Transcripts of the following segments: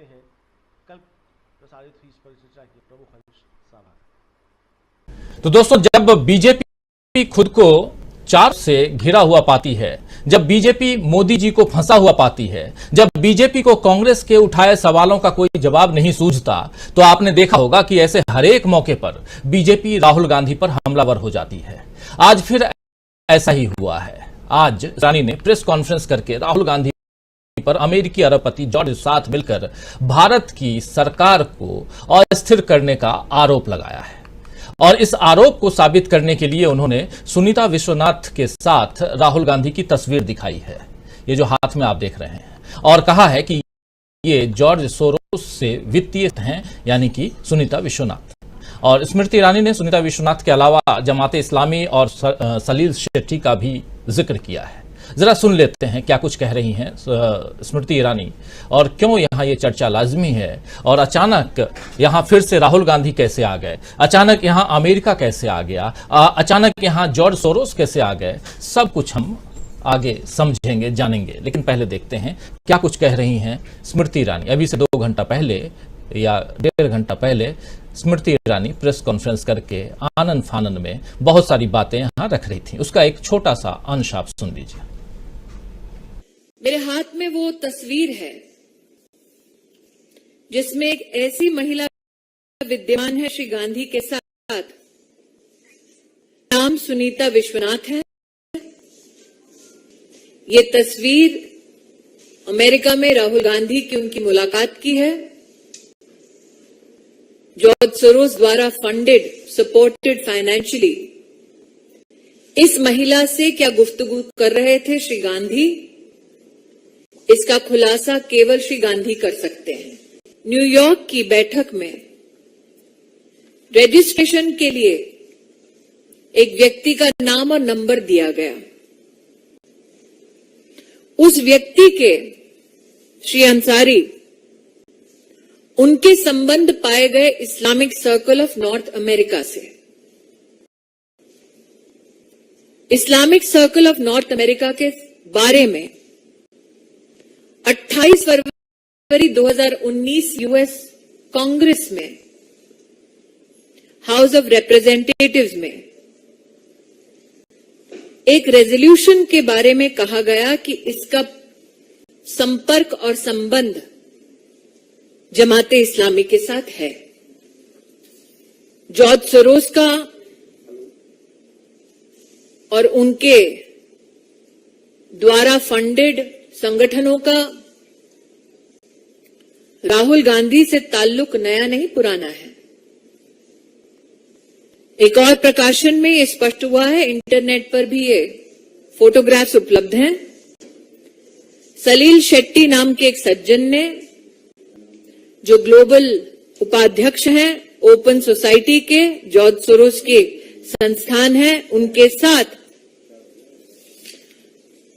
हैं कल प्रसारित हुई इस परिचर्चा के प्रमुख अंश सामने। तो दोस्तों, जब बीजेपी खुद को चार से घिरा हुआ पाती है, जब बीजेपी मोदी जी को फंसा हुआ पाती है, जब बीजेपी को कांग्रेस के उठाए सवालों का कोई जवाब नहीं सूझता, तो आपने देखा होगा कि ऐसे हर एक मौके पर बीजेपी राहुल गांधी पर हमलावर हो जाती है। आज फिर ऐसा ही हुआ है। आज रानी ने प्रेस कॉन्फ्रेंस करके राहुल गांधी पर अमेरिकी अरबपति जॉर्ज साथ मिलकर भारत की सरकार को अस्थिर करने का आरोप लगाया है। और इस आरोप को साबित करने के लिए उन्होंने सुनीता विश्वनाथ के साथ राहुल गांधी की तस्वीर दिखाई है, ये जो हाथ में आप देख रहे हैं, और कहा है कि ये जॉर्ज सोरोस से वित्तीय हैं, यानी कि सुनीता विश्वनाथ। और स्मृति ईरानी ने सुनीता विश्वनाथ के अलावा जमाते इस्लामी और सलील शेट्टी का भी जिक्र किया है। जरा सुन लेते हैं क्या कुछ कह रही हैं स्मृति ईरानी, और क्यों यहां ये चर्चा लाजमी है, और अचानक यहां फिर से राहुल गांधी कैसे आ गए, अचानक यहां अमेरिका कैसे आ गया, अचानक यहां जॉर्ज सोरोस कैसे आ गए। सब कुछ हम आगे समझेंगे, जानेंगे, लेकिन पहले देखते हैं क्या कुछ कह रही हैं स्मृति ईरानी। अभी से 2 घंटा पहले या 1.5 घंटा पहले स्मृति ईरानी प्रेस कॉन्फ्रेंस करके आनन फानन में बहुत सारी बातें यहां रख रही थी। उसका एक छोटा सा अंश आप सुन लीजिए। मेरे हाथ में वो तस्वीर है जिसमें एक ऐसी महिला विद्यमान है श्री गांधी के साथ, नाम सुनीता विश्वनाथ है। ये तस्वीर अमेरिका में राहुल गांधी की उनकी मुलाकात की है। जॉर्ज सोरोस द्वारा फंडेड, सपोर्टेड फाइनेंशियली इस महिला से क्या गुफ्तगू कर रहे थे श्री गांधी, इसका खुलासा केवल श्री गांधी कर सकते हैं। न्यूयॉर्क की बैठक में रजिस्ट्रेशन के लिए एक व्यक्ति का नाम और नंबर दिया गया। उस व्यक्ति के, श्री अंसारी, उनके संबंध पाए गए Islamic circle of North America से। Islamic circle of North America के बारे में 28 फरवरी 2019 यूएस कांग्रेस में, हाउस ऑफ रिप्रेजेंटेटिव्स में एक रेजोल्यूशन के बारे में कहा गया कि इसका संपर्क और संबंध जमाते इस्लामी के साथ है। जॉर्ज सोरोस का और उनके द्वारा फंडेड संगठनों का राहुल गांधी से ताल्लुक नया नहीं, पुराना है। एक और प्रकाशन में ये स्पष्ट हुआ है, इंटरनेट पर भी ये फोटोग्राफ्स उपलब्ध हैं। सलील शेट्टी नाम के एक सज्जन ने, जो ग्लोबल उपाध्यक्ष हैं ओपन सोसाइटी के, जॉर्ज सोरोस के संस्थान है, उनके साथ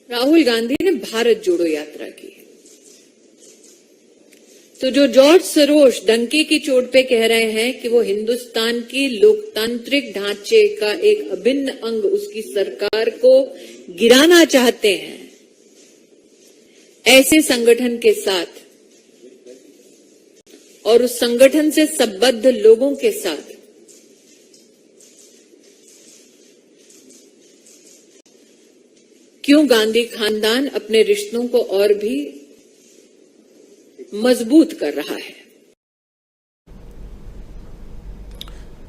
राहुल गांधी ने भारत जोड़ो यात्रा की। तो जो जॉर्ज सोरोस डंके की चोट पे कह रहे हैं कि वो हिंदुस्तान की लोकतांत्रिक ढांचे का एक अभिन्न अंग, उसकी सरकार को गिराना चाहते हैं, ऐसे संगठन के साथ और उस संगठन से संबद्ध लोगों के साथ क्यों गांधी खानदान अपने रिश्तों को और भी मजबूत कर रहा है।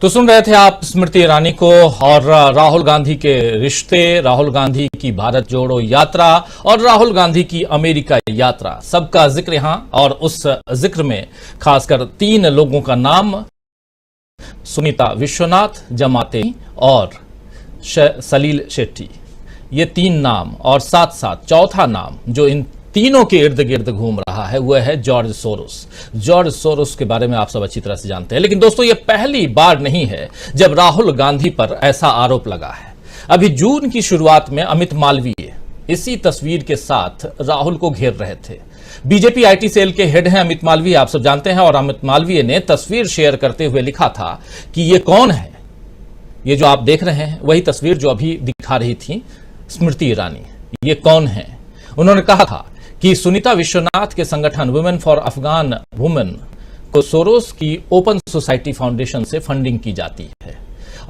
तो सुन रहे थे आप स्मृति ईरानी को, और राहुल गांधी के रिश्ते, राहुल गांधी की भारत जोड़ो यात्रा और राहुल गांधी की अमेरिका यात्रा, सबका जिक्र यहां। और उस जिक्र में खासकर 3 लोगों का नाम, सुनीता विश्वनाथ, जमाते और सलील शेट्टी, ये 3 नाम, और साथ साथ चौथा नाम जो इन तीनों के इर्द गिर्द घूम रहा है वह है जॉर्ज सोरोस। जॉर्ज सोरोस के बारे में आप सब अच्छी तरह से जानते हैं, लेकिन दोस्तों ये पहली बार नहीं है जब राहुल गांधी पर ऐसा आरोप लगा है। अभी जून की शुरुआत में अमित मालवीय इसी तस्वीर के साथ राहुल को घेर रहे थे। बीजेपी आईटी सेल के हेड हैं अमित मालवीय, आप सब जानते हैं, और अमित मालवीय ने तस्वीर शेयर करते हुए लिखा था कि ये कौन है। ये जो आप देख रहे हैं वही तस्वीर जो अभी दिखा रही थी स्मृति ईरानी, ये कौन है। उन्होंने कहा था कि सुनीता विश्वनाथ के संगठन वुमेन फॉर अफगान वुमेन को सोरोस की ओपन सोसाइटी फाउंडेशन से फंडिंग की जाती है।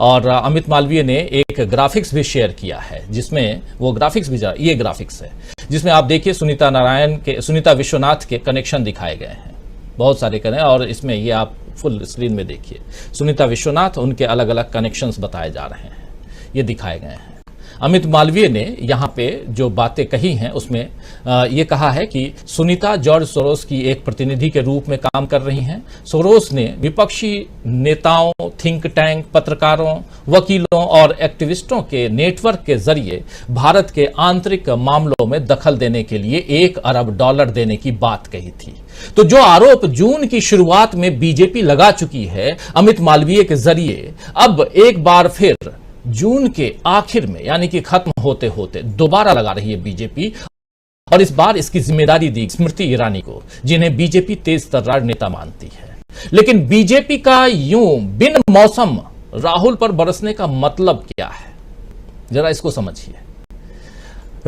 और अमित मालवीय ने एक ग्राफिक्स भी शेयर किया है, जिसमें वो ग्राफिक्स भी ये ग्राफिक्स है जिसमें आप देखिए सुनीता विश्वनाथ के कनेक्शन दिखाए गए हैं, बहुत सारे कनेक्शन, और इसमें ये आप फुल स्क्रीन में देखिए सुनीता विश्वनाथ, उनके अलग अलग कनेक्शंस बताए जा रहे हैं, ये दिखाए गए हैं। अमित मालवीय ने यहाँ पे जो बातें कही हैं उसमें ये कहा है कि सुनीता जॉर्ज सोरोस की एक प्रतिनिधि के रूप में काम कर रही हैं। सोरोस ने विपक्षी नेताओं, थिंक टैंक, पत्रकारों, वकीलों और एक्टिविस्टों के नेटवर्क के जरिए भारत के आंतरिक मामलों में दखल देने के लिए $1 अरब देने की बात कही थी। तो जो आरोप जून की शुरुआत में बीजेपी लगा चुकी है अमित मालवीय के जरिए, अब एक बार फिर जून के आखिर में यानी कि खत्म होते होते दोबारा लगा रही है बीजेपी, और इस बार इसकी जिम्मेदारी दी स्मृति ईरानी को, जिन्हें बीजेपी तेज तर्रार नेता मानती है। लेकिन बीजेपी का यूं बिन मौसम राहुल पर बरसने का मतलब क्या है, जरा इसको समझिए।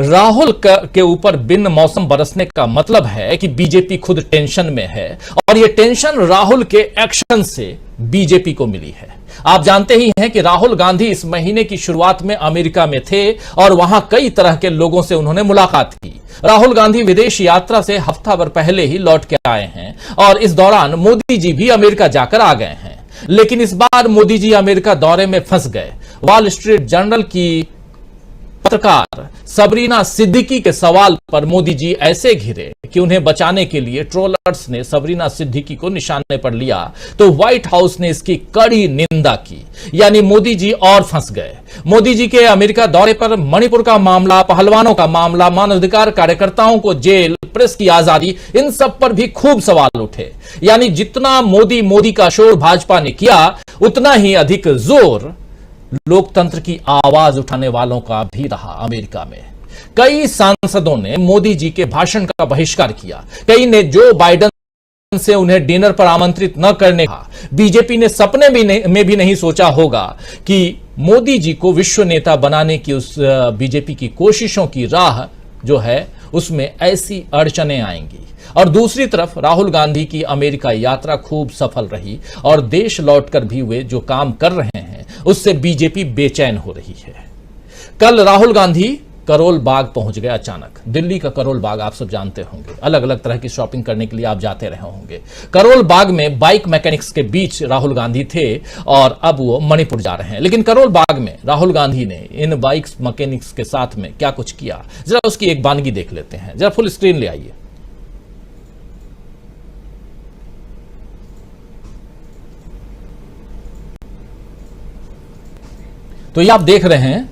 राहुल के ऊपर बिन मौसम बरसने का मतलब है कि बीजेपी खुद टेंशन में है, और यह टेंशन राहुल के एक्शन से बीजेपी को मिली है। आप जानते ही हैं कि राहुल गांधी इस महीने की शुरुआत में अमेरिका में थे और वहां कई तरह के लोगों से उन्होंने मुलाकात की। राहुल गांधी विदेश यात्रा से हफ्ता भर पहले ही लौट के आए हैं, और इस दौरान मोदी जी भी अमेरिका जाकर आ गए हैं। लेकिन इस बार मोदी जी अमेरिका दौरे में फंस गए। वॉल स्ट्रीट जर्नल की पत्रकार सबरीना सिद्दीकी के सवाल पर मोदी जी ऐसे घिरे कि उन्हें बचाने के लिए ट्रोलर्स ने सबरीना सिद्दीकी को निशाने पर लिया, तो व्हाइट हाउस ने इसकी कड़ी निंदा की, यानी मोदी जी और फंस गए। मोदी जी के अमेरिका दौरे पर मणिपुर का मामला, पहलवानों का मामला, मानवाधिकार कार्यकर्ताओं को जेल, प्रेस की आजादी, इन सब पर भी खूब सवाल उठे। यानी जितना मोदी का शोर भाजपा ने किया, उतना ही अधिक जोर लोकतंत्र की आवाज उठाने वालों का भी रहा अमेरिका में। कई सांसदों ने मोदी जी के भाषण का बहिष्कार किया, कई ने जो बाइडेन से उन्हें डिनर पर आमंत्रित न करने का। बीजेपी ने सपने में भी नहीं सोचा होगा कि मोदी जी को विश्व नेता बनाने की उस बीजेपी की कोशिशों की राह जो है उसमें ऐसी अड़चनें आएंगी। और दूसरी तरफ राहुल गांधी की अमेरिका यात्रा खूब सफल रही, और देश लौटकर भी वे जो काम कर रहे हैं उससे बीजेपी बेचैन हो रही है। कल राहुल गांधी करोल बाग पहुंच गए अचानक। दिल्ली का करोल बाग आप सब जानते होंगे, अलग अलग तरह की शॉपिंग करने के लिए आप जाते रहे होंगे। करोल बाग में बाइक मैकेनिक्स के बीच राहुल गांधी थे, और अब वो मणिपुर जा रहे हैं। लेकिन करोल बाग में राहुल गांधी ने इन बाइक मैकेनिक्स के साथ में क्या कुछ किया, जरा उसकी एक वानगी देख लेते हैं। जरा फुल स्क्रीन ले आइए। तो ये आप देख रहे हैं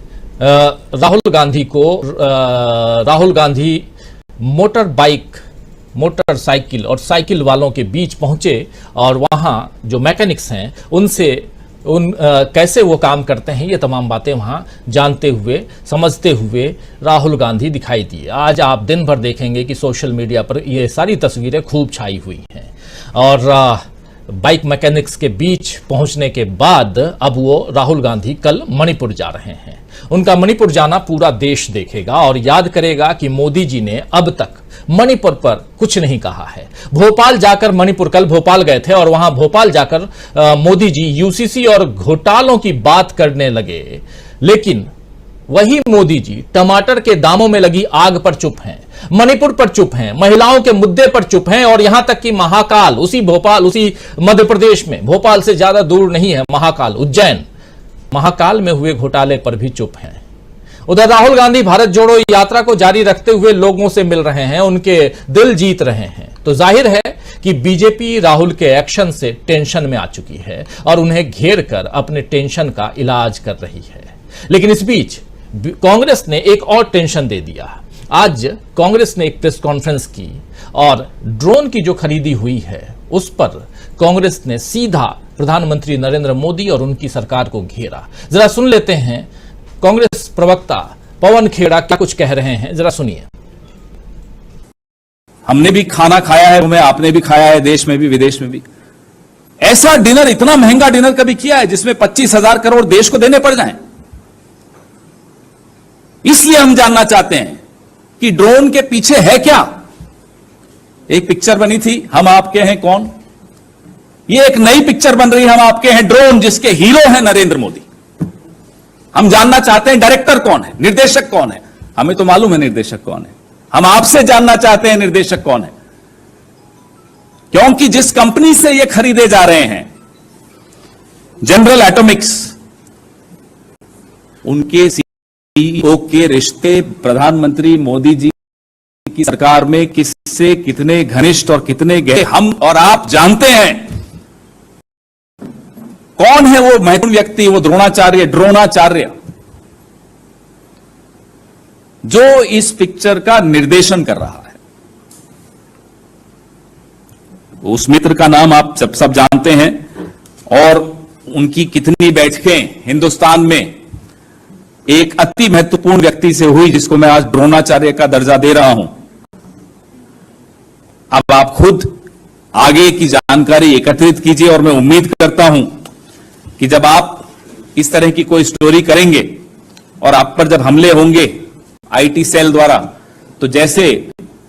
राहुल गांधी मोटरसाइकिल और साइकिल वालों के बीच पहुंचे, और वहां जो मैकेनिक्स हैं उनसे कैसे वो काम करते हैं ये तमाम बातें वहां जानते हुए, समझते हुए राहुल गांधी दिखाई दिए। आज आप दिन भर देखेंगे कि सोशल मीडिया पर ये सारी तस्वीरें खूब छाई हुई हैं। और बाइक मैकेनिक्स के बीच पहुंचने के बाद अब वो राहुल गांधी कल मणिपुर जा रहे हैं। उनका मणिपुर जाना पूरा देश देखेगा और याद करेगा कि मोदी जी ने अब तक मणिपुर पर कुछ नहीं कहा है। भोपाल जाकर कल भोपाल गए थे, और वहां भोपाल जाकर मोदी जी यूसीसी और घोटालों की बात करने लगे। लेकिन वही मोदी जी टमाटर के दामों में लगी आग पर चुप हैं, मणिपुर पर चुप हैं, महिलाओं के मुद्दे पर चुप हैं, और यहां तक कि महाकाल, उसी मध्य प्रदेश में, भोपाल से ज्यादा दूर नहीं है महाकाल, उज्जैन, महाकाल में हुए घोटाले पर भी चुप हैं। उधर राहुल गांधी भारत जोड़ो यात्रा को जारी रखते हुए लोगों से मिल रहे हैं, उनके दिल जीत रहे हैं। तो जाहिर है कि बीजेपी राहुल के एक्शन से टेंशन में आ चुकी है और उन्हें घेर कर अपने टेंशन का इलाज कर रही है। लेकिन इस बीच कांग्रेस ने एक और टेंशन दे दिया। आज कांग्रेस ने एक प्रेस कॉन्फ्रेंस की और ड्रोन की जो खरीदी हुई है उस पर कांग्रेस ने सीधा प्रधानमंत्री नरेंद्र मोदी और उनकी सरकार को घेरा। जरा सुन लेते हैं कांग्रेस प्रवक्ता पवन खेड़ा क्या कुछ कह रहे हैं, जरा सुनिए। हमने भी खाना खाया है, आपने भी खाया है, देश में भी विदेश में भी। ऐसा डिनर, इतना महंगा डिनर कभी किया है जिसमें 25,000 करोड़ देश को देने पड़ जाएं? इसलिए हम जानना चाहते हैं कि ड्रोन के पीछे है क्या, एक पिक्चर बनी थी हम आपके हैं कौन, ये एक नई पिक्चर बन रही है हम आपके हैं ड्रोन, जिसके हीरो हैं नरेंद्र मोदी। हम जानना चाहते हैं डायरेक्टर कौन है, निर्देशक कौन है। हमें तो मालूम है निर्देशक कौन है, हम आपसे जानना चाहते हैं निर्देशक कौन है, क्योंकि जिस कंपनी से ये खरीदे जा रहे हैं जनरल एटॉमिक्स, उनके सीईओ के रिश्ते प्रधानमंत्री मोदी जी की सरकार में किससे कितने घनिष्ठ और कितने गहरे हम और आप जानते हैं। कौन है वो महत्वपूर्ण व्यक्ति, वो ड्रोणाचार्य जो इस पिक्चर का निर्देशन कर रहा है। उस मित्र का नाम आप सब जानते हैं, और उनकी कितनी बैठकें हिंदुस्तान में एक अति महत्वपूर्ण व्यक्ति से हुई, जिसको मैं आज ड्रोणाचार्य का दर्जा दे रहा हूं। अब आप खुद आगे की जानकारी एकत्रित कीजिए, और मैं उम्मीद करता हूं कि जब आप इस तरह की कोई स्टोरी करेंगे और आप पर जब हमले होंगे आईटी सेल द्वारा, तो जैसे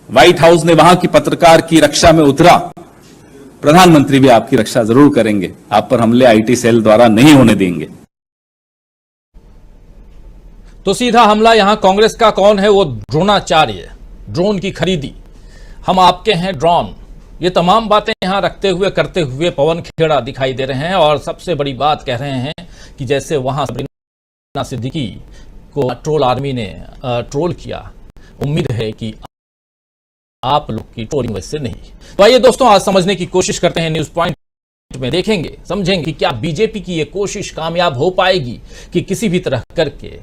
व्हाइट हाउस ने वहां की पत्रकार की रक्षा में उतरा, प्रधानमंत्री भी आपकी रक्षा जरूर करेंगे। आप पर हमले आईटी सेल द्वारा नहीं होने देंगे। तो सीधा हमला यहां कांग्रेस का कौन है, वो ड्रोणाचार्य, ड्रोन की खरीदी, हम आपके हैं ड्रोन, ये तमाम बातें यहां रखते हुए करते हुए पवन खेड़ा दिखाई दे रहे हैं। और सबसे बड़ी बात कह रहे हैं कि जैसे वहां सबरीना सिद्दीकी को ट्रोल आर्मी ने ट्रोल किया, उम्मीद है कि आप लोग की ट्रोलिंग वैसे नहीं। तो आइए दोस्तों, आज समझने की कोशिश करते हैं, न्यूज पॉइंट में देखेंगे, समझेंगे कि क्या बीजेपी की ये कोशिश कामयाब हो पाएगी कि किसी भी तरह करके,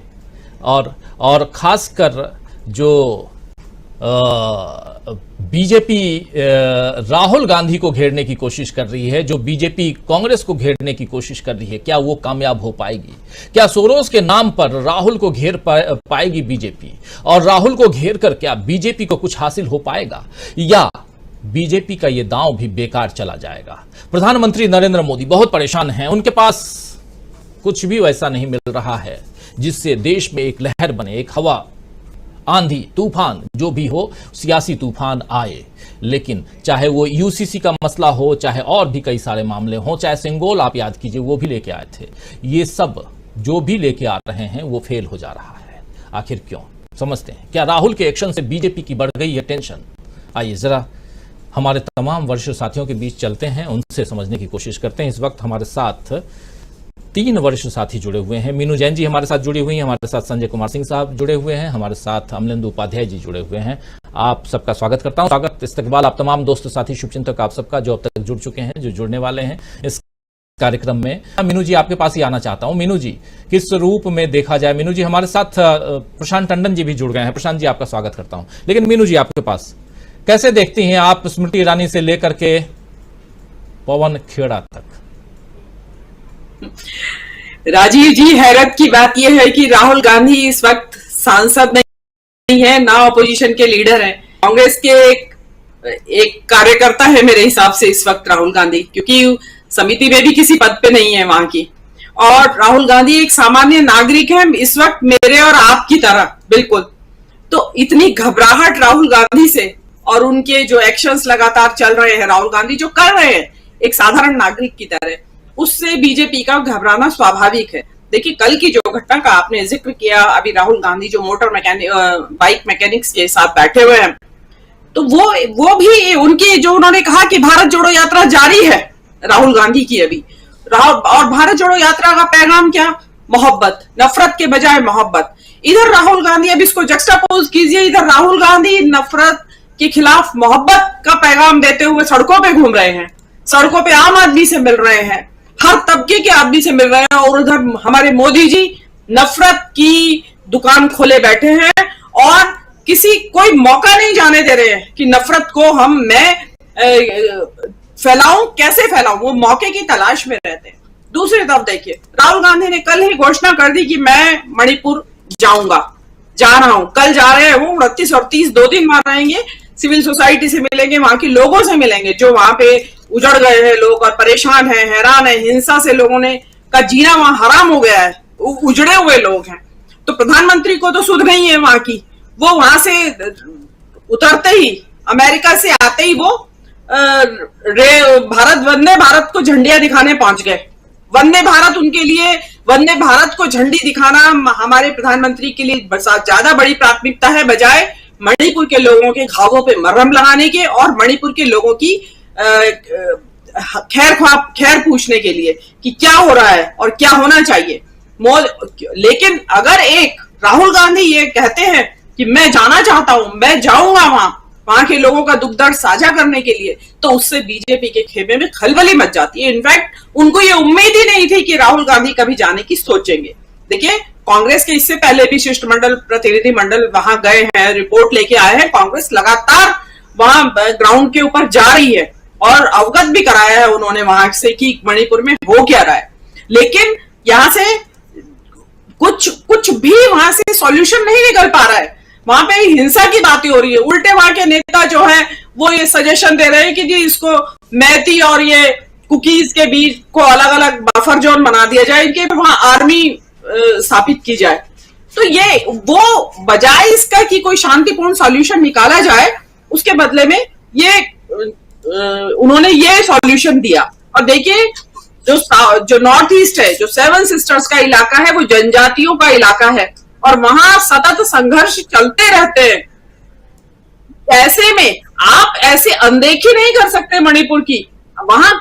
और खासकर जो बीजेपी राहुल गांधी को घेरने की कोशिश कर रही है, जो बीजेपी कांग्रेस को घेरने की कोशिश कर रही है, क्या वो कामयाब हो पाएगी? क्या सोरोस के नाम पर राहुल को घेर पाएगी बीजेपी, और राहुल को घेर कर क्या बीजेपी को कुछ हासिल हो पाएगा, या बीजेपी का ये दांव भी बेकार चला जाएगा? प्रधानमंत्री नरेंद्र मोदी बहुत परेशान हैं, उनके पास कुछ भी वैसा नहीं मिल रहा है जिससे देश में एक लहर बने, एक हवा, आंधी, तूफान, जो भी हो, सियासी तूफान आए। लेकिन चाहे वो यूसीसी का मसला हो, चाहे और भी कई सारे मामले हों, चाहे सिंगोल आप याद कीजिए, वो भी लेके आए थे, ये सब जो भी लेके आ रहे हैं वो फेल हो जा रहा है। आखिर क्यों? समझते हैं। क्या राहुल के एक्शन से बीजेपी की बढ़ गई है टेंशन? आइए जरा हमारे तमाम वरिष्ठ साथियों के बीच चलते हैं, उनसे समझने की कोशिश करते हैं। इस वक्त हमारे साथ 3 वरिष्ठ साथी जुड़े हुए हैं। मीनू जैन जी हमारे साथ जुड़ी हुई हैं, हमारे साथ संजय कुमार सिंह साहब जुड़े हुए हैं, हमारे साथ अमलेंदु उपाध्याय जी जुड़े हुए हैं। आप सबका स्वागत करता हूं। स्वागत, इस्तकबाल आप तमाम दोस्त साथी शुभचिंतक आप सबका, जो अब तक जुड़ चुके हैं, जो जुड़ने वाले हैं इस कार्यक्रम में। मीनू जी आपके पास ही आना चाहता हूं। मीनू जी, किस रूप में देखा जाए? मीनू जी हमारे साथ प्रशांत टंडन जी भी जुड़ गए हैं। प्रशांत जी आपका स्वागत करता हूं। लेकिन मीनू जी आपके पास, कैसे देखती हैं आप स्मृति ईरानी से लेकर के पवन खेड़ा तक? राजीव जी, हैरत की बात यह है कि राहुल गांधी इस वक्त सांसद नहीं है, ना ऑपोजिशन के लीडर हैं। कांग्रेस के एक कार्यकर्ता है मेरे हिसाब से इस वक्त राहुल गांधी, क्योंकि समिति में भी किसी पद पे नहीं है वहां की। और राहुल गांधी एक सामान्य नागरिक है इस वक्त, मेरे और आपकी तरह बिल्कुल। तो इतनी घबराहट राहुल गांधी से, और उनके जो एक्शंस लगातार चल रहे हैं, राहुल गांधी जो कर रहे हैं एक साधारण नागरिक की तरह, उससे बीजेपी का घबराना स्वाभाविक है। देखिए, कल की जो घटना का आपने जिक्र किया, अभी राहुल गांधी जो बाइक मैकेनिक्स के साथ बैठे हुए हैं, तो वो भी उनकी जो उन्होंने कहा कि भारत जोड़ो यात्रा जारी है राहुल गांधी की अभी। और भारत जोड़ो यात्रा का पैगाम क्या? मोहब्बत, नफरत के बजाय मोहब्बत। इधर राहुल गांधी, अब इसको जक्सटापोज कीजिए, इधर राहुल गांधी नफरत के खिलाफ मोहब्बत का पैगाम देते हुए सड़कों पे घूम रहे हैं, सड़कों पे आम आदमी से मिल रहे हैं, हर तबके के आदमी से मिल रहे हैं, और उधर हमारे मोदी जी नफरत की दुकान खोले बैठे हैं, और कोई मौका नहीं जाने दे रहे हैं कि नफरत को मैं फैलाऊं, कैसे फैलाऊं, वो मौके की तलाश में रहते हैं। दूसरी तरफ देखिए, राहुल गांधी ने कल ही घोषणा कर दी कि मैं मणिपुर जा रहा हूं, कल जा रहे हैं वो। 29 और 30 2 दिन वहां रहेंगे, सिविल सोसाइटी से मिलेंगे, वहां के लोगों से मिलेंगे, जो वहां पे उजड़ गए हैं लोग और परेशान हैं, हैरान है, हिंसा से लोगों का जीना वहां हराम हो गया है, उजड़े हुए लोग हैं। तो प्रधानमंत्री को तो सुध नहीं है वहां की, वो वहां से उतरते ही अमेरिका से आते ही वो वंदे भारत को झंडियां दिखाने पहुंच गए। वंदे भारत उनके लिए, वंदे भारत को झंडी दिखाना हमारे प्रधानमंत्री के लिए ज्यादा बड़ी प्राथमिकता है, बजाय मणिपुर के लोगों के घावों पे मरहम लगाने के और मणिपुर के लोगों की खैर पूछने के लिए कि क्या हो रहा है और क्या होना चाहिए। लेकिन अगर एक राहुल गांधी ये कहते हैं कि मैं जाना चाहता हूं, मैं जाऊंगा वहां के लोगों का दुख दर्द साझा करने के लिए, तो उससे बीजेपी के खेमे में खलबली मच जाती है। इनफैक्ट उनको ये उम्मीद ही नहीं थी कि राहुल गांधी कभी जाने की सोचेंगे। देखिए, कांग्रेस के इससे पहले भी शिष्टमंडल, प्रतिनिधि मंडल वहां गए हैं, रिपोर्ट लेके आए हैं। कांग्रेस लगातार वहां ग्राउंड के ऊपर जा रही है और अवगत भी कराया है उन्होंने वहां से कि मणिपुर में हो क्या रहा है। लेकिन यहां से कुछ भी वहां से सॉल्यूशन नहीं निकल पा रहा है। वहां पे हिंसा की बातें हो रही है। उल्टे वहां के नेता जो है वो ये सजेशन दे रहे हैं कि जी इसको मैती और ये कुकीज के बीच को अलग अलग बफर जोन बना दिया जाए, इनके वहां आर्मी स्थापित की जाए। तो ये वो बजाय इसका कि कोई शांतिपूर्ण सॉल्यूशन निकाला जाए, उसके बदले में ये उन्होंने ये सॉल्यूशन दिया। और देखिए, जो नॉर्थ ईस्ट है, जो 7 सिस्टर्स का इलाका है, वो जनजातियों का इलाका है और वहां सतत संघर्ष चलते रहते हैं। ऐसे में आप ऐसे अनदेखी नहीं कर सकते मणिपुर की। वहां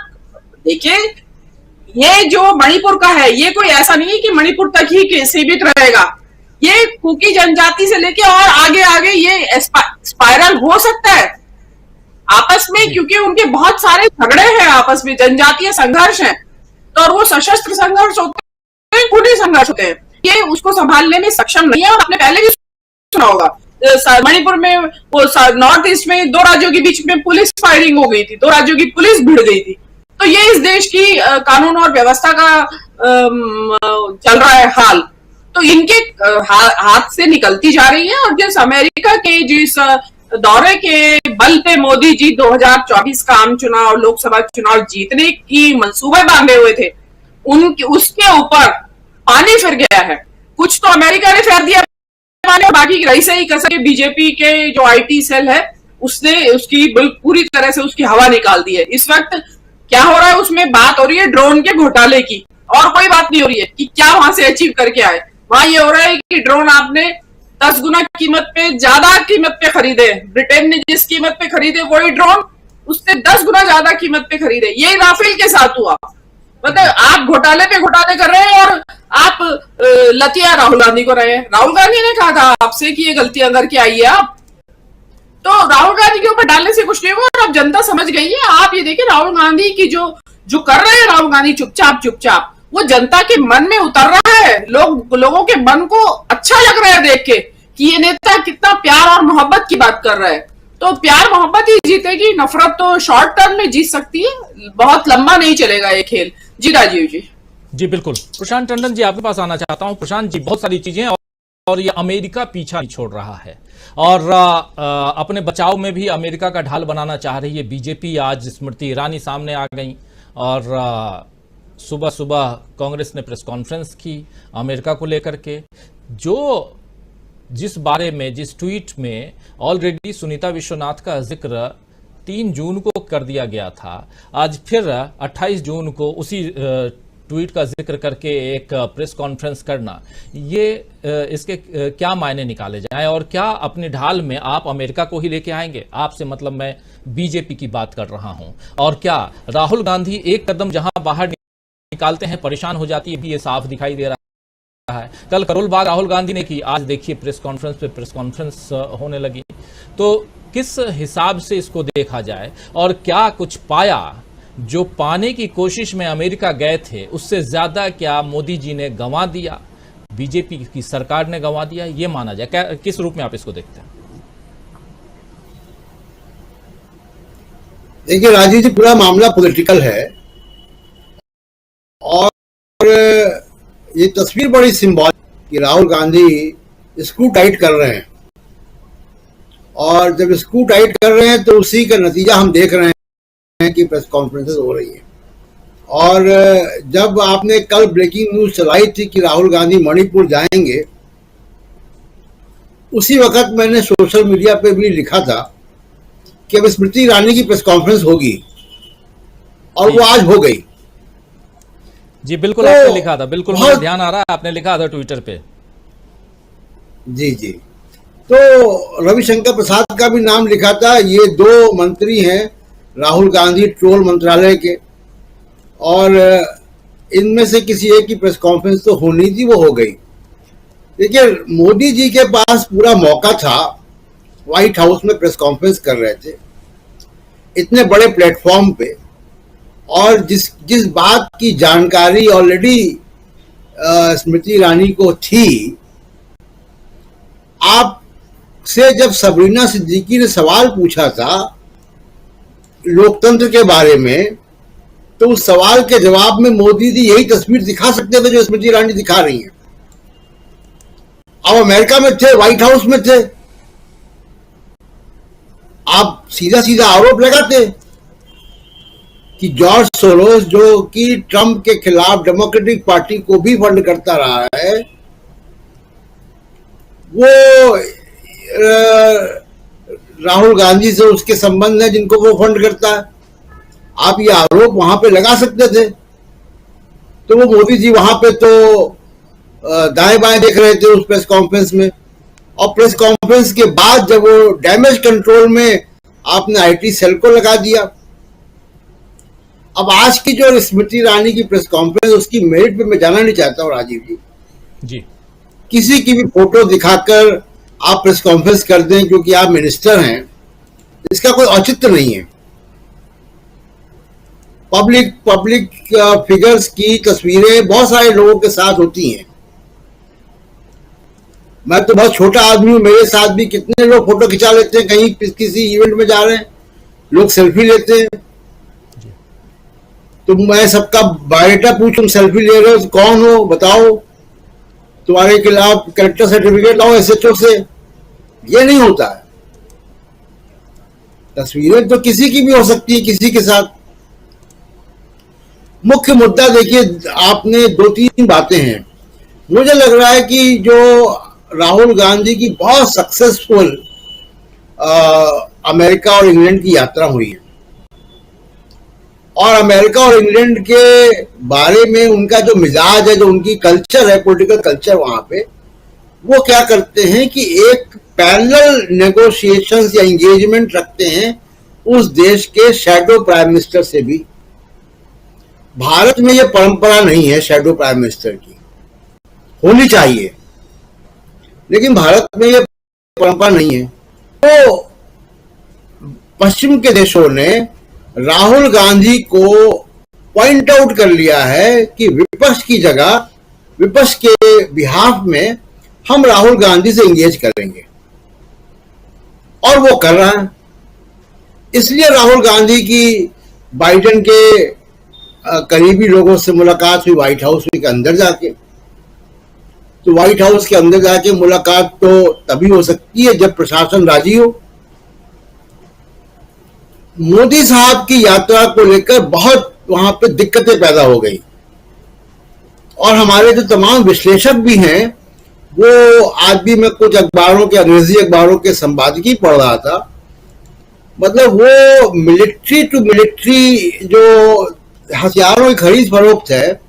देखिए, ये जो मणिपुर का है, ये कोई ऐसा नहीं है कि मणिपुर तक ही सीमित रहेगा। ये कुकी जनजाति से लेके और आगे आगे ये स्पाइरल हो सकता है आपस में, क्योंकि उनके बहुत सारे झगड़े हैं आपस में, जनजातीय संघर्ष हैं। तो और वो सशस्त्र संघर्ष होते हैं, खुले संघर्ष होते हैं। ये उसको संभालने में सक्षम नहीं है। और आपने पहले भी सुना होगा, मणिपुर में वो नॉर्थ ईस्ट में 2 राज्यों के बीच में पुलिस फायरिंग हो गई थी, 2 राज्यों की पुलिस भिड़ गई थी। तो ये इस देश की कानून और व्यवस्था का चल रहा है हाल। तो इनके हाथ से निकलती जा रही है। और जिस अमेरिका के जिस दौरे के बल पे मोदी जी 2024 का आम चुनाव, लोकसभा चुनाव जीतने की मंसूबे बांधे हुए थे, उसके ऊपर पानी फिर गया है। कुछ तो अमेरिका ने फेर दिया, बाकी रही सही कसर के बीजेपी के जो आईटी सेल है उसने उसकी पूरी तरह से उसकी हवा निकाल दी है। इस वक्त क्या हो रहा है, उसमें बात हो रही है ड्रोन के घोटाले की, और कोई बात नहीं हो रही है कि क्या वहां से अचीव करके आए। वहां ये हो रहा है कि ड्रोन आपने 10 गुना कीमत पे, ज्यादा कीमत पे खरीदे। ब्रिटेन ने जिस कीमत पे खरीदे वही ड्रोन उससे 10 गुना ज्यादा कीमत पे खरीदे। ये राफेल के साथ हुआ। मतलब आप घोटाले पे घोटाले कर रहे हैं और आप लतिया राहुल गांधी को रहे हैं। राहुल गांधी ने कहा था आपसे कि ये गलतियां करके आई है आप, तो राहुल गांधी के ऊपर डालने से कुछ नहीं होगा। और अब जनता समझ गई है। आप ये देखिए, राहुल गांधी की जो कर रहे हैं राहुल गांधी चुपचाप वो जनता के मन में उतर रहा है। लोगों के मन को अच्छा लग रहा है देख के कि ये नेता कितना प्यार और मोहब्बत की बात कर रहा है। तो प्यार मोहब्बत ही जीतेगी, नफरत तो शॉर्ट टर्म में जीत सकती है, बहुत लंबा नहीं चलेगा ये खेल। जी राजीव जी। जी बिल्कुल। प्रशांत टंडन जी, आपके पास आना चाहता हूं। प्रशांत जी, बहुत सारी चीजें और ये अमेरिका पीछा नहीं छोड़ रहा है और अपने बचाव में भी अमेरिका का ढाल बनाना चाह रही है बीजेपी। आज स्मृति ईरानी सामने आ गई और सुबह सुबह कांग्रेस ने प्रेस कॉन्फ्रेंस की अमेरिका को लेकर के, जिस बारे में, जिस ट्वीट में ऑलरेडी सुनीता विश्वनाथ का जिक्र 3 जून को कर दिया गया था, आज फिर 28 जून को उसी ट्वीट का जिक्र करके एक प्रेस कॉन्फ्रेंस करना, ये इसके क्या मायने निकाले जाएं और क्या अपनी ढाल में आप अमेरिका को ही लेके आएंगे? आपसे मतलब मैं बीजेपी की बात कर रहा हूं। और क्या राहुल गांधी एक कदम जहां बाहर निकालते हैं परेशान हो जाती है, भी ये साफ दिखाई दे रहा है। कल करोल बाग राहुल गांधी ने की, आज देखिए प्रेस कॉन्फ्रेंस पे प्रेस कॉन्फ्रेंस होने लगी। तो किस हिसाब से इसको देखा जाए और क्या कुछ पाया? जो पाने की कोशिश में अमेरिका गए थे उससे ज्यादा क्या मोदी जी ने गंवा दिया, बीजेपी की सरकार ने गंवा दिया, ये माना जाए? क्या, किस रूप में आप इसको देखते हैं? देखिए राजीव जी, पूरा मामला पॉलिटिकल है और ये तस्वीर बड़ी सिंबॉलिक कि राहुल गांधी स्क्रू टाइट कर रहे हैं और जब स्क्रू टाइट कर रहे हैं तो उसी का नतीजा हम देख रहे हैं कि प्रेस कॉन्फ्रेंसेस हो रही है। और जब आपने कल ब्रेकिंग न्यूज चलाई थी कि राहुल गांधी मणिपुर जाएंगे, उसी वक्त मैंने सोशल मीडिया पे भी लिखा था कि अब स्मृति ईरानी की प्रेस कॉन्फ्रेंस होगी, और वो आज हो गई। जी बिल्कुल, तो आपने लिखा था, बिल्कुल मुझे बहुत- ध्यान आ रहा है, आपने लिखा था ट्विटर पे। जी जी, तो रविशंकर प्रसाद का भी नाम लिखा था। ये दो मंत्री हैं राहुल गांधी ट्रोल मंत्रालय के, और इनमें से किसी एक की प्रेस कॉन्फ्रेंस तो होनी थी, वो हो गई। देखिए, मोदी जी के पास पूरा मौका था, व्हाइट हाउस में प्रेस कॉन्फ्रेंस कर रहे थे इतने बड़े प्लेटफॉर्म पे, और जिस बात की जानकारी ऑलरेडी स्मृति ईरानी को थी, आप से जब सबरीना सिद्दीकी ने सवाल पूछा था लोकतंत्र के बारे में, तो उस सवाल के जवाब में मोदी जी यही तस्वीर दिखा सकते थे जो स्मृति ईरानी दिखा रही हैं। अब अमेरिका में थे, व्हाइट हाउस में थे, आप सीधा सीधा आरोप लगाते कि जॉर्ज सोरोस, जो कि ट्रंप के खिलाफ डेमोक्रेटिक पार्टी को भी फंड करता रहा है, वो राहुल गांधी से उसके संबंध है जिनको वो फंड करता है। आप ये आरोप वहां पे लगा सकते थे। तो वो मोदी जी वहां पे तो दाएं बाएं देख रहे थे उस प्रेस कॉन्फ्रेंस में, और प्रेस कॉन्फ्रेंस के बाद जब वो डैमेज कंट्रोल में आपने आईटी सेल को लगा दिया। अब आज की जो स्मृति ईरानी की प्रेस कॉन्फ्रेंस, उसकी मेरिट पे मैं जाना नहीं चाहता हूं राजीव जी। किसी की भी फोटो दिखाकर आप प्रेस कॉन्फ्रेंस कर दें क्योंकि आप मिनिस्टर हैं, इसका कोई औचित्य नहीं है। पब्लिक फिगर्स की तस्वीरें बहुत सारे लोगों के साथ होती हैं। मैं तो बहुत छोटा आदमी हूं, मेरे साथ भी कितने लोग फोटो खिंचा लेते हैं, कहीं किसी इवेंट में जा रहे हैं, लोग सेल्फी लेते हैं। तो मैं सबका बायोडाटा पूछूं, सेल्फी ले रहे हो तो कौन हो बताओ, तुम्हारे खिलाफ कैरेक्टर सर्टिफिकेट लाओ एसएचओ से, ये नहीं होता है। तस्वीरें तो किसी की भी हो सकती है किसी के साथ। मुख्य मुद्दा देखिए, आपने दो तीन बातें हैं। मुझे लग रहा है कि जो राहुल गांधी की बहुत सक्सेसफुल अमेरिका और इंग्लैंड की यात्रा हुई है, और अमेरिका और इंग्लैंड के बारे में उनका जो मिजाज है, जो उनकी कल्चर है, पॉलिटिकल कल्चर वहां पे, वो क्या करते हैं कि एक पैरेलल नेगोशिएशंस या एंगेजमेंट रखते हैं उस देश के शैडो प्राइम मिनिस्टर से भी। भारत में ये परंपरा नहीं है शैडो प्राइम मिनिस्टर की, होनी चाहिए, लेकिन भारत में ये परंपरा नहीं है। तो पश्चिम के देशों ने राहुल गांधी को पॉइंट आउट कर लिया है कि विपक्ष की जगह, विपक्ष के बिहाफ में हम राहुल गांधी से एंगेज करेंगे, और वो कर रहा है। इसलिए राहुल गांधी की बाइडेन के करीबी लोगों से मुलाकात हुई व्हाइट हाउस के अंदर जाके। तो व्हाइट हाउस के अंदर जाके मुलाकात तो तभी हो सकती है जब प्रशासन राजी हो। मोदी साहब की यात्रा को लेकर बहुत वहां पे दिक्कतें पैदा हो गई, और हमारे जो तमाम विश्लेषक भी हैं, वो आज भी मैं कुछ अखबारों के, अंग्रेजी अखबारों के संपादकीय पढ़ रहा था, मतलब वो मिलिट्री टू मिलिट्री जो हथियारों की खरीद फरोख्त है,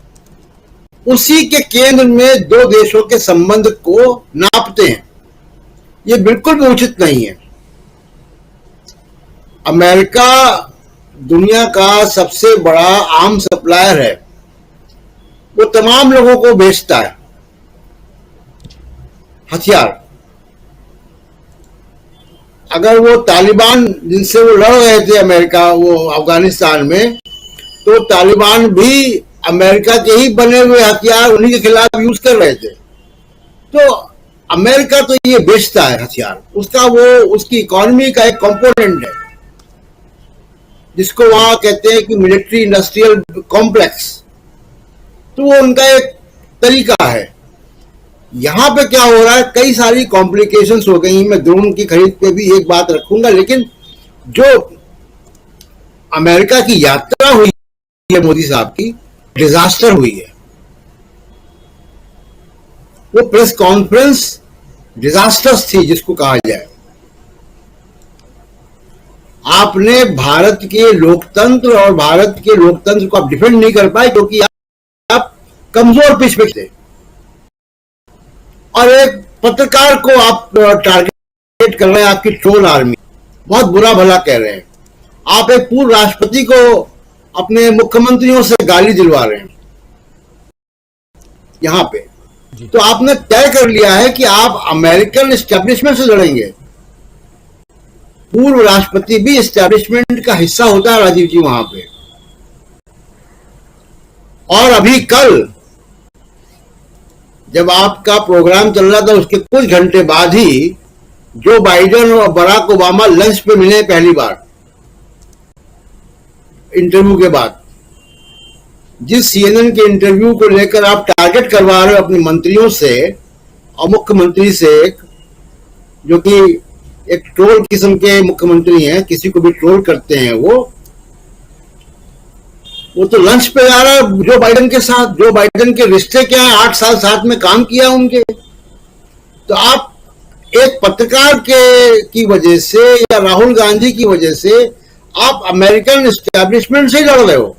उसी के केंद्र में दो देशों के संबंध को नापते हैं। ये बिल्कुल भी उचित नहीं है। अमेरिका दुनिया का सबसे बड़ा आर्म सप्लायर है, वो तमाम लोगों को बेचता है हथियार। अगर वो तालिबान जिनसे वो लड़ रहे थे अमेरिका, वो अफगानिस्तान में, तो तालिबान भी अमेरिका के ही बने हुए हथियार उन्हीं के खिलाफ यूज कर रहे थे। तो अमेरिका तो ये बेचता है हथियार, उसका वो उसकी इकोनॉमी का एक कंपोनेंट है, जिसको वहां कहते हैं कि मिलिट्री इंडस्ट्रियल कॉम्प्लेक्स। तो वो उनका एक तरीका है। यहां पे क्या हो रहा है, कई सारी कॉम्प्लिकेशंस हो गई। मैं ड्रोन की खरीद पे भी एक बात रखूंगा, लेकिन जो अमेरिका की यात्रा हुई है मोदी साहब की, डिजास्टर हुई है। वो प्रेस कॉन्फ्रेंस डिजास्टर्स थी जिसको कहा जाए। आपने भारत के लोकतंत्र और भारत के लोकतंत्र को आप डिफेंड नहीं कर पाए क्योंकि आप कमजोर पिच पे थे और एक पत्रकार को आप टारगेट कर रहे हैं, आपकी ट्रोल आर्मी बहुत बुरा भला कह रहे हैं। आप एक पूर्व राष्ट्रपति को अपने मुख्यमंत्रियों से गाली दिलवा रहे हैं यहां पे। तो आपने तय कर लिया है कि आप अमेरिकन एस्टेब्लिशमेंट से लड़ेंगे। पूर्व राष्ट्रपति भी एस्टेब्लिशमेंट का हिस्सा होता है राजीव जी वहां पे। और अभी कल जब आपका प्रोग्राम चल रहा था उसके कुछ घंटे बाद ही जो बाइडेन और बराक ओबामा लंच पे मिले पहली बार इंटरव्यू के बाद। जिस सीएनएन के इंटरव्यू को लेकर आप टारगेट करवा रहे हो अपने मंत्रियों से और मुख्यमंत्री से, जो कि एक ट्रोल किस्म के मुख्यमंत्री हैं, किसी को भी ट्रोल करते हैं, वो तो लंच पे जा रहा है जो बाइडेन के साथ। जो बाइडेन के रिश्ते क्या है, 8 साल साथ में काम किया उनके। तो आप एक पत्रकार की वजह से या राहुल गांधी की वजह से आप अमेरिकन एस्टेब्लिशमेंट से लड़ रहे हो।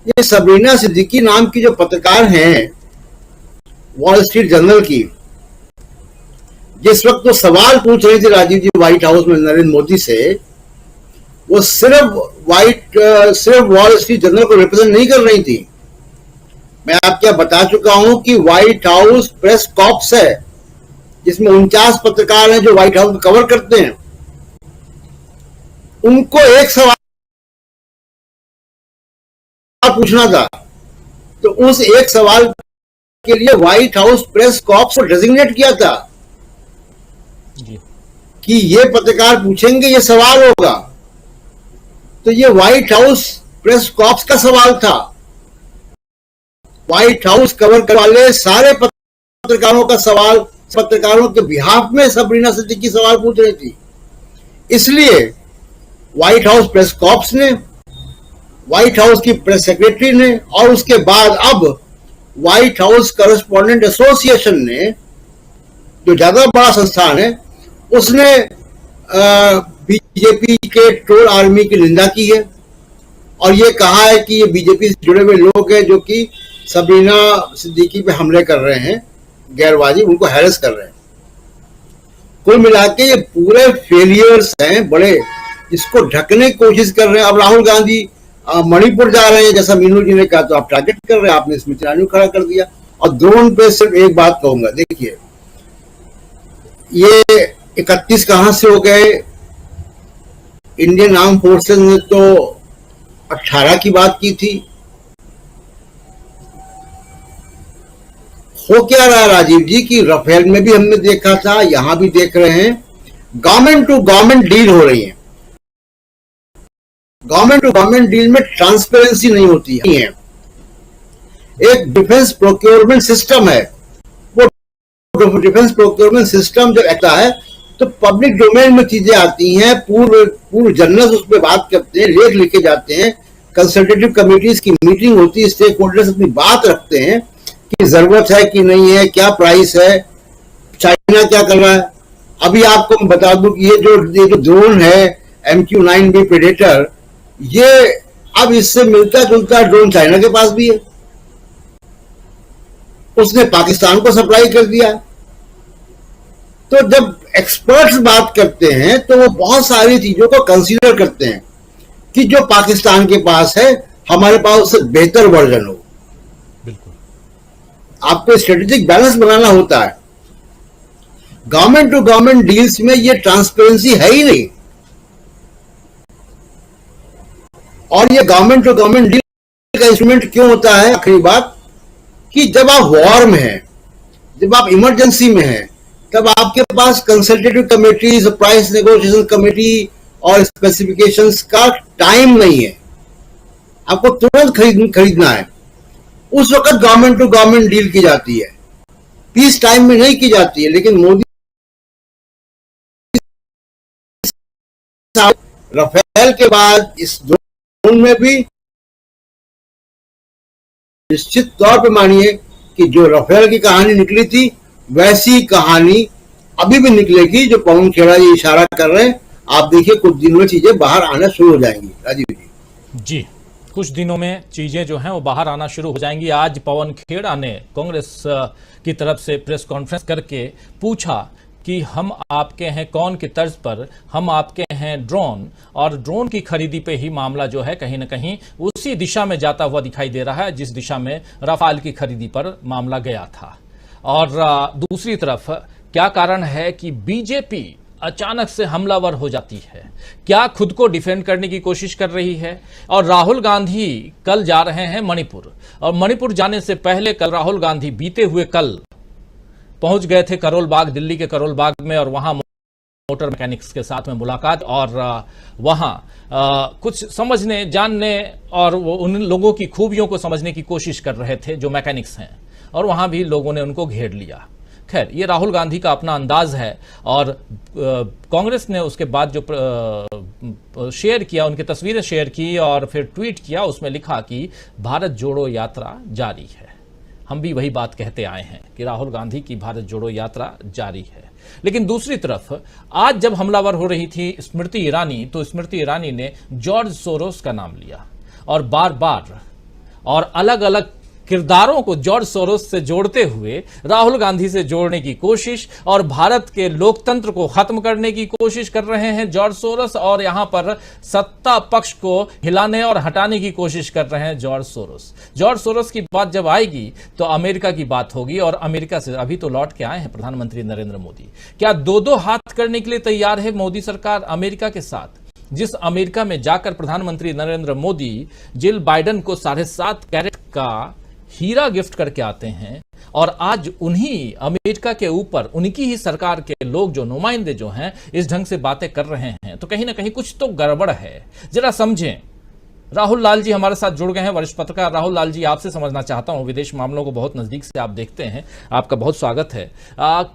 ये सबरीना सिद्दीकी नाम की जो पत्रकार हैं वॉल स्ट्रीट जर्नल की, जिस वक्त वो सवाल पूछ रही थी राजीव जी व्हाइट हाउस में नरेंद्र मोदी से, वो सिर्फ वॉल स्ट्रीट जर्नल को रिप्रेजेंट नहीं कर रही थी। मैं आपको बता चुका हूं कि व्हाइट हाउस प्रेस कॉर्प्स है जिसमें 49 पत्रकार हैं जो व्हाइट हाउस कवर करते हैं। उनको एक सवाल पूछना था, तो उस एक सवाल के लिए व्हाइट हाउस प्रेस कॉर्प्स को डेजिग्नेट किया था कि ये पत्रकार पूछेंगे, ये सवाल होगा। तो ये व्हाइट हाउस प्रेस कॉर्प्स का सवाल था। व्हाइट हाउस कवर करने वाले सारे पत्रकारों का सवाल, पत्रकारों के बिहाफ में सबरीना सिद्दीकी सवाल पूछ रही थी। इसलिए व्हाइट हाउस प्रेस कॉर्प्स ने, व्हाइट हाउस की प्रेस सेक्रेटरी ने और उसके बाद अब व्हाइट हाउस करस्पॉन्डेंट एसोसिएशन ने, जो ज्यादा बड़ा संस्थान है, उसने बीजेपी के ट्रोल आर्मी की निंदा की है और ये कहा है कि ये बीजेपी से जुड़े हुए लोग हैं जो कि सबरीना सिद्दीकी पे हमले कर रहे हैं, गैरवाजिब उनको हैरेस कर रहे हैं। कुल मिला के ये पूरे फेलियर्स हैं बड़े, जिसको ढकने की कोशिश कर रहे हैं। अब राहुल गांधी मणिपुर जा रहे हैं, जैसा मीनू जी ने कहा, तो आप टारगेट कर रहे हैं। आपने स्मृति ईरानी को खड़ा कर दिया। और ड्रोन पे सिर्फ एक बात कहूंगा, देखिए ये 31 कहां से हो गए। इंडियन आर्म फोर्सेस ने तो 18 की बात की थी। हो क्या रहा है राजीव जी की राफेल में भी हमने देखा था, यहां भी देख रहे हैं, गवर्नमेंट टू गवर्नमेंट डील हो रही है। गवर्नमेंट टू गवर्नमेंट डील में ट्रांसपेरेंसी नहीं होती है। एक डिफेंस प्रोक्योरमेंट सिस्टम है, वो डिफेंस प्रोक्योरमेंट सिस्टम जब आता है तो पब्लिक डोमेन में चीजें आती हैं, पूर्व जनरल्स उस पर बात करते हैं, लेख लिखे जाते हैं, कंसल्टेटिव कमिटीज की मीटिंग होती है, स्टेक होल्डर्स अपनी बात रखते हैं कि जरूरत है कि नहीं है, क्या प्राइस है, चाइना क्या कर रहा है। अभी आपको मैं बता दूं कि ये जो ड्रोन है MQ-9B प्रेडेटर, ये अब इससे मिलता जुलता ड्रोन चाइना के पास भी है, उसने पाकिस्तान को सप्लाई कर दिया। तो जब एक्सपर्ट्स बात करते हैं तो वो बहुत सारी चीजों को कंसीडर करते हैं कि जो पाकिस्तान के पास है हमारे पास उससे बेहतर वर्जन हो। बिल्कुल, आपको स्ट्रेटेजिक बैलेंस बनाना होता है। गवर्नमेंट टू गवर्नमेंट डील्स में ये ट्रांसपेरेंसी है ही नहीं। और ये गवर्नमेंट टू गवर्नमेंट डील का इंस्ट्रूमेंट क्यों होता है, आखिरी बात, कि जब आप वॉर में हैं, जब आप इमरजेंसी में हैं, तब आपके पास consultative committees, price negotiation committee और स्पेसिफिकेशंस का टाइम नहीं है। आपको तुरंत खरीदना है। उस वक्त गवर्नमेंट टू गवर्नमेंट डील की जाती है, पीस टाइम में नहीं की जाती है। लेकिन मोदी राफेल के बाद इस ड्रोन में भी निश्चित तौर पे मानिए कि जो राफेल की कहानी निकली थी वैसी कहानी अभी भी निकलेगी। जो पवन खेड़ा जी इशारा कर रहे हैं आप देखिए कुछ दिनों में चीजें बाहर आना शुरू हो जाएंगी। राजीव जी जी, कुछ दिनों में चीजें जो हैं वो बाहर आना शुरू हो जाएंगी। आज पवन खेड़ा ने कांग्रेस की तरफ से प्रेस कॉन्फ्रेंस करके पूछा कि हम आपके हैं कौन की तर्ज पर हम आपके हैं ड्रोन, और ड्रोन की खरीदी पे ही मामला जो है कहीं ना कहीं उसी दिशा में जाता हुआ दिखाई दे रहा है जिस दिशा में राफेल की खरीदी पर मामला गया था। और दूसरी तरफ क्या कारण है कि बीजेपी अचानक से हमलावर हो जाती है, क्या खुद को डिफेंड करने की कोशिश कर रही है। और राहुल गांधी कल जा रहे हैं मणिपुर, और मणिपुर जाने से पहले कल राहुल गांधी बीते हुए कल पहुंच गए थे करोल बाग, दिल्ली के करोल बाग में, और वहां मोटर मैकेनिक्स के साथ में मुलाकात, और वहां कुछ समझने जानने और उन लोगों की खूबियों को समझने की कोशिश कर रहे थे जो मैकेनिक्स हैं, और वहां भी लोगों ने उनको घेर लिया। खैर, ये राहुल गांधी का अपना अंदाज है, और कांग्रेस ने उसके बाद जो शेयर किया, उनकी तस्वीरें शेयर की और फिर ट्वीट किया, उसमें लिखा कि भारत जोड़ो यात्रा जारी है। हम भी वही बात कहते आए हैं कि राहुल गांधी की भारत जोड़ो यात्रा जारी है। लेकिन दूसरी तरफ आज जब हमलावर हो रही थी स्मृति ईरानी, तो स्मृति ईरानी ने जॉर्ज सोरोस का नाम लिया और बार बार और अलग अलग किरदारों को जॉर्ज सोरोस से जोड़ते हुए राहुल गांधी से जोड़ने की कोशिश और भारत के लोकतंत्र को खत्म करने की कोशिश कर रहे हैं जॉर्ज सोरोस, और यहां पर सत्ता पक्ष को हिलाने और हटाने की कोशिश कर रहे हैं जॉर्ज सोरोस। जॉर्ज सोरोस की बात जब आएगी तो अमेरिका की बात होगी, और अमेरिका से अभी तो लौट के आए हैं प्रधानमंत्री नरेंद्र मोदी। क्या दो हाथ करने के लिए तैयार है मोदी सरकार अमेरिका के साथ? जिस अमेरिका में जाकर प्रधानमंत्री नरेंद्र मोदी जिल बाइडेन को 7.5 कैरेट का हीरा गिफ्ट करके आते हैं, और आज उन्हीं अमेरिका के ऊपर उनकी ही सरकार के लोग जो नुमाइंदे जो हैं इस ढंग से बातें कर रहे हैं, तो कहीं ना कहीं कुछ तो गड़बड़ है। जरा समझें। राहुल लाल जी हमारे साथ जुड़ गए हैं, वरिष्ठ पत्रकार। राहुल लाल जी, आपसे समझना चाहता हूं, विदेश मामलों को बहुत नजदीक से आप देखते हैं, आपका बहुत स्वागत है।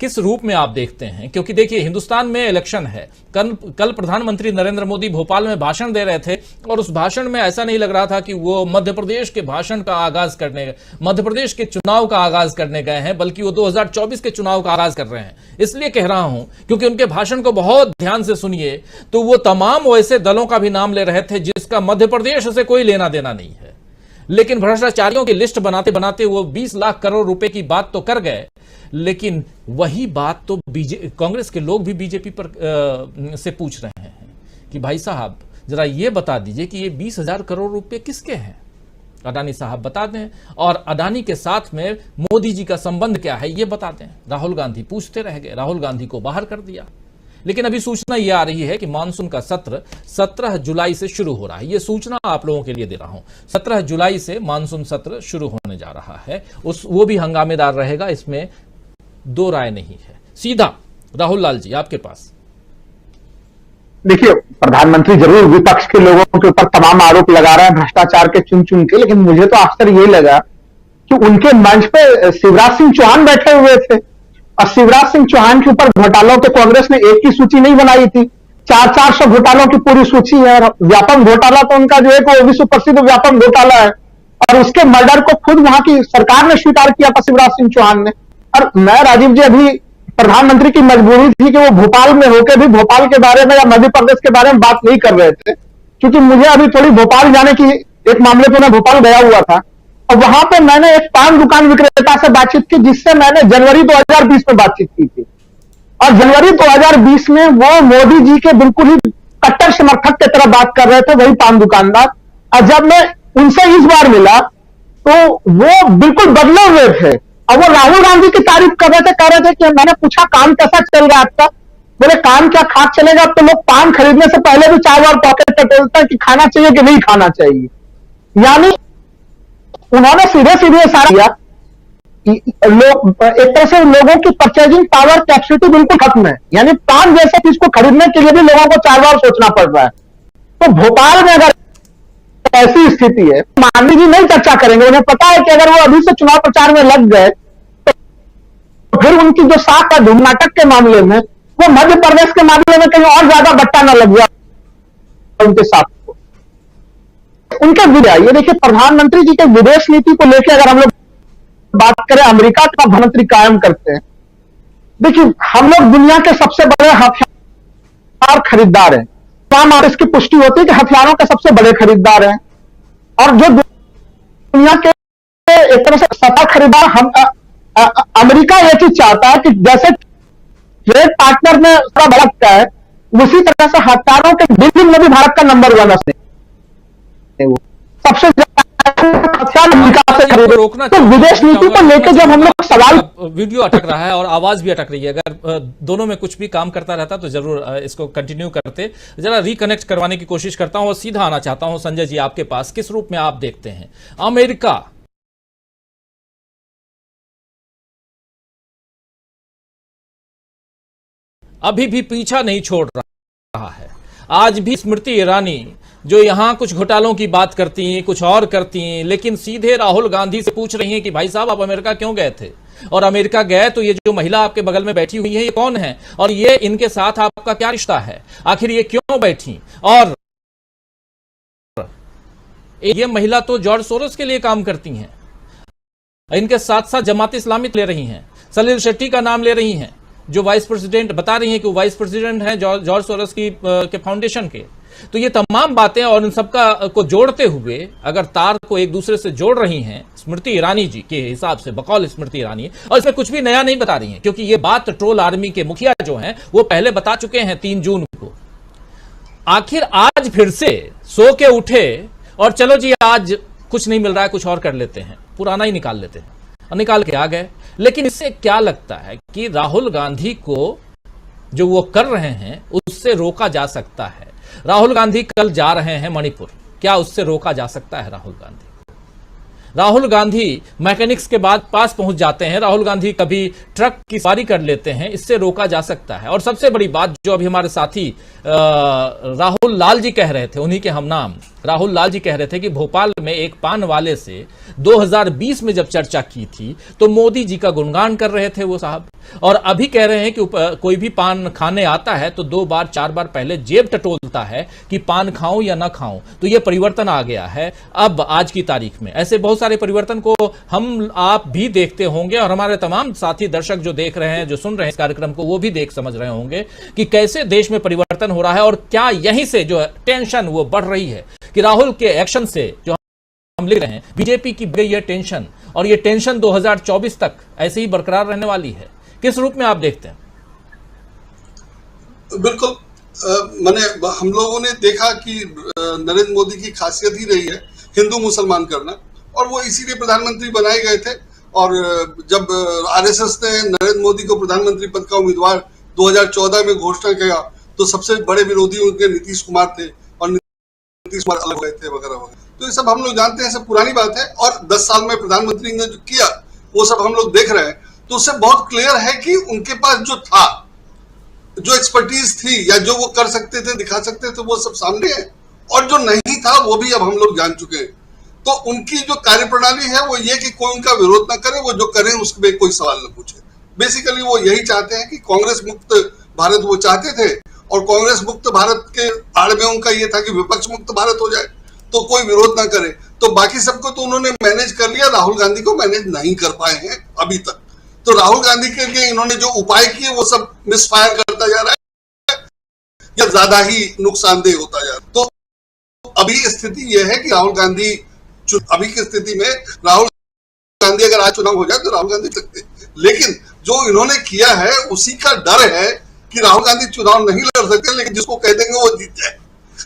किस रूप में आप देखते हैं? क्योंकि देखिए, हिंदुस्तान में इलेक्शन है। कल प्रधानमंत्री नरेंद्र मोदी भोपाल में भाषण दे रहे थे, और उस भाषण में ऐसा नहीं लग रहा था कि वो मध्य प्रदेश के मध्य प्रदेश के चुनाव का आगाज करने गए हैं, बल्कि वो 2024 के चुनाव का आगाज कर रहे हैं। इसलिए कह रहा हूं क्योंकि उनके भाषण को बहुत ध्यान से सुनिए तो वो तमाम वैसे दलों का भी नाम ले रहे थे जिसका मध्य प्रदेश से कोई लेना देना नहीं है, लेकिन भ्रष्टाचारियों की लिस्ट बनाते बनाते वो 20 लाख करोड़ रुपए की बात तो कर गए। लेकिन वही बात तो कांग्रेस के लोग भी बीजेपी पर से पूछ रहे हैं कि भाई साहब जरा ये बता दीजिए कि ये 20,000 करोड़ रुपए किसके हैं? अडानी साहब बता दें, और अडानी के साथ में मोदी जी का संबंध क्या है ये बता दें। राहुल गांधी पूछते रह गए, राहुल गांधी को बाहर कर दिया। लेकिन अभी सूचना यह आ रही है कि मानसून का सत्र 17 जुलाई से शुरू हो रहा है। यह सूचना आप लोगों के लिए दे रहा हूं। 17 जुलाई से मानसून सत्र शुरू होने जा रहा है। वो भी हंगामेदार रहेगा, इसमें दो राय नहीं है। सीधा राहुल लाल जी आपके पास। देखिए, प्रधानमंत्री जरूर विपक्ष के लोगों के ऊपर तमाम आरोप लगा रहा है भ्रष्टाचार के चुन चुन के, लेकिन मुझे तो आश्चर्य ये लगा कि उनके मंच पे शिवराज सिंह चौहान बैठे हुए थे, और शिवराज सिंह चौहान के ऊपर घोटालों के कांग्रेस ने एक ही सूची नहीं बनाई थी, 400 घोटालों की पूरी सूची है। और व्यापम घोटाला तो उनका जो है वो विश्व प्रसिद्ध व्यापम घोटाला है, और उसके मर्डर को खुद वहां की सरकार ने स्वीकार किया था शिवराज सिंह चौहान ने। और मैं राजीव जी, अभी प्रधानमंत्री की मजबूरी थी कि वो भोपाल में होकर भी भोपाल के बारे में या मध्य प्रदेश के बारे में बात नहीं कर रहे थे, क्योंकि मुझे अभी थोड़ी भोपाल जाने की एक मामले पे मैं भोपाल गया हुआ था, और वहां पे मैंने एक पान दुकान विक्रेता से बातचीत की जिससे मैंने जनवरी 2020 में बातचीत की थी, और जनवरी 2020 में वो मोदी जी के बिल्कुल ही कट्टर समर्थक की तरह बात कर रहे थे, वही पान दुकानदार। और जब मैं उनसे इस बार मिला तो वो बिल्कुल बदले हुए थे, और वो राहुल गांधी की तारीफ कर रहे थे, कह रहे थे कि मैंने पूछा काम कैसा चल रहा है आपका? बोले काम क्या खाक चलेगा, अब तो लोग पान खरीदने से पहले भी 4 बार पॉकेट टटोलते हैं कि खाना चाहिए कि नहीं खाना चाहिए। यानी उन्होंने सीधे सीधे इशारा किया लोग एक तरह से लोगों की परचेजिंग पावर कैपेसिटी बिल्कुल खत्म है, यानी पान जैसे चीज को खरीदने के लिए भी लोगों को 4 बार सोचना पड़ रहा है। तो भोपाल में अगर ऐसी स्थिति है, मांझी जी नहीं चर्चा करेंगे, उन्हें पता है कि अगर वो अभी से चुनाव प्रचार में लग गए तो फिर उनकी जो साख है धूम नाटक के मामले में, वो मध्य प्रदेश के मामले में कहीं और ज्यादा बट्टा न लग गया उनके साथ को। उनके विजय, ये देखिए प्रधानमंत्री जी के विदेश नीति को लेकर अगर हम लोग बात करें, अमेरिका का प्रधानमंत्री कायम करते हैं। देखिए, हम लोग दुनिया के सबसे बड़े हथियार हथियार खरीदार हैं। तमाम आर इसकी पुष्टि होती है कि हथियारों के सबसे बड़े खरीदार हैं, और जो दुनिया के एक तरह से सत्ता खरीदार हम अमेरिका ये चीज चाहता है कि जैसे ट्रेड पार्टनर में थोड़ा बढ़ता है, उसी तरह से हथियारों के डीलिंग में भी भारत का नंबर 1 है। वो सबसे हथियार अमेरिका से खरीदे। रोकना तो विदेश नीति को लेकर जब हम लोग सवाल, वीडियो अटक रहा है और आवाज भी अटक रही है, अगर दोनों में कुछ भी काम करता रहता तो जरूर इसको कंटिन्यू करते। जरा रिकनेक्ट करवाने की कोशिश करता हूं और सीधा आना चाहता हूं संजय जी आपके पास। किस रूप में आप देखते हैं अमेरिका अभी भी पीछा नहीं छोड़ रहा है? आज भी स्मृति ईरानी जो यहां कुछ घोटालों की बात करती हैं, कुछ और करती हैं, लेकिन सीधे राहुल गांधी से पूछ रही हैं कि भाई साहब आप अमेरिका क्यों गए थे, और अमेरिका गए तो ये जो महिला आपके बगल में बैठी हुई है ये कौन है, और ये इनके साथ आपका क्या रिश्ता है, आखिर ये क्यों बैठी, और ये महिला तो जॉर्ज सोरोस के लिए काम करती हैं, इनके साथ साथ जमात इस्लामी ले रही हैं, सलील शेट्टी का नाम ले रही हैं, जो वाइस प्रेसिडेंट बता रही हैं कि वो वाइस प्रेसिडेंट हैं जॉर्ज सोरोस के फाउंडेशन के। तो ये तमाम बातें और इन सबका को जोड़ते हुए अगर तार को एक दूसरे से जोड़ रही हैं स्मृति ईरानी जी के हिसाब से, बकौल स्मृति ईरानी, और इसमें कुछ भी नया नहीं बता रही हैं, क्योंकि ये बात ट्रोल आर्मी के मुखिया जो हैं वो पहले बता चुके हैं 3 जून को। आखिर आज फिर से सो के उठे और चलो जी आज कुछ नहीं मिल रहा है, कुछ और कर लेते हैं, पुराना ही निकाल लेते हैं, और निकाल के आ गए। लेकिन इससे क्या लगता है कि राहुल गांधी को जो वो कर रहे हैं उससे रोका जा सकता है? राहुल गांधी कल जा रहे हैं मणिपुर, क्या उससे रोका जा सकता है राहुल गांधी? राहुल गांधी मैकेनिक्स के बाद पास पहुंच जाते हैं, राहुल गांधी कभी ट्रक की सवारी कर लेते हैं, इससे रोका जा सकता है। और सबसे बड़ी बात जो अभी हमारे साथी राहुल लाल जी कह रहे थे, उन्हीं के हम नाम राहुल लाल जी कह रहे थे कि भोपाल में एक पान वाले से 2020 में जब चर्चा की थी तो मोदी जी का गुणगान कर रहे थे वो साहब, और अभी कह रहे हैं कि कोई भी पान खाने आता है तो 2 बार 4 बार पहले जेब टटोलता है कि पान खाऊं या ना खाऊं। तो ये परिवर्तन आ गया है अब आज की तारीख में। ऐसे बहुत सारे परिवर्तन को हम आप भी देखते होंगे और हमारे तमाम साथी दर्शक जो देख रहे हैं, जो सुन रहे हैं इस कार्यक्रम को, वो भी देख समझ रहे होंगे कि कैसे देश में परिवर्तन हो रहा है, और क्या यहीं से जो टेंशन वो बढ़ रही है कि राहुल के एक्शन से जो हम लिख रहे हैं बीजेपी की गई ये टेंशन, और ये टेंशन 2024 तक ऐसे ही बरकरार रहने वाली है। किस रूप में आप देखते हैं? बिल्कुल, मैंने हम लोगों ने देखा कि नरेंद्र मोदी की खासियत ही रही है हिंदू मुसलमान करना, और वो इसीलिए प्रधानमंत्री बनाए गए थे। और जब आरएसएस ने नरेंद्र मोदी को प्रधानमंत्री पद का उम्मीदवार 2014 में घोषणा किया तो सबसे बड़े विरोधी उनके नीतीश कुमार थे, और नीतीश कुमार अलग गए थे वगैरह वगैरह। तो ये सब हम लोग जानते हैं, सब पुरानी बात है। और 10 साल में प्रधानमंत्री ने जो किया वो सब हम लोग देख रहे हैं, तो उससे बहुत क्लियर है कि उनके पास जो था, जो एक्सपर्टीज थी, या जो वो कर सकते थे, दिखा सकते थे, वो सब सामने है, और जो नहीं था वो भी अब हम लोग जान चुके हैं। तो उनकी जो कार्यप्रणाली है वो ये कि कोई उनका विरोध ना करे, वो जो करें उसमें कोई सवाल न पूछे। बेसिकली वो यही चाहते हैं कि कांग्रेस मुक्त भारत वो चाहते थे, और कांग्रेस मुक्त भारत के आड़ में उनका ये था कि विपक्ष मुक्त भारत हो जाए, तो कोई विरोध ना करे। तो बाकी सबको तो उन्होंने मैनेज कर लिया, राहुल गांधी को मैनेज नहीं कर पाए हैं अभी तक। तो राहुल गांधी के लिए इन्होंने जो उपाय किए वो सब मिसफायर करता जा रहा है, या ज्यादा ही नुकसानदेह होता जा रहा है। तो अभी स्थिति यह है कि राहुल गांधी, अभी की स्थिति में राहुल गांधी अगर आज चुनाव हो जाए तो राहुल गांधी सकते, लेकिन जो इन्होंने किया है उसी का डर है कि राहुल गांधी चुनाव नहीं लड़ सकते, लेकिन जिसको कह देंगे वो जीत जाए।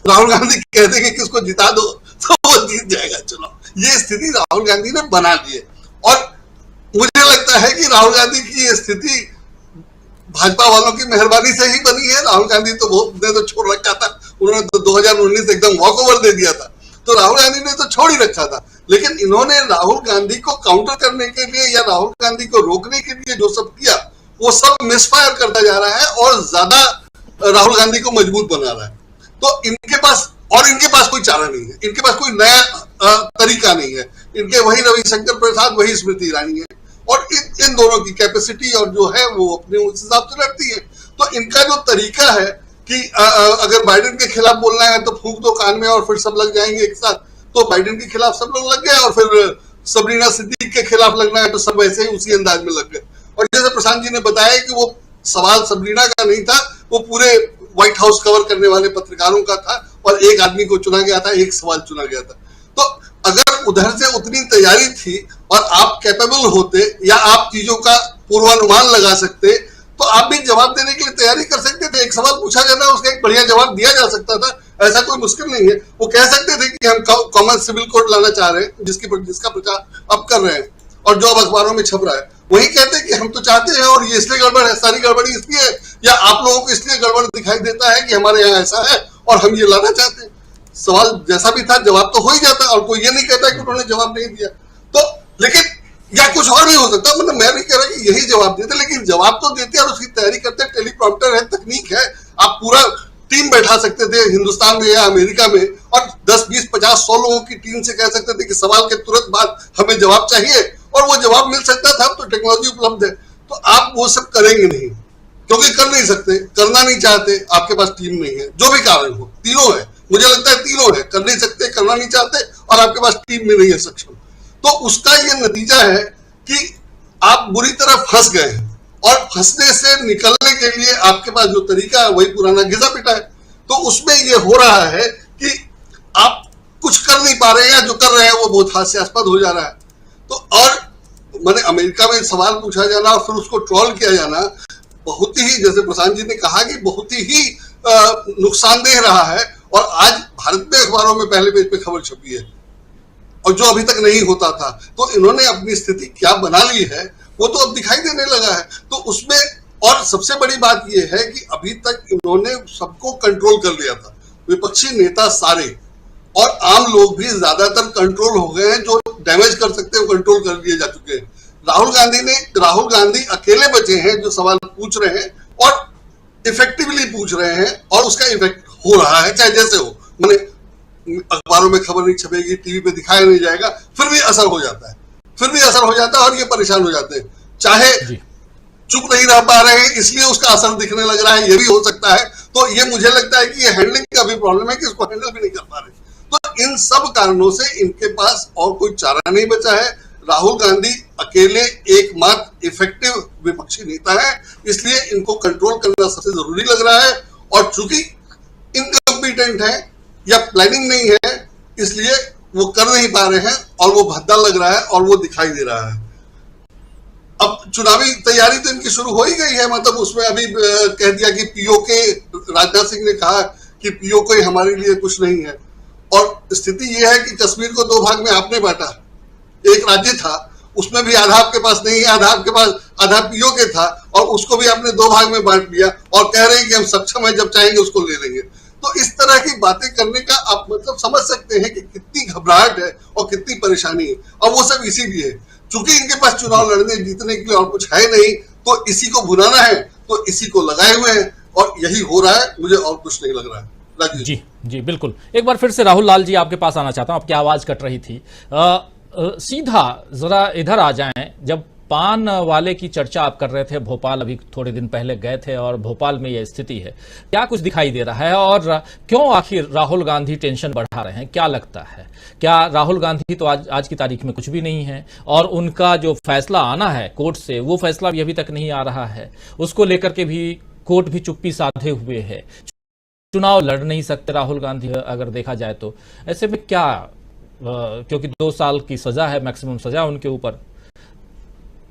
राहुल गांधी कह देंगे कि इसको जिता दो तो वो जीत जाएगा चुनाव। ये स्थिति राहुल गांधी ने बना ली है, और मुझे लगता है कि राहुल गांधी की स्थिति भाजपा वालों की मेहरबानी से ही बनी है। राहुल गांधी तो बहुत ने तो छोड़ रखा था, उन्होंने तो 2019 एकदम वॉक ओवर दे दिया था, तो राहुल गांधी ने तो छोड़ ही रखा था। लेकिन इन्होंने राहुल गांधी को काउंटर करने के लिए या राहुल गांधी को रोकने के लिए जो सब किया वो सब मिसफायर करता जा रहा है, और ज्यादा राहुल गांधी को मजबूत बना रहा है। तो इनके पास कोई चारा नहीं है, इनके पास कोई नया तरीका नहीं है। इनके वही रविशंकर प्रसाद, वही स्मृति ईरानी है, और इन दोनों की कैपेसिटी और जो है वो अपने उस हिसाब से रखती है। तो इनका जो तरीका है कि अगर बाइडेन के खिलाफ बोलना है तो फूंक दो कान में और फिर सब लग जाएंगे एक साथ, तो बाइडेन के खिलाफ सब लोग लग गए, और फिर सबरीना सिद्दीकी के खिलाफ लगना है तो सब वैसे ही उसी अंदाज में लग गए। और जैसे प्रशांत जी ने बताया कि वो सवाल सबरीना का नहीं था, वो पूरे व्हाइट हाउस कवर करने वाले पत्रकारों का था और एक आदमी को चुना गया था, एक सवाल चुना गया था। तो अगर उधर से उतनी तैयारी थी और आप कैपेबल होते या आप चीजों का पूर्वानुमान लगा सकते तो आप भी जवाब देने के लिए तैयारी कर सकते थे। एक सवाल पूछा जाता, उसका एक बढ़िया जवाब दिया जा सकता था, ऐसा कोई मुश्किल नहीं है। वो कह सकते थे कि हम कॉमन सिविल कोड लाना चाह रहे हैं, जिसका प्रचार अब कर रहे हैं और जो अब अखबारों में छप रहा है। वही कहते हैं कि हम तो चाहते हैं और ये इसलिए गड़बड़ है, सारी गड़बड़ी इसलिए है या आप लोगों को इसलिए गड़बड़ दिखाई देता है कि हमारे यहाँ ऐसा है और हम ये लाना चाहते हैं। सवाल जैसा भी था जवाब तो हो ही जाता और कोई ये नहीं कहता कि उन्होंने जवाब नहीं दिया। तो लेकिन या कुछ और भी हो सकता, मतलब मैं नहीं कह रहा कि यही जवाब देते, लेकिन जवाब तो देते और उसकी तैयारी करते। टेलीप्रॉम्प्टर है, तकनीक है, आप पूरा टीम बैठा सकते थे हिंदुस्तान में या अमेरिका में और 10, 20, 50, 100 लोगों की टीम से कह सकते थे कि सवाल के तुरंत बाद हमें जवाब चाहिए और वो जवाब मिल सकता था। अब तो टेक्नोलॉजी उपलब्ध है, तो आप वो सब करेंगे नहीं क्योंकि कर नहीं सकते, करना नहीं चाहते, आपके पास टीम नहीं है। जो भी कारण हो, तीनों है, मुझे लगता है तीनों है, कर नहीं सकते, करना नहीं चाहते और आपके पास टीम में नहीं है सक्षम। तो उसका ये नतीजा है कि आप बुरी तरह फंस गए हैं और फंसने से निकलने के लिए आपके पास जो तरीका है वही पुराना घिसा पिटा है। तो उसमें ये हो रहा है कि आप कुछ कर नहीं पा रहे हैं, जो कर रहे हैं वो बहुत हास्यास्पद हो जा रहा है। तो और मैंने अमेरिका में सवाल पूछा जाना और फिर उसको ट्रोल किया जाना बहुत ही, जैसे प्रशांत जी ने कहा कि बहुत ही नुकसानदेह रहा है। और आज भारत में अखबारों में पहले पेज पे खबर छपी है और जो अभी तक नहीं होता था। तो इन्होंने अपनी स्थिति क्या बना ली है वो तो अब दिखाई देने लगा है। तो उसमें और सबसे बड़ी बात यह है कि अभी तक इन्होंने सबको कंट्रोल कर लिया था, विपक्षी नेता सारे और आम लोग भी ज्यादातर कंट्रोल हो गए हैं। जो डैमेज कर सकते हैं वो कंट्रोल कर लिए जा चुके हैं। राहुल गांधी अकेले बचे हैं जो सवाल पूछ रहे हैं और इफेक्टिवली पूछ रहे हैं और उसका इफेक्ट हो रहा है, चाहे जैसे हो। मैंने अखबारों में खबर नहीं छपेगी, टीवी पे दिखाया नहीं जाएगा, फिर भी असर हो जाता है, और ये परेशान हो जाते हैं। चाहे चुप नहीं रह पा रहे हैं इसलिए उसका असर दिखने लग रहा है, ये भी हो सकता है। तो ये मुझे लगता है कि ये हैंडलिंग का भी प्रॉब्लम है कि इसको हैंडल भी नहीं कर पा रहे। तो इन सब कारणों से इनके पास और कोई चारा नहीं बचा है। राहुल गांधी अकेले एकमात्र इफेक्टिव विपक्षी नेता है, इसलिए इनको कंट्रोल करना सबसे जरूरी लग रहा है। और चूंकि इनकम्पिटेंट है या प्लानिंग नहीं है इसलिए वो कर नहीं पा रहे हैं और वो भद्दा लग रहा है और वो दिखाई दे रहा है। अब चुनावी तैयारी तो इनकी शुरू हो ही गई है, मतलब उसमें अभी कह दिया कि पीओके, राजनाथ सिंह ने कहा कि पीओके हमारे लिए कुछ नहीं है। और स्थिति यह है कि कश्मीर को 2 भाग में आपने बांटा, एक राज्य था उसमें भी आधा आपके पास नहीं है, आधा आपके पास, आधा पीओके था और उसको भी आपने 2 भाग में बांट दिया और कह रहे हैं कि हम सक्षम है, जब चाहेंगे उसको ले लेंगे। तो इस तरह की बातें करने का आप मतलब समझ सकते हैं कि कितनी घबराहट है और कितनी परेशानी है। और वो सब इसीलिए, चूंकि इनके पास चुनाव लड़ने जीतने के लिए और कुछ है नहीं, तो इसी को भुनाना है तो इसी को लगाए हुए हैं और यही हो रहा है, मुझे और कुछ नहीं लग रहा है। जी जी बिल्कुल। एक बार फिर से राहुल लाल जी आपके पास आना चाहता हूं, आपकी आवाज कट रही थी। सीधा जरा इधर आ जाएं। जब पान वाले की चर्चा आप कर रहे थे, भोपाल अभी थोड़े दिन पहले गए थे और भोपाल में यह स्थिति है, क्या कुछ दिखाई दे रहा है और क्यों आखिर राहुल गांधी टेंशन बढ़ा रहे हैं? क्या लगता है, क्या राहुल गांधी तो आज की तारीख में कुछ भी नहीं है और उनका जो फैसला आना है कोर्ट से, वो फैसला भी अभी तक नहीं आ रहा है, उसको लेकर के भी कोर्ट भी चुप्पी साधे हुए है, चुनाव लड़ नहीं सकते राहुल गांधी अगर देखा जाए तो। ऐसे में क्या, क्योंकि 2 साल की सजा है, मैक्सिमम सजा उनके ऊपर,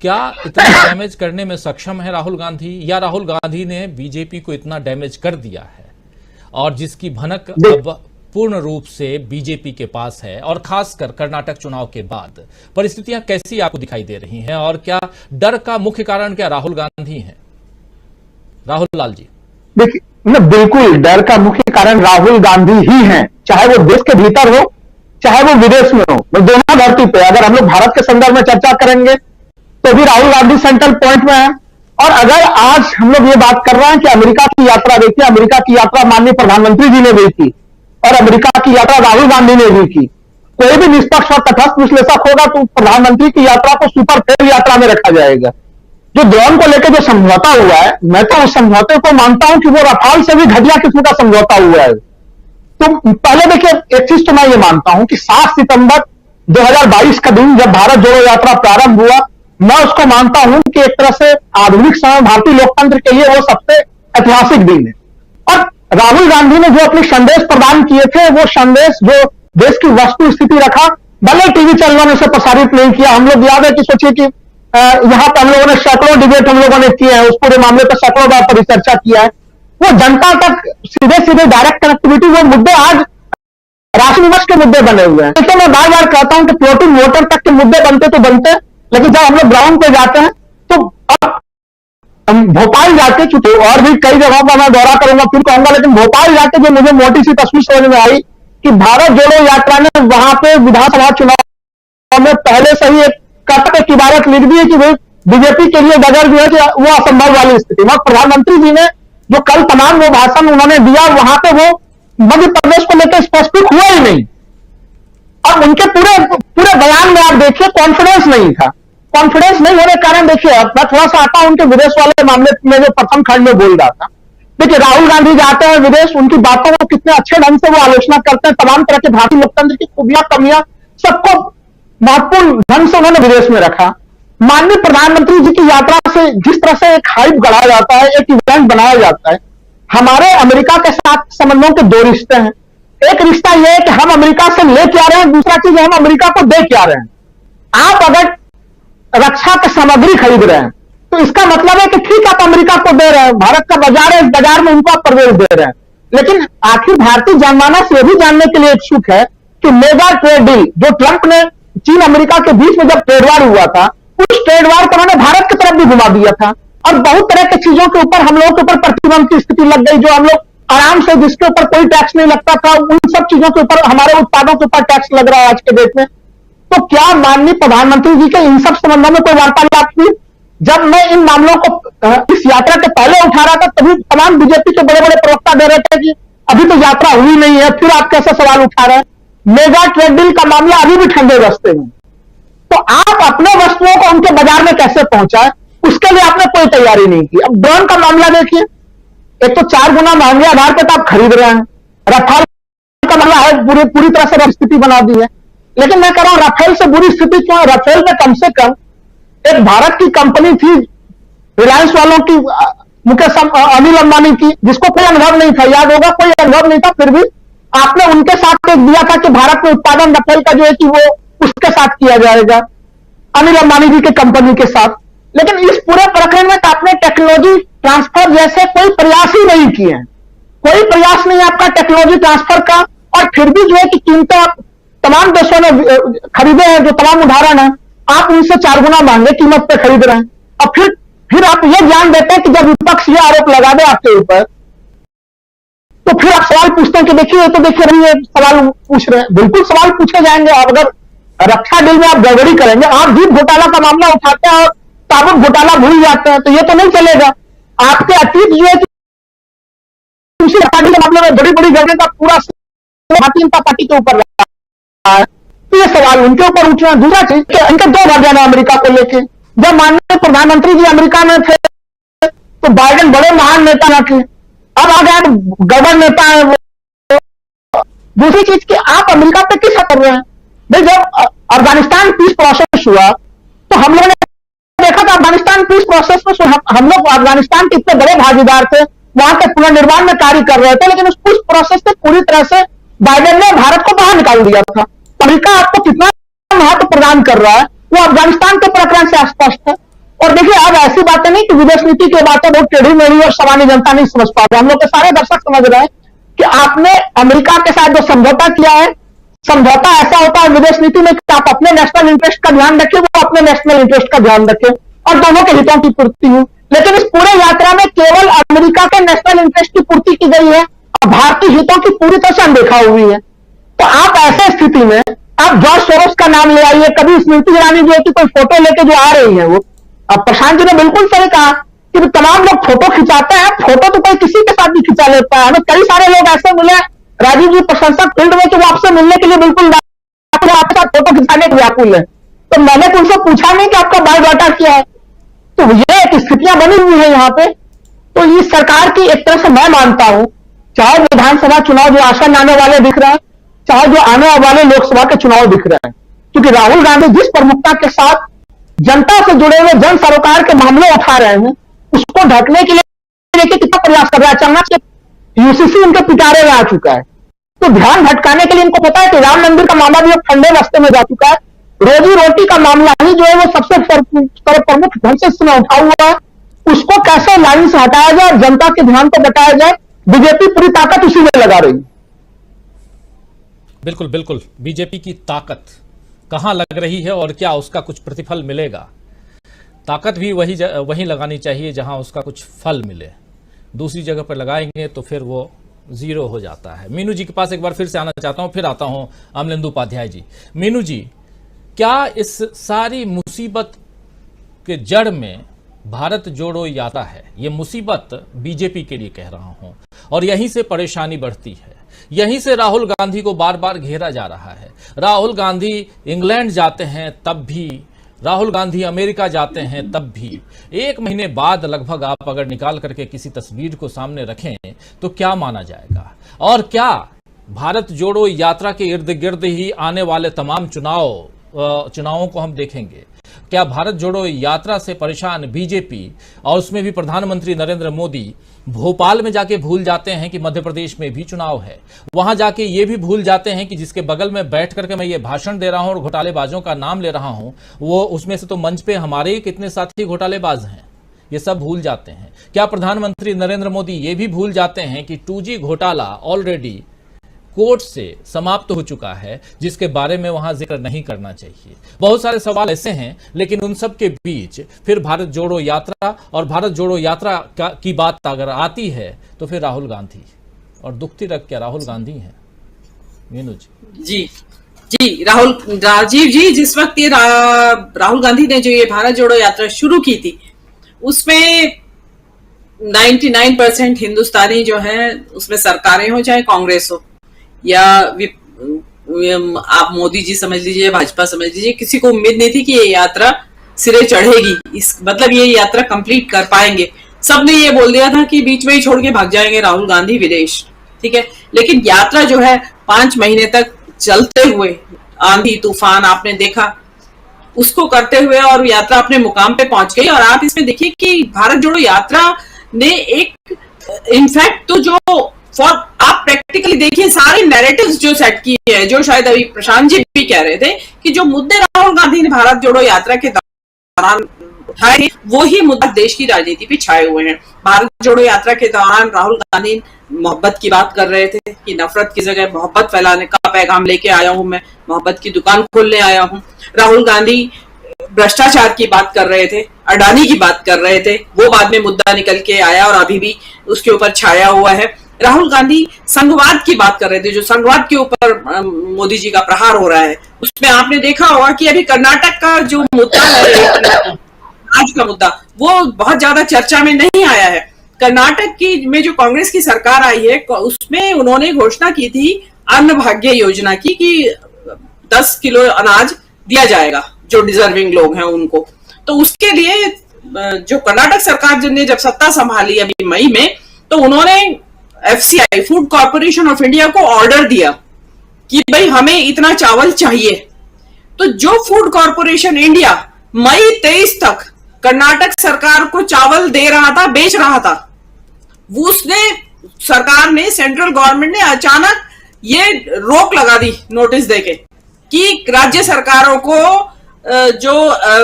क्या इतना डैमेज करने में सक्षम है राहुल गांधी, या राहुल गांधी ने बीजेपी को इतना डैमेज कर दिया है और जिसकी भनक अब पूर्ण रूप से बीजेपी के पास है? और खासकर कर्नाटक चुनाव के बाद परिस्थितियां कैसी आपको दिखाई दे रही हैं और क्या डर का मुख्य कारण क्या राहुल गांधी हैं? राहुल लाल जी। देखिए, बिल्कुल डर का मुख्य कारण राहुल गांधी ही हैं, चाहे वो देश के भीतर हो चाहे वो विदेश में हो। दोनों धरती पे अगर हम लोग भारत के संदर्भ में चर्चा करेंगे तो भी राहुल गांधी सेंट्रल पॉइंट में है। और अगर आज हम लोग ये बात कर रहे हैं कि अमेरिका की यात्रा, देखिए अमेरिका की यात्रा माननीय प्रधानमंत्री जी ने भी की और अमेरिका की यात्रा राहुल गांधी ने भी की। कोई भी निष्पक्ष और तटस्थ विश्लेषक होगा तो प्रधानमंत्री की यात्रा को सुपर फेल यात्रा में रखा जाएगा। जो ड्रोन को लेकर जो समझौता हुआ है, मैं तो उस समझौते को मानता हूं कि वो रफाल से भी घटिया किस्म का समझौता हुआ है। तो पहले देखिए, एक चीज तो मैं ये मानता हूं कि 7 सितंबर 2022 का दिन जब भारत जोड़ो यात्रा प्रारंभ हुआ, मैं उसको मानता हूं कि एक तरह से आधुनिक समय भारतीय लोकतंत्र के लिए वो सबसे ऐतिहासिक दिन है। और राहुल गांधी ने जो अपने संदेश प्रदान किए थे, वो संदेश जो देश की वस्तु स्थिति रखा, भले टीवी चैनलों में से प्रसारित नहीं किया। हम लोग याद है कि सोचिए कि यहाँ पर हम लोगों ने सैकड़ों डिबेट हम लोगों ने किए हैं, उस पूरे मामले पर सैकड़ों बार परिचर्चा किया है। वो जनता तक सीधे सीधे डायरेक्ट कनेक्टिविटी, वो मुद्दे आज राष्ट्र विमर्श के मुद्दे बने हुए हैं। तो मैं बार बार कहता हूं कि फ्लोटिंग वोटर तक के मुद्दे बनते तो बनते, लेकिन जब हम लोग ग्राउंड पे जाते हैं तो अब हम भोपाल जाके, चूंकि और भी कई जगहों पर मैं दौरा करूंगा फिर कहूंगा, लेकिन भोपाल जाके जो मुझे मोटी सी तस्वीर समझ में आई कि भारत जोड़ो यात्रा ने वहां पे विधानसभा चुनाव में पहले से ही एक कर्तव्य की इबारत लिख दी है कि भाई बीजेपी के लिए डगर जो है कि वो असंभव वाली स्थिति। वहां प्रधानमंत्री जी ने जो कल तमाम वो भाषण उन्होंने दिया, वहां पे वो मध्य प्रदेश को लेकर स्पेसिफिक हुआ ही नहीं, और उनके पूरे बयान में आप देखिए कॉन्फिडेंस नहीं था। कॉन्फिडेंस नहीं होने के कारण देखिए, अब मैं थोड़ा सा आता हूं उनके विदेश वाले मामले में जो प्रथम खंड में बोल रहा था। देखिए राहुल गांधी जाते हैं विदेश, उनकी बातों को कितने अच्छे ढंग से वो आलोचना करते हैं, तमाम तरह के भारतीय लोकतंत्र की खूबियां कमियां सबको महत्वपूर्ण ढंग से उन्होंने विदेश में रखा। माननीय प्रधानमंत्री जी की यात्रा से जिस तरह से एक हाइप गढ़ा जाता है, एक इवेंट बनाया जाता है, हमारे अमेरिका के साथ संबंधों के दो रिश्ते हैं। एक रिश्ता यह है कि हम अमेरिका से लेके आ रहे हैं, दूसरा चीज हम अमेरिका को दे के आ रहे हैं। आप अगर रक्षा की सामग्री खरीद रहे हैं तो इसका मतलब है कि ठीक आप अमेरिका को दे रहे हैं, भारत का बाजार है, बाजार में उनको आप प्रवेश दे रहे हैं। लेकिन आखिर भारतीय जनमानस ये भी जानने के लिए इच्छुक है कि मेगा ट्रेड डील जो ट्रंप ने चीन अमेरिका के बीच में जब ट्रेड वार हुआ था, उस ट्रेड वार को उन्होंने भारत की तरफ भी घुमा दिया था, और बहुत तरह की चीजों के ऊपर हम लोगों के ऊपर प्रतिबंध की स्थिति लग गई, जो हम लोग आराम से, जिसके ऊपर कोई टैक्स नहीं लगता था, उन सब चीजों के ऊपर, हमारे उत्पादों के ऊपर टैक्स लग रहा है आज के डेट में। तो क्या माननीय प्रधानमंत्री जी के इन सब संबंधों में कोई वार्तालाप हुई? जब मैं इन मामलों को इस यात्रा के पहले उठा रहा था, तभी तमाम बीजेपी के बड़े बड़े प्रवक्ता दे रहे थे कि अभी तो यात्रा हुई नहीं है, फिर आप कैसे सवाल उठा रहे हैं? मेगा ट्रेड डील का मामला अभी भी ठंडे रास्ते में, तो आप अपने वस्तुओं को उनके बाजार में कैसे पहुंचाए, उसके लिए आपने कोई तैयारी नहीं की। अब ड्रोन का मामला देखिए, एक तो 4 गुना महंगे आधार पर आप खरीद रहे हैं। रफाल का मामला है, पूरी तरह से स्थिति बना दी है। लेकिन मैं कह रहा हूं राफेल से बुरी स्थिति क्यों है? राफेल में कम से कम एक भारत की कंपनी थी, रिलायंस वालों की, मुकेश अनिल अंबानी की, जिसको कोई अनुभव नहीं था, याद होगा, कोई अनुभव नहीं था, फिर भी आपने उनके साथ एक दिया था कि भारत में उत्पादन राफेल का जो है कि वो उसके साथ किया जाएगा, अनिल अंबानी जी के कंपनी के साथ। लेकिन इस पूरे प्रकरण में आपने टेक्नोलॉजी ट्रांसफर जैसे कोई प्रयास ही नहीं किए हैं, कोई प्रयास नहीं आपका टेक्नोलॉजी ट्रांसफर का, और फिर भी जो है कि कीमतें तमाम देशों ने खरीदे हैं, जो तमाम उदाहरण है, आप उनसे 4 गुना महंगे कीमत पे खरीद रहे हैं। और फिर आप ये जान देते हैं कि जब विपक्ष ये आरोप लगा दे आपके ऊपर, तो फिर आप सवाल पूछते हैं कि देखिए, तो देखिए नहीं, ये सवाल पूछ रहे हैं। बिल्कुल सवाल पूछे जाएंगे। आप अगर रक्षा डील में आप गड़बड़ी करेंगे, आप जीत घोटाला का मामला उठाते हैं और ताबुक घोटाला भूल जाते हैं, तो ये तो नहीं चलेगा। आपके अतीत जो है उसी पार्टी के मामले में बड़ी बड़ी गड़बड़ी का पूरा भारतीय जनता पार्टी के ऊपर रहा है, तो ये सवाल उनके ऊपर उठ रहे हैं। दूसरा चीज, इनके 2 वर्जन है अमेरिका को लेके। जब माननीय प्रधानमंत्री जी अमेरिका में थे तो बाइडेन बड़े महान नेता न थे, अब आ गए गड़बड़ नेता है वो। दूसरी चीज कि आप अमेरिका पे किस कर रहे हैं? भाई जब अफगानिस्तान पीस प्रोसेस हुआ तो हम लोगों ने देखा था, अफगानिस्तान पीस प्रोसेस में हम लोग अफगानिस्तान के इतने बड़े भागीदार थे, वहां के पुनर्निर्माण में कार्य कर रहे थे, लेकिन उस पीस प्रोसेस से पूरी तरह से बाइडेन ने भारत को बाहर निकाल दिया था। अमेरिका आपको कितना महत्व प्रदान कर रहा है वो अफगानिस्तान के प्रकरण से स्पष्ट है। और देखिए, अब ऐसी बातें नहीं कि विदेश नीति की बातें बहुत टेढ़ी मेढ़ी और सामान्य जनता नहीं समझ पा रहे, हम लोग के सारे दर्शक समझ रहे हैं कि आपने अमेरिका के साथ जो समझौता किया है, समझौता ऐसा होता है विदेश नीति में कि आप अपने नेशनल इंटरेस्ट का ध्यान रखें, वो अपने नेशनल इंटरेस्ट का ध्यान रखें, और दोनों के हितों की पूर्ति हो। लेकिन इस पूरे यात्रा में केवल अमेरिका के नेशनल इंटरेस्ट की पूर्ति की गई है और भारतीय हितों की पूरी तरह से अनदेखा हुई है। तो आप ऐसे स्थिति में आप जॉर्ज सोरोस का नाम ले आइए, कभी स्मृति ईरानी जो है कि कोई फोटो लेके जो आ रही है वो, अब प्रशांत जी ने बिल्कुल सही कहा कि तमाम लोग फोटो खिंचाते हैं, फोटो तो कोई किसी के साथ भी खिंचा लेता है। हमें कई सारे लोग ऐसे मिले राजीव जी प्रशंसक फील्ड में कि वो आपसे मिलने के लिए बिल्कुल आपके साथ फोटो खिंचाने के व्याकुल है। तो मैंने तो उनसे पूछा नहीं कि आपका बायोडाटा क्या है। तो ये स्थितियां बनी हुई है यहाँ पे। तो इस सरकार की एक तरह से मैं मानता हूं, चाहे विधानसभा चुनाव जो आसन आने वाले दिख रहे हैं, चाहे जो आने वाले लोकसभा के चुनाव दिख रहे हैं, क्योंकि राहुल गांधी जिस प्रमुखता के साथ जनता से जुड़े हुए जन सरोकार के मामले उठा रहे हैं, उसको ढकने के लिए कितना प्रयास कर रहा है। चलना यूसीसी उनके पिटारे में आ चुका है। तो ध्यान भटकाने के लिए इनको पता है कि राम मंदिर का मामला भी अब ठंडे रास्ते में जा चुका है। रोजी रोटी का मामला ही जो है वो सबसे प्रमुख ढंग से इसमें उठा हुआ है। उसको कैसे लाइन से हटाया जाए और जनता के ध्यान को बटाया जाए, बीजेपी पूरी ताकत उसी में लगा रही है। बिल्कुल बिल्कुल, बीजेपी की ताकत कहां लग रही है और क्या उसका कुछ प्रतिफल मिलेगा? ताकत भी वही लगानी चाहिए जहां उसका कुछ फल मिले। दूसरी जगह पर लगाएंगे तो फिर वो जीरो हो जाता है। मीनू जी के पास एक बार फिर से आना चाहता हूं, फिर आता हूं अमलेंदु उपाध्याय जी। मीनू जी, क्या इस सारी मुसीबत के जड़ में भारत जोड़ो यात्रा है? ये मुसीबत बीजेपी के लिए कह रहा हूं, और यहीं से परेशानी बढ़ती है। यहीं से राहुल गांधी को बार बार घेरा जा रहा है। राहुल गांधी इंग्लैंड जाते हैं तब भी, राहुल गांधी अमेरिका जाते हैं तब भी, एक महीने बाद लगभग आप अगर निकाल करके किसी तस्वीर को सामने रखें तो क्या माना जाएगा? और क्या भारत जोड़ो यात्रा के इर्द गिर्द ही आने वाले तमाम चुनावों को हम देखेंगे? क्या भारत जोड़ो यात्रा से परेशान बीजेपी और उसमें भी प्रधानमंत्री नरेंद्र मोदी भोपाल में जाके भूल जाते हैं कि मध्य प्रदेश में भी चुनाव है? वहां जाके ये भी भूल जाते हैं कि जिसके बगल में बैठ करके मैं ये भाषण दे रहा हूं और घोटालेबाजों का नाम ले रहा हूं, वो उसमें से तो मंच पे हमारे ही कितने साथी घोटालेबाज हैं, ये सब भूल जाते हैं। क्या प्रधानमंत्री नरेंद्र मोदी ये भी भूल जाते हैं कि 2G घोटाला ऑलरेडी कोर्ट से समाप्त हो चुका है, जिसके बारे में वहां जिक्र नहीं करना चाहिए? बहुत सारे सवाल ऐसे हैं, लेकिन उन सब के बीच फिर भारत जोड़ो यात्रा, और भारत जोड़ो यात्रा की बात अगर आती है तो फिर राहुल गांधी, और दुखती रख क्या राहुल गांधी हैं। मीनू जी। जी राजीव जी, जिस वक्त ये राहुल गांधी ने जो ये भारत जोड़ो यात्रा शुरू की थी, उसमें 99% हिंदुस्तानी जो है, उसमें सरकारें हो चाहे कांग्रेस हो या आप मोदी जी समझ लीजिए, भाजपा समझ लीजिए, किसी को उम्मीद नहीं थी कि ये यात्रा सिरे चढ़ेगी, मतलब ये यात्रा कंप्लीट कर पाएंगे। सबने ये बोल दिया था कि बीच में ही छोड़ के भाग जाएंगे राहुल गांधी विदेश, ठीक है। लेकिन यात्रा जो है 5 महीने तक चलते हुए, आंधी तूफान आपने देखा, उसको करते हुए और यात्रा अपने मुकाम पे पहुंच गई। और आप इसमें देखिए कि भारत जोड़ो यात्रा ने एक इनफैक्ट तो जो आप प्रैक्टिकली देखिए सारे नैरेटिव्स जो सेट किए हैं, जो शायद अभी प्रशांत जी भी कह रहे थे कि जो मुद्दे राहुल गांधी ने भारत जोड़ो यात्रा के दौरान उठाए, वो ही मुद्दा देश की राजनीति पे छाए हुए हैं। भारत जोड़ो यात्रा के दौरान राहुल गांधी मोहब्बत की बात कर रहे थे कि नफरत की जगह मोहब्बत फैलाने का पैगाम लेके आया हूं, मैं मोहब्बत की दुकान खोलने आया हूं। राहुल गांधी भ्रष्टाचार की बात कर रहे थे, अडानी की बात कर रहे थे, वो बाद में मुद्दा निकल के आया और अभी भी उसके ऊपर छाया हुआ है। राहुल गांधी संघवाद की बात कर रहे थे, जो संघवाद के ऊपर मोदी जी का प्रहार हो रहा है। उसमें आपने देखा होगा कि अभी कर्नाटक का जो मुद्दा है, आज का मुद्दा, वो बहुत ज्यादा चर्चा में नहीं आया है। कर्नाटक की में जो कांग्रेस की सरकार आई है, उसमें उन्होंने घोषणा की थी अन्न भाग्य योजना की, कि 10 किलो अनाज दिया जाएगा जो डिजर्विंग लोग हैं उनको। तो उसके लिए जो कर्नाटक सरकार ने जब सत्ता संभाली अभी मई में, तो उन्होंने FCI food corporation of India को ऑर्डर दिया कि भाई हमें इतना चावल चाहिए। तो जो फूड कॉर्पोरेशन इंडिया मई 23 तक कर्नाटक सरकार को चावल दे रहा था, बेच रहा था, उसने सरकार ने, सेंट्रल गवर्नमेंट ने अचानक ये रोक लगा दी नोटिस देके कि राज्य सरकारों को जो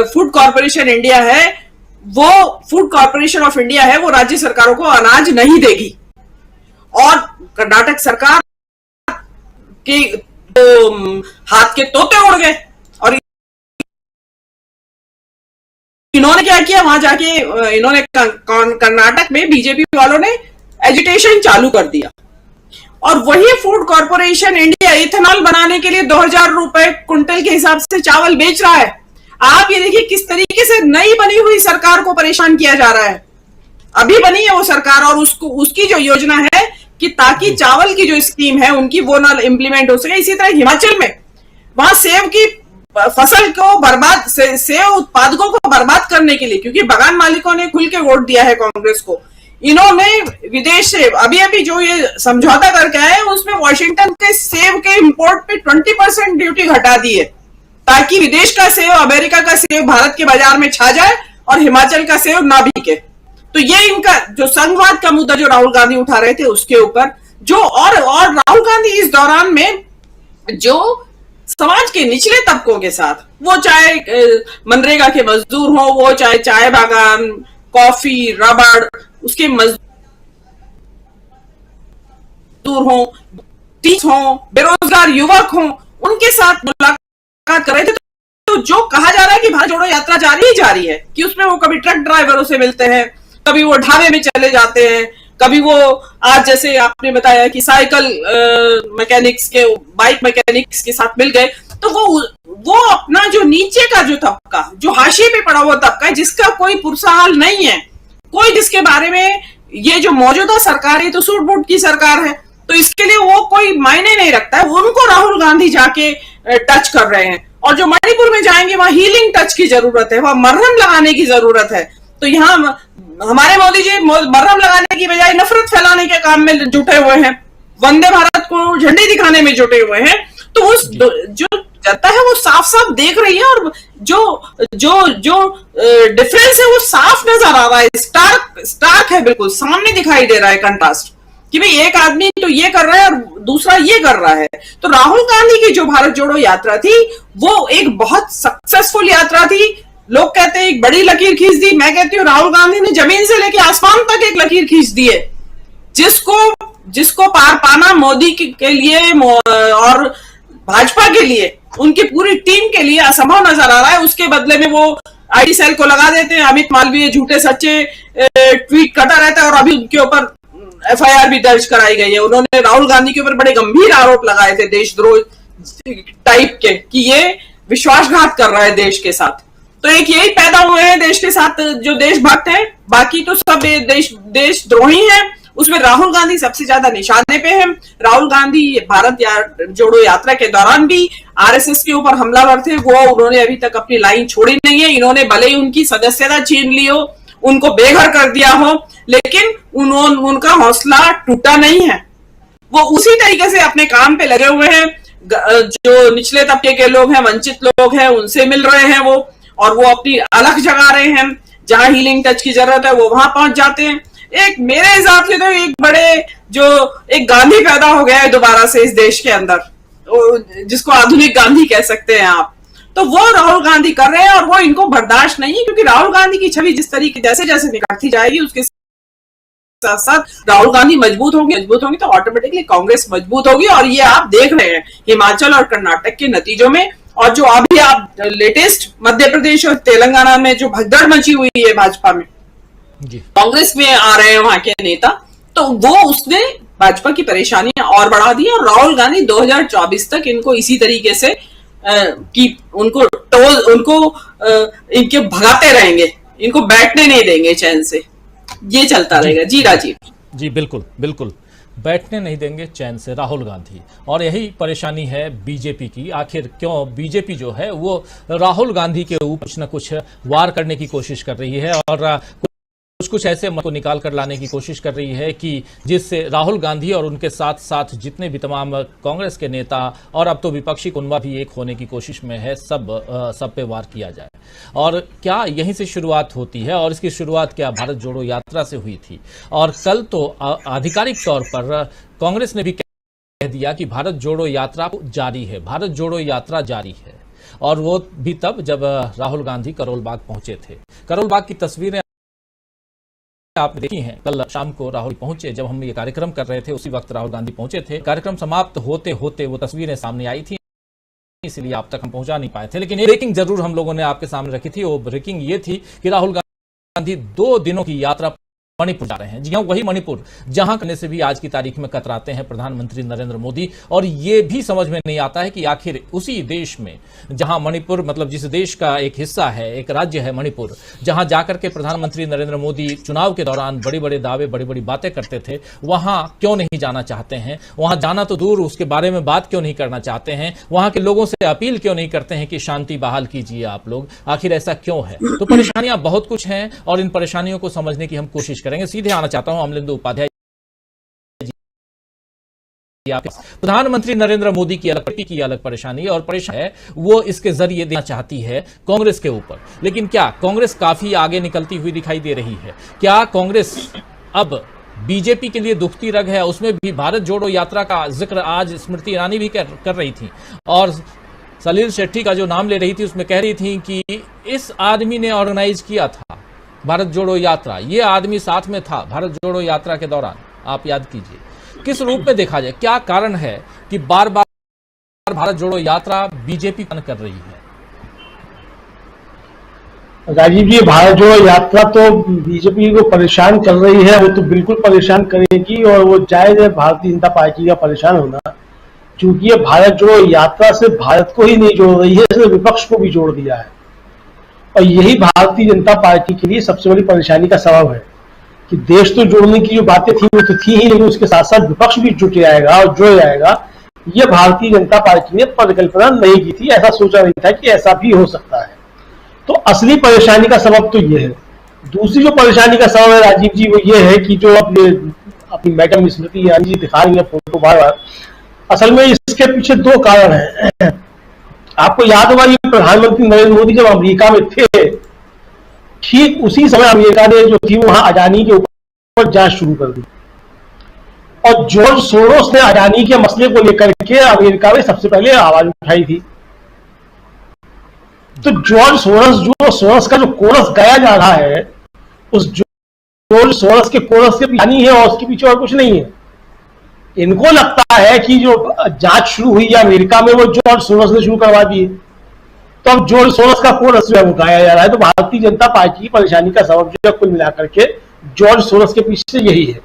फूड कॉर्पोरेशन इंडिया है, वो फूड कॉर्पोरेशन ऑफ इंडिया है, वो राज्य सरकारों को अनाज नहीं देगी। और कर्नाटक सरकार के तो हाथ के तोते उड़ गए और इन्होंने क्या किया, वहां जाके इन्होंने कर्नाटक में बीजेपी वालों ने एजिटेशन चालू कर दिया। और वही फूड कॉर्पोरेशन इंडिया इथेनॉल बनाने के लिए 2000 रुपए क्विंटल के हिसाब से चावल बेच रहा है। आप ये देखिए किस तरीके से नई बनी हुई सरकार को परेशान किया जा रहा है। अभी बनी है वो सरकार और उसकी जो योजना है कि ताकि चावल की जो स्कीम है उनकी वो ना इम्प्लीमेंट हो सके। इसी तरह हिमाचल में वहां सेब की फसल को बर्बाद, सेब उत्पादकों को बर्बाद करने के लिए, क्योंकि बागान मालिकों ने खुल के वोट दिया है कांग्रेस को, इन्होंने विदेश से अभी जो ये समझौता करके आए उसमें वॉशिंगटन के सेब के इंपोर्ट पे 20% ड्यूटी घटा दी है, ताकि विदेश का सेब, अमेरिका का सेब भारत के बाजार में छा जाए और हिमाचल का सेब ना बिके। तो ये इनका जो संघवाद का मुद्दा जो राहुल गांधी उठा रहे थे उसके ऊपर जो और राहुल गांधी इस दौरान में जो समाज के निचले तबकों के साथ, वो चाहे मनरेगा के मजदूर हो, वो चाहे चाय बागान, कॉफी, रबड़, उसके मजदूर हो, टीचर हो, बेरोजगार युवक हो, उनके साथ मुलाकात कर रहे थे। तो जो कहा जा रहा है कि भारत जोड़ो यात्रा जारी ही जारी है, कि उसमें वो कभी ट्रक ड्राइवरों से मिलते हैं, कभी वो ढाबे में चले जाते हैं, कभी वो आज जैसे आपने बताया कि साइकिल मैकेनिक्स के, बाइक मैकेनिक्स के साथ मिल गए। तो वो अपना जो नीचे का जो तबका, जो हाशिए पे पड़ा हुआ तबका है, जिसका कोई पुरसहाल नहीं है, कोई जिसके बारे में ये जो मौजूदा सरकार है तो सूट बूट की सरकार है, तो इसके लिए वो कोई मायने नहीं रखता है, उनको राहुल गांधी जाके टच कर रहे हैं। और जो मणिपुर में जाएंगे वहां हीलिंग टच की जरूरत है, वहां मरहम लगाने की जरूरत है। तो यहाँ हमारे मोदी जी मरहम लगाने की बजाय नफरत फैलाने के काम में जुटे हुए हैं, वंदे भारत को झंडी दिखाने में जुटे हुए हैं। तो उस जो जनता है वो साफ साफ देख रही है, और जो डिफरेंस है वो साफ नजर आ रहा है, स्टार्क है, बिल्कुल सामने दिखाई दे रहा है कंट्रास्ट, कि भाई एक आदमी तो ये कर रहा है और दूसरा ये कर रहा है। तो राहुल गांधी की जो भारत जोड़ो यात्रा थी वो एक बहुत सक्सेसफुल यात्रा थी। लोग कहते हैं एक बड़ी लकीर खींच दी, मैं कहती हूँ राहुल गांधी ने जमीन से लेकर आसमान तक एक लकीर खींच दी है, जिसको पार पाना मोदी के लिए और भाजपा के लिए, उनकी पूरी टीम के लिए असंभव नजर आ रहा है। उसके बदले में वो आईटी सेल को लगा देते हैं, अमित मालवीय झूठे सच्चे ट्वीट करता रहता है, और अभी उनके ऊपर एफआईआर भी दर्ज कराई गई है। उन्होंने राहुल गांधी के ऊपर बड़े गंभीर आरोप लगाए थे देशद्रोह टाइप के, कि ये विश्वासघात कर रहा है देश के साथ। तो एक यही पैदा हुए हैं देश के साथ जो देशभक्त हैं, बाकी तो सब देशद्रोही हैं। उसमें राहुल गांधी सबसे ज्यादा निशाने पे हैं। राहुल गांधी भारत जोड़ो यात्रा के दौरान भी आरएसएस के ऊपर हमलावर थे, वो उन्होंने अभी तक अपनी लाइन छोड़ी नहीं है। इन्होंने भले ही उनकी सदस्यता छीन ली हो, उनको बेघर कर दिया हो, लेकिन उनका हौसला टूटा नहीं है। वो उसी तरीके से अपने काम पे लगे हुए हैं। जो निचले तबके के लोग हैं, वंचित लोग हैं, उनसे मिल रहे हैं वो, और वो अपनी अलग जगा रहे हैं। जहां हीलिंग टच की जरूरत है वो वहां पहुंच जाते हैं। एक मेरे हिसाब से तो एक गांधी पैदा हो गया है दोबारा से इस देश के अंदर, जिसको आधुनिक गांधी कह सकते हैं आप। तो वो राहुल गांधी कर रहे हैं, और वो इनको बर्दाश्त नहीं है, क्योंकि राहुल गांधी की छवि जिस तरीके जैसे जैसे निकलती जाएगी उसके साथ साथ राहुल गांधी मजबूत होंगे तो ऑटोमेटिकली कांग्रेस मजबूत होगी। और ये आप देख रहे हैं हिमाचल और कर्नाटक के नतीजों में, और जो अभी आप लेटेस्ट मध्य प्रदेश और तेलंगाना में जो भगदड़ मची हुई है भाजपा में, कांग्रेस में आ रहे हैं वहां के नेता, तो वो उसने भाजपा की परेशानियां और बढ़ा दी। और राहुल गांधी 2024 तक इनको इसी तरीके से कि उनको इनके भगाते रहेंगे, इनको बैठने नहीं देंगे चैन से, ये चलता रहेगा। जी राजीव जी, बिल्कुल बिल्कुल, बैठने नहीं देंगे चैन से राहुल गांधी। और यही परेशानी है बीजेपी की। आखिर क्यों बीजेपी जो है वो राहुल गांधी के ऊपर कुछ न कुछ वार करने की कोशिश कर रही है, और कुछ ऐसे मत को निकाल कर लाने की कोशिश कर रही है कि जिससे राहुल गांधी और उनके साथ साथ जितने भी तमाम कांग्रेस के नेता और अब तो विपक्षी कुनबा भी एक होने की कोशिश में है, सब पे वार किया जाए। और क्या यहीं से शुरुआत होती है, और इसकी शुरुआत क्या भारत जोड़ो यात्रा से हुई थी। और कल तो आधिकारिक तौर पर कांग्रेस ने भी कह दिया कि भारत जोड़ो यात्रा जारी है, भारत जोड़ो यात्रा जारी है। और वो भी तब जब राहुल गांधी करोल बाग पहुंचे थे। करोल बाग की तस्वीरें आपने देखी हैं। कल शाम को राहुल पहुंचे, जब हम ये कार्यक्रम कर रहे थे उसी वक्त राहुल गांधी पहुंचे थे। कार्यक्रम समाप्त होते होते वो तस्वीरें सामने आई थी, इसलिए आप तक हम पहुंचा नहीं पाए थे। लेकिन एक ब्रेकिंग जरूर हम लोगों ने आपके सामने रखी थी। वो ब्रेकिंग ये थी कि राहुल गांधी 2 दिनों की यात्रा मणिपुर जा रहे हैं। जी हाँ, वही मणिपुर जहां करने से भी आज की तारीख में कतराते हैं प्रधानमंत्री नरेंद्र मोदी। और ये भी समझ में नहीं आता है कि आखिर उसी देश में जहां मणिपुर, मतलब जिस देश का एक हिस्सा है, एक राज्य है मणिपुर, जहां जाकर के प्रधानमंत्री नरेंद्र मोदी चुनाव के दौरान बड़े बड़े दावे, बड़ी बड़ी बातें करते थे, वहां क्यों नहीं जाना चाहते हैं। वहां जाना तो दूर, उसके बारे में बात क्यों नहीं करना चाहते हैं। वहां के लोगों से अपील क्यों नहीं करते हैं कि शांति बहाल कीजिए आप लोग। आखिर ऐसा क्यों है। तो परेशानियां बहुत कुछ हैं, और इन परेशानियों को समझने की हम कोशिश करेंगे। सीधे आना चाहता हूं अमलेंदु उपाध्याय कि आप प्रधानमंत्री नरेंद्र मोदी की अलग परेशानी और परेशान है वो इसके जरिए देना चाहती है कांग्रेस के ऊपर। लेकिन क्या कांग्रेस काफी आगे निकलती हुई दिखाई दे रही है? क्या कांग्रेस अब बीजेपी के लिए दुखती रग है? उसमें भी भारत जोड़ो यात्रा का जिक्र आज स्मृति ईरानी भी कर रही थी और सलील शेट्टी का जो नाम ले रही थी उसमें कह रही थी कि इस आदमी ने ऑर्गेनाइज किया था भारत जोड़ो यात्रा, ये आदमी साथ में था भारत जोड़ो यात्रा के दौरान। आप याद कीजिए किस रूप में देखा जाए, क्या कारण है कि बार बार भारत जोड़ो यात्रा बीजेपी कर रही है? राजीव जी, भारत जोड़ो यात्रा तो बीजेपी को परेशान कर रही है, वो तो बिल्कुल परेशान करेगी और वो जायज है भारतीय जनता पार्टी का परेशान होना, क्योंकि ये भारत जोड़ो यात्रा से भारत को ही नहीं जोड़ रही है, इसने विपक्ष को भी जोड़ दिया है। और यही भारतीय जनता पार्टी के लिए सबसे बड़ी परेशानी का सबब है कि देश तो जोड़ने की जो बातें थी वो तो थी ही, लेकिन उसके साथ साथ विपक्ष भी जुट जाएगा और जुड़ जाएगा। ये भारतीय जनता पार्टी ने परिकल्पना नहीं की थी, ऐसा सोचा नहीं था कि ऐसा भी हो सकता है। तो असली परेशानी का सबब तो ये है। दूसरी जो परेशानी का सबब है राजीव जी, वो ये है कि जो अपनी मैडम स्मृति ईरानी जी दिखा रही है फोटो बार बार, असल में इसके पीछे दो कारण हैं। आपको याद होगा कि प्रधानमंत्री नरेंद्र मोदी जब अमेरिका में थे, ठीक उसी समय अमेरिका ने जो थी वहां अडानी के ऊपर जांच शुरू कर दी और जॉर्ज सोरोस ने अडानी के मसले को लेकर के अमेरिका में सबसे पहले आवाज उठाई थी। तो जॉर्ज सोरोस का जो कोरस गाया जा रहा है, उस जॉर्ज सोरोस के कोरस के पीछे है और उसके पीछे और कुछ नहीं है। इनको लगता है कि जो जांच शुरू हुई है अमेरिका में वो जॉर्ज सोरोस ने शुरू करवा दी, तो अब जॉर्ज सोरोस का कोरस जो है वो गाया जा रहा है। तो भारतीय जनता पार्टी की परेशानी का सबब जो है कुल मिलाकर के जॉर्ज सोरोस के पीछे यही है।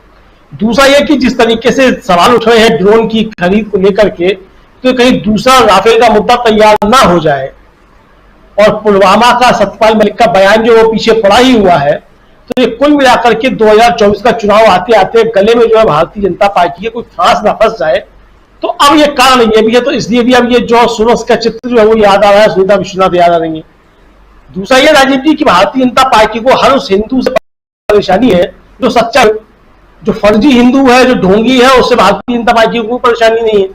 दूसरा यह कि जिस तरीके से सवाल उठ रहे हैं ड्रोन की खरीद को लेकर के, तो कहीं दूसरा राफेल का मुद्दा तैयार ना हो जाए और पुलवामा का सत्यपाल मलिक का बयान जो वो पीछे पड़ा ही हुआ है, तो ये कुल मिलाकर के 2024 का चुनाव आते आते गले में जो है भारतीय जनता पार्टी के कोई फांस ना फंस जाए। तो अब ये कारण ये भी है, तो इसलिए भी अब ये जॉर्ज सोरोस का चित्र जो है वो याद आ रहा है, सुनीता विश्वनाथ याद आ रही है। दूसरा ये राजीव जी की भारतीय जनता पार्टी को हर उस हिंदू से परेशानी है जो सच्चा, जो फर्जी हिंदू है, जो ढोंगी है, उससे भारतीय जनता पार्टी को परेशानी नहीं है।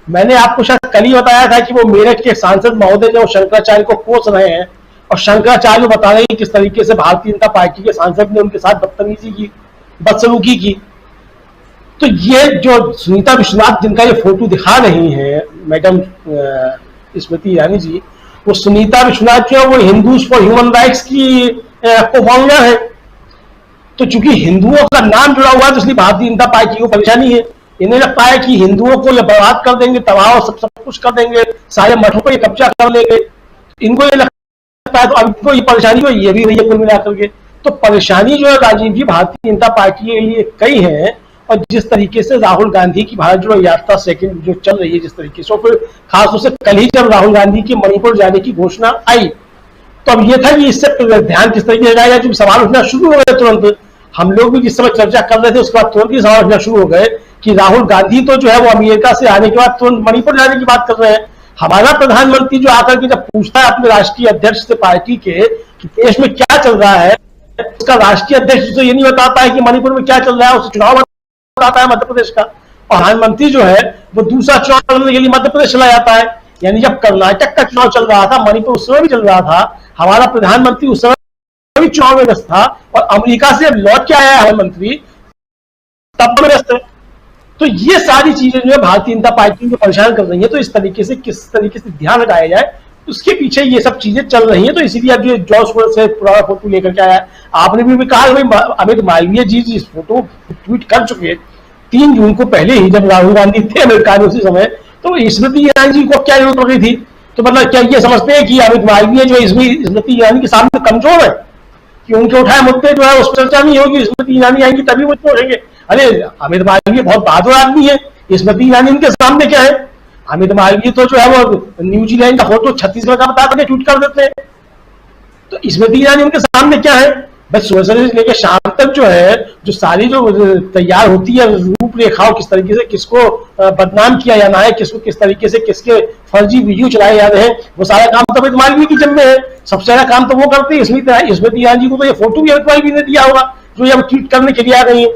मैंने आपको शायद कल ही बताया था कि वो मेरठ के सांसद महोदय जो शंकराचार्य को कोस रहे हैं और शंकराचार्य बता रहे हैं किस तरीके से भारतीय जनता पार्टी के सांसद ने उनके साथ बदतमीजी की, बदसलूकी की। तो ये जो सुनीता विश्वनाथ जिनका ये फोटो दिखा रही है मैडम स्मृति ईरानी जी, वो सुनीता विश्वनाथ जो है वो हिंदूज फॉर ह्यूमन राइट्स की को फाउंडर है। तो चूंकि हिंदुओं का नाम जुड़ा हुआ है तो इसलिए भारतीय जनता पार्टी को परेशानी है। इन्हें लगता है कि हिंदुओं को ये बर्बाद कर देंगे, तबाह सब कुछ कर देंगे, सारे मठों पर ये कब्जा कर लेंगे, इनको ये लगता है। तो अब इनको ये परेशानी तो ये भी रही है कुल मिलाकर के। तो परेशानी जो है राजीव जी भारतीय जनता पार्टी के लिए कई है। और जिस तरीके से राहुल गांधी की भारत जोड़ो यात्रा सेकंड जो चल रही है, जिस तरीके से, फिर खासतौर से कल ही जब राहुल गांधी की मणिपुर जाने की घोषणा आई, तो अब ये था कि इससे ध्यान किस तरीके से जाएगा। जब सवाल उठना शुरू हो गए तुरंत, हम लोग भी जिस समय चर्चा कर रहे थे उसके बाद तुरंत ही सवाल उठना शुरू हो गए कि राहुल गांधी तो जो है वो अमेरिका से आने के बाद तुरंत मणिपुर जाने की बात कर रहे हैं। हमारा प्रधानमंत्री जो आकर के जब पूछता है अपने राष्ट्रीय अध्यक्ष से पार्टी के कि देश में क्या चल रहा है, उसका राष्ट्रीय अध्यक्ष तो ये नहीं बताता है कि मणिपुर में क्या चल रहा है, उसे चुनाव बताता है मध्य प्रदेश का। प्रधानमंत्री जो है वो दूसरा चुनाव लड़ने के लिए मध्य प्रदेश चला जाता है। यानी जब कर्नाटक का चुनाव चल रहा था, मणिपुर उस समय भी चल रहा था, हमारा प्रधानमंत्री उस समय भी चुनाव में व्यस्त था और अमेरिका से लौट के आया है मंत्री, तब में व्यस्त है। तो ये सारी चीजें जो है भारतीय जनता पार्टी को परेशान कर रही है। तो इस तरीके से किस तरीके से ध्यान हटाया जाए उसके पीछे ये सब चीजें चल रही हैं। तो इसीलिए अब ये जॉर्ज सोरोस से पुराना फोटो लेकर के आया। आपने भी कहा कि भाई अमित मालवीय जी इस फोटो ट्वीट कर चुके 3 जून को, पहले ही जब राहुल गांधी थे अमेरिका में उसी समय। तो स्मृति ईरानी जी को क्या जरूरत पड़ रही थी? तो मतलब क्या ये समझते हैं कि अमित मालवीय जो स्मृति ईरानी के सामने कमजोर है कि उनके उठाए मुद्दे जो है उस पर चर्चा नहीं होगी, स्मृति ईरानी आएंगी तभी वो उठेंगे? अरे अमित मालवीय बहुत बहादुर आदमी है, स्मृति ईरानी उनके सामने क्या है? अमित मालवीय तो जो है वो न्यूजीलैंड का फोटो छत्तीसगढ़ का बता करके ट्वीट कर देते हैं। तो स्मृति ईरानी उनके सामने क्या है? बस सुबह से लेकर शाम तक जो है जो सारी जो तैयार होती है रूपरेखाओं, किस तरीके से किसको बदनाम किया जाना है, किसको किस तरीके से किसके फर्जी वीडियो चलाए जा रहे हैं, वो सारा काम तो अमित मालवीय की जिम्मे है। सबसे ज्यादा काम तो वो करते हैं। स्मृति ईरानी जी को तो ये फोटो भी अमित मालवीय ने दिया होगा जो ये ट्वीट करने के लिए आ गई है।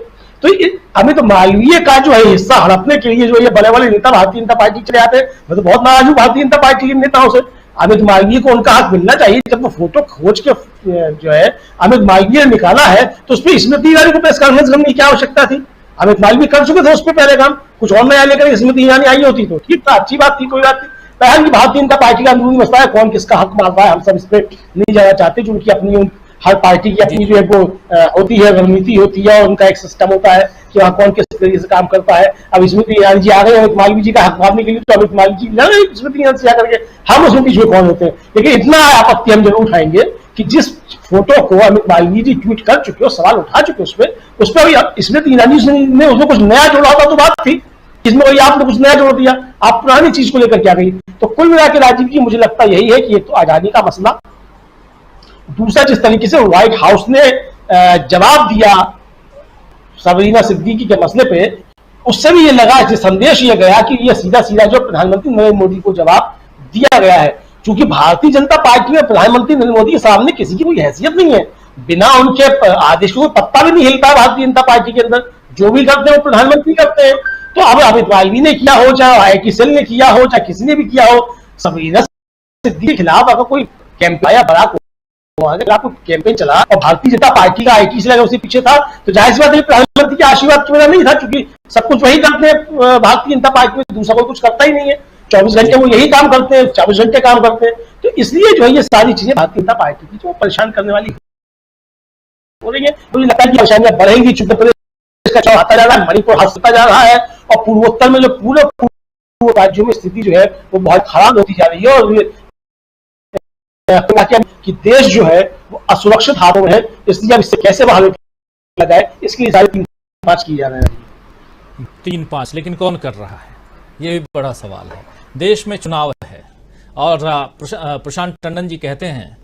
तो अमित मालवीय का जो है हिस्सा हड़पने के लिए जो ये बड़े बड़े नेता भारतीय जनता पार्टी चले आते हैं, मैं तो बहुत नाराज हूँ भारतीय जनता पार्टी के नेताओं से। अमित मालवीय को उनका हक मिलना चाहिए। जब वो फोटो खोज के जो है अमित मालवीय ने निकाला है तो उस पर स्मृति ईरानी को प्रेस कॉन्फ्रेंस करने की क्या आवश्यकता थी? अमित मालवीय कर चुके थे उस पर पहले काम, कुछ और नया लेकर स्मृति ईरानी आई होती तो ठीक था, अच्छी बात थी, कोई बात नहीं। बहन की भारतीय जनता पार्टी का अंदरूनी मसला है, कौन किसका हक मांग रहा है, हम सब इस पर नहीं जाना चाहते, जो उनकी अपनी हर पार्टी की अपनी जो है वो होती है, रणनीति होती है और उनका एक सिस्टम होता है कि वहाँ कौन किस तरीके से काम करता है। अब स्मृति ईरानी जी आ गए अमित मालवीय जी का हक मांगने के लिए, तो अमित मालवीय जी लड़ स्मृति ईरानी से आकर के, हम उसमें बीच में कौन होते हैं? लेकिन इतना आपत्ति हम जरूर उठाएंगे कि जिस फोटो को अमित मालवीय जी ट्वीट कर चुके हो, सवाल उठा चुके उस पर अभी स्मृति ईरानी ने उसमें कुछ नया जोड़ा होता तो बात थी, इसमें कोई आपने कुछ नया जोड़ दिया, आप पुरानी चीज को लेकर क्या गई? तो कुल मिला के राजीव जी मुझे लगता यही है कि एक तो आजादी का मसला, दूसरा जिस तरीके से व्हाइट हाउस ने जवाब दिया सबरीना सिद्दीकी के मसले पे, उससे भी ये लगा, संदेश ये गया कि ये सीधा सीधा जो प्रधानमंत्री नरेंद्र मोदी को जवाब दिया गया है। क्योंकि भारतीय जनता पार्टी में प्रधानमंत्री नरेंद्र मोदी के सामने किसी की कोई हैसियत नहीं है, बिना उनके आदेशों का पत्ता भी नहीं हिलता भारतीय जनता पार्टी के अंदर, जो भी करते हैं वो प्रधानमंत्री करते हैं। तो अब अमित मालवीय ने किया हो, चाहे आईटी सेल ने किया हो, चाहे किसी ने भी किया हो, सबरीना सिद्दीकी के खिलाफ अगर कोई कैंपेन बड़ा आपको कैंपेन चला और भारतीय जनता पार्टी का आईटी सेल उसके पीछे था, तो जाहिर सी बात है प्रधानमंत्री के आशीर्वाद की वजह नहीं था, क्योंकि सब कुछ वही करते हैं भारतीय जनता पार्टी में, दूसरा कोई कुछ करता ही नहीं है। 24 घंटे वो यही काम करते हैं, 24 घंटे काम करते हैं। तो इसलिए जो है ये सारी चीजें भारतीय जनता पार्टी की जो परेशान करने वाली हो रही है, मुझे लगता है कि परेशानियां बढ़ेंगी। उत्तर प्रदेश का चौड़ा आता जा रहा है, मणिपुर हंसता जा रहा है और पूर्वोत्तर में जो पूरे पूर्व राज्यों में स्थिति जो है वो बहुत खराब होती जा रही है और कि देश जो है वो असुरक्षित हाथों में है। इसलिए अब इससे कैसे बाहर निकला जाए, इसके लिए सारी 3-5 किए जा रहे हैं। 3-5 लेकिन कौन कर रहा है, ये भी बड़ा सवाल है। देश में चुनाव है और प्रशांत टंडन जी कहते हैं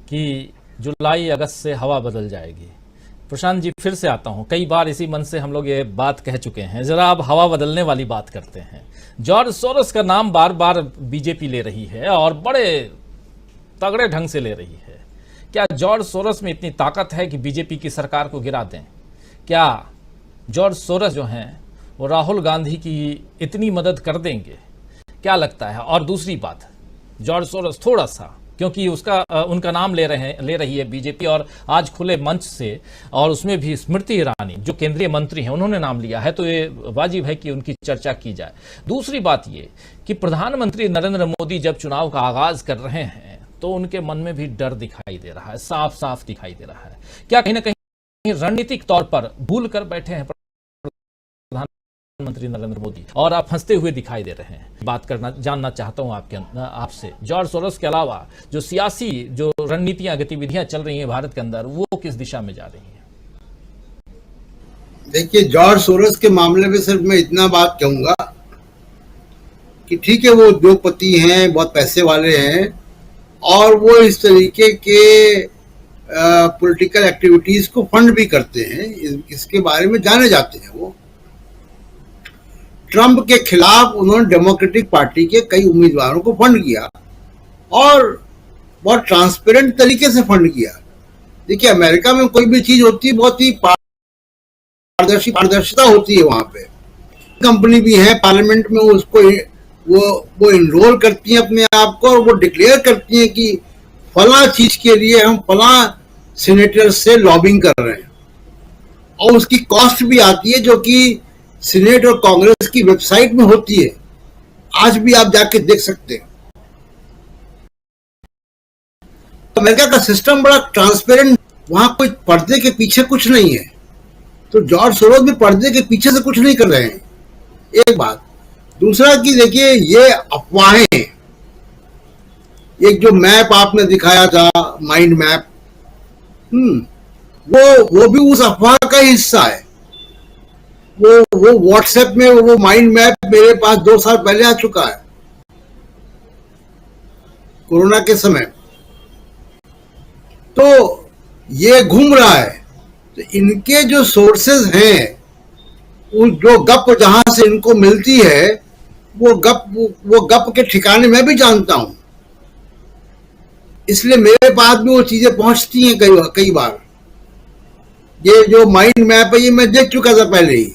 कि जुलाई अगस्त से हवा बदल जाएगी। प्रशांत जी फिर से आता हूं, कई बार इसी मन से हम लोग ये बात कह चुके हैं, जरा अब हवा बदलने वाली बात करते हैं। जॉर्ज सोरोस का नाम बार बार बीजेपी ले रही है और बड़े तगड़े ढंग से ले रही है। क्या जॉर्ज सोरोस में इतनी ताकत है कि बीजेपी की सरकार को गिरा दें? क्या जॉर्ज सोरोस जो हैं वो राहुल गांधी की इतनी मदद कर देंगे? क्या लगता है? और दूसरी बात, जॉर्ज सोरोस थोड़ा सा, क्योंकि उनका नाम ले रही है बीजेपी और आज खुले मंच से, और उसमें भी स्मृति ईरानी जो केंद्रीय मंत्री हैं उन्होंने नाम लिया है, तो ये वाजिब है कि उनकी चर्चा की जाए। दूसरी बात ये कि प्रधानमंत्री नरेंद्र मोदी जब चुनाव का आगाज कर रहे हैं तो उनके मन में भी डर दिखाई दे रहा है, साफ साफ दिखाई दे रहा है। क्या कहीं ना कहीं रणनीतिक तौर पर भूल कर बैठे हैं प्रधानमंत्री नरेंद्र मोदी और आप हंसते हुए दिखाई दे रहे हैं? बात करना जानना चाहता हूं आपसे, जॉर्ज सोरोस के अलावा जो सियासी जो रणनीतियां गतिविधियां चल रही हैं भारत के अंदर, वो किस दिशा में जा रही हैं? देखिए, जॉर्ज सोरोस के मामले में सिर्फ मैं इतना बात कहूंगा कि ठीक है, वो उद्योगपति हैं, बहुत पैसे वाले हैं और वो इस तरीके के पॉलिटिकल एक्टिविटीज को फंड भी करते हैं, इसके बारे में जाने जाते हैं। वो ट्रंप के खिलाफ उन्होंने डेमोक्रेटिक पार्टी के कई उम्मीदवारों को फंड किया और बहुत ट्रांसपेरेंट तरीके से फंड किया। देखिए, अमेरिका में कोई भी चीज होती है बहुत ही पारदर्शिता होती है। वहां पे कंपनी भी है, पार्लियामेंट में उसको वो इनरोल करती हैं अपने आप को और वो डिक्लेयर करती हैं कि फला चीज के लिए हम फला सीनेटर से लॉबिंग कर रहे हैं और उसकी कॉस्ट भी आती है जो कि सीनेट और कांग्रेस की वेबसाइट में होती है। आज भी आप जाके देख सकते हैं। अमेरिका का सिस्टम बड़ा ट्रांसपेरेंट, वहां कोई पर्दे के पीछे कुछ नहीं है। तो जॉर्ज सोरोस भी पर्दे के पीछे से कुछ नहीं कर रहे हैं, एक बात। दूसरा कि देखिए, ये अफवाहें, एक जो मैप आपने दिखाया था, माइंड मैप, वो भी उस अफवाह का हिस्सा है। वो व्हाट्सएप में वो माइंड मैप मेरे पास 2 साल पहले आ चुका है, कोरोना के समय। तो ये घूम रहा है। तो इनके जो सोर्सेज हैं, जो गप जहां से इनको मिलती है, वो गप के ठिकाने मैं भी जानता हूं, इसलिए मेरे पास भी वो चीजें पहुंचती हैं कई बार। ये जो माइंड मैप है ये मैं देख चुका था पहले ही,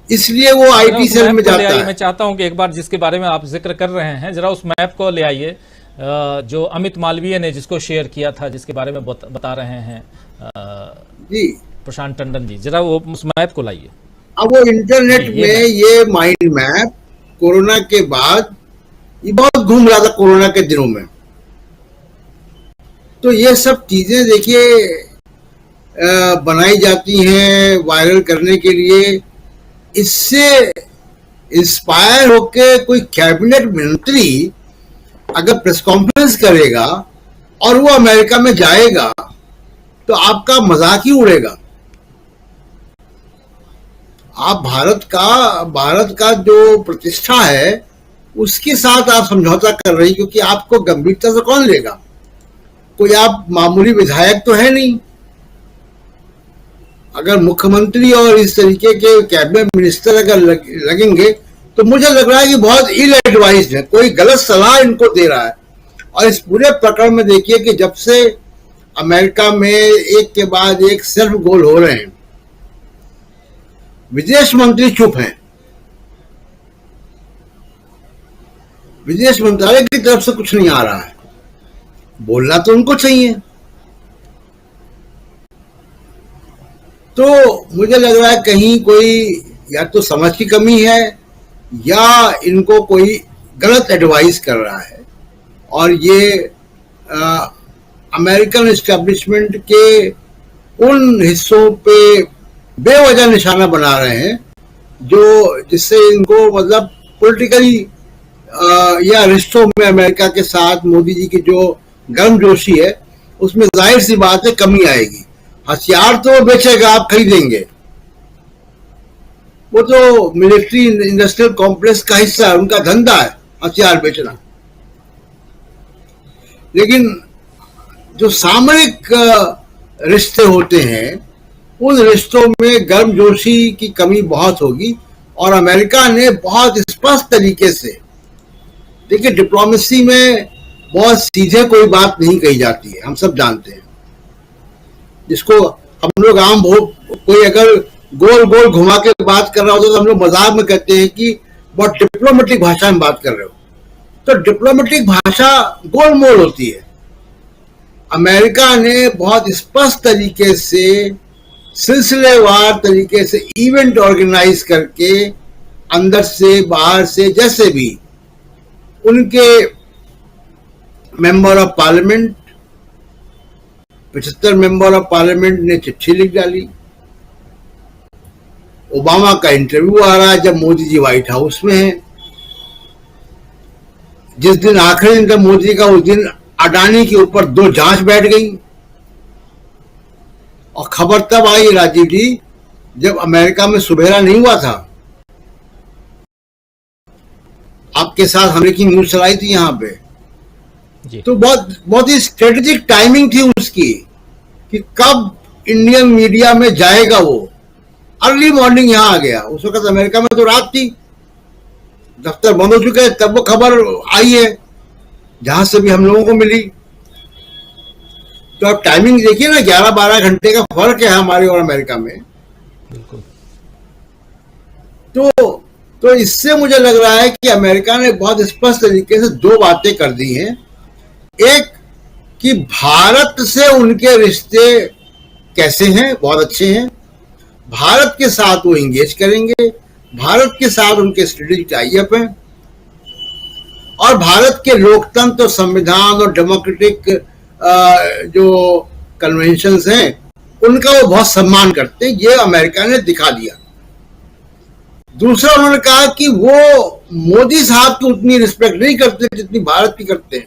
इसलिए वो आईटी सेल में जाता है। मैं चाहता हूं कि एक बार जिसके बारे में आप जिक्र कर रहे हैं जरा उस मैप को ले आइए, जो अमित मालवीय ने जिसको शेयर किया था, जिसके बारे में बता रहे हैं जी प्रशांत टंडन जी, जरा वो उस मैप को लाइए। अब वो इंटरनेट में ये माइंड मैप कोरोना के बाद ये बहुत घूम रहा था कोरोना के दिनों में, तो ये सब चीजें देखिए बनाई जाती हैं वायरल करने के लिए। इससे इंस्पायर होके कोई कैबिनेट मंत्री अगर प्रेस कॉन्फ्रेंस करेगा और वो अमेरिका में जाएगा तो आपका मजाक ही उड़ेगा। आप भारत का जो प्रतिष्ठा है उसके साथ आप समझौता कर रही, क्योंकि आपको गंभीरता से कौन लेगा, कोई आप मामूली विधायक तो है नहीं। अगर मुख्यमंत्री और इस तरीके के कैबिनेट मिनिस्टर अगर लगेंगे तो मुझे लग रहा है कि बहुत इल एडवाइज्ड है, कोई गलत सलाह इनको दे रहा है। और इस पूरे प्रकरण में देखिए कि जब से अमेरिका में एक के बाद एक सेल्फ गोल हो रहे हैं, विदेश मंत्री चुप हैं, विदेश मंत्रालय की तरफ से कुछ नहीं आ रहा है, बोलना तो उनको चाहिए। तो मुझे लग रहा है कहीं कोई या तो समझ की कमी है या इनको कोई गलत एडवाइस कर रहा है, और ये अमेरिकन एस्टेब्लिशमेंट के उन हिस्सों पे बेवजह निशाना बना रहे हैं जो जिससे इनको मतलब पॉलिटिकली या रिश्तों में अमेरिका के साथ मोदी जी की जो गर्मजोशी है उसमें जाहिर सी बात है कमी आएगी। हथियार तो बेचेगा, आप खरीदेंगे, वो तो मिलिट्री इंडस्ट्रियल कॉम्प्लेक्स का हिस्सा है, उनका धंधा है हथियार बेचना। लेकिन जो सामरिक रिश्ते होते हैं उन रिश्तों में गर्मजोशी की कमी बहुत होगी, और अमेरिका ने बहुत स्पष्ट तरीके से, देखिए डिप्लोमेसी में बहुत सीधे कोई बात नहीं कही जाती है, हम सब जानते हैं। जिसको हम लोग आम कोई अगर गोल गोल घुमा के बात कर रहा होता तो हम लोग मजाक में कहते हैं कि बहुत डिप्लोमेटिक भाषा में बात कर रहे हो, तो डिप्लोमेटिक भाषा गोल मोल होती है। अमेरिका ने बहुत स्पष्ट तरीके से सिलसिलेवार तरीके से इवेंट ऑर्गेनाइज करके अंदर से बाहर से जैसे भी उनके member of parliament 75 member of parliament ने चिट्ठी लिख डाली। ओबामा का इंटरव्यू आ रहा है जब मोदी जी व्हाइट हाउस में हैं। जिस दिन आखिरी दिन था मोदी का उस दिन अडानी के ऊपर 2 जांच बैठ गई, और खबर तब आई राजीव जी जब अमेरिका में सुबेरा नहीं हुआ था, आपके साथ हमने की न्यूज चलाई थी यहाँ पे जी। तो बहुत ही स्ट्रेटेजिक टाइमिंग थी उसकी कि कब इंडियन मीडिया में जाएगा। वो अर्ली मॉर्निंग यहां आ गया, उस वक्त अमेरिका में तो रात थी, दफ्तर बंद हो चुके हैं, तब वो खबर आई है जहां से भी हम लोगों को मिली। तो अब टाइमिंग देखिए ना, 11-12 घंटे का फर्क है हमारे और अमेरिका में। बिल्कुल। तो इससे मुझे लग रहा है कि अमेरिका ने बहुत स्पष्ट तरीके से 2 बातें कर दी हैं। एक कि भारत से उनके रिश्ते कैसे हैं, बहुत अच्छे हैं, भारत के साथ वो इंगेज करेंगे, भारत के साथ उनके स्ट्रेटेजिक टाई अप हैं, और भारत के लोकतंत्र और संविधान और डेमोक्रेटिक जो कन्वेंशंस हैं उनका वो बहुत सम्मान करते हैं। ये अमेरिका ने दिखा दिया। दूसरा, उन्होंने कहा कि वो मोदी साहब की उतनी रिस्पेक्ट नहीं करते जितनी भारत की करते हैं।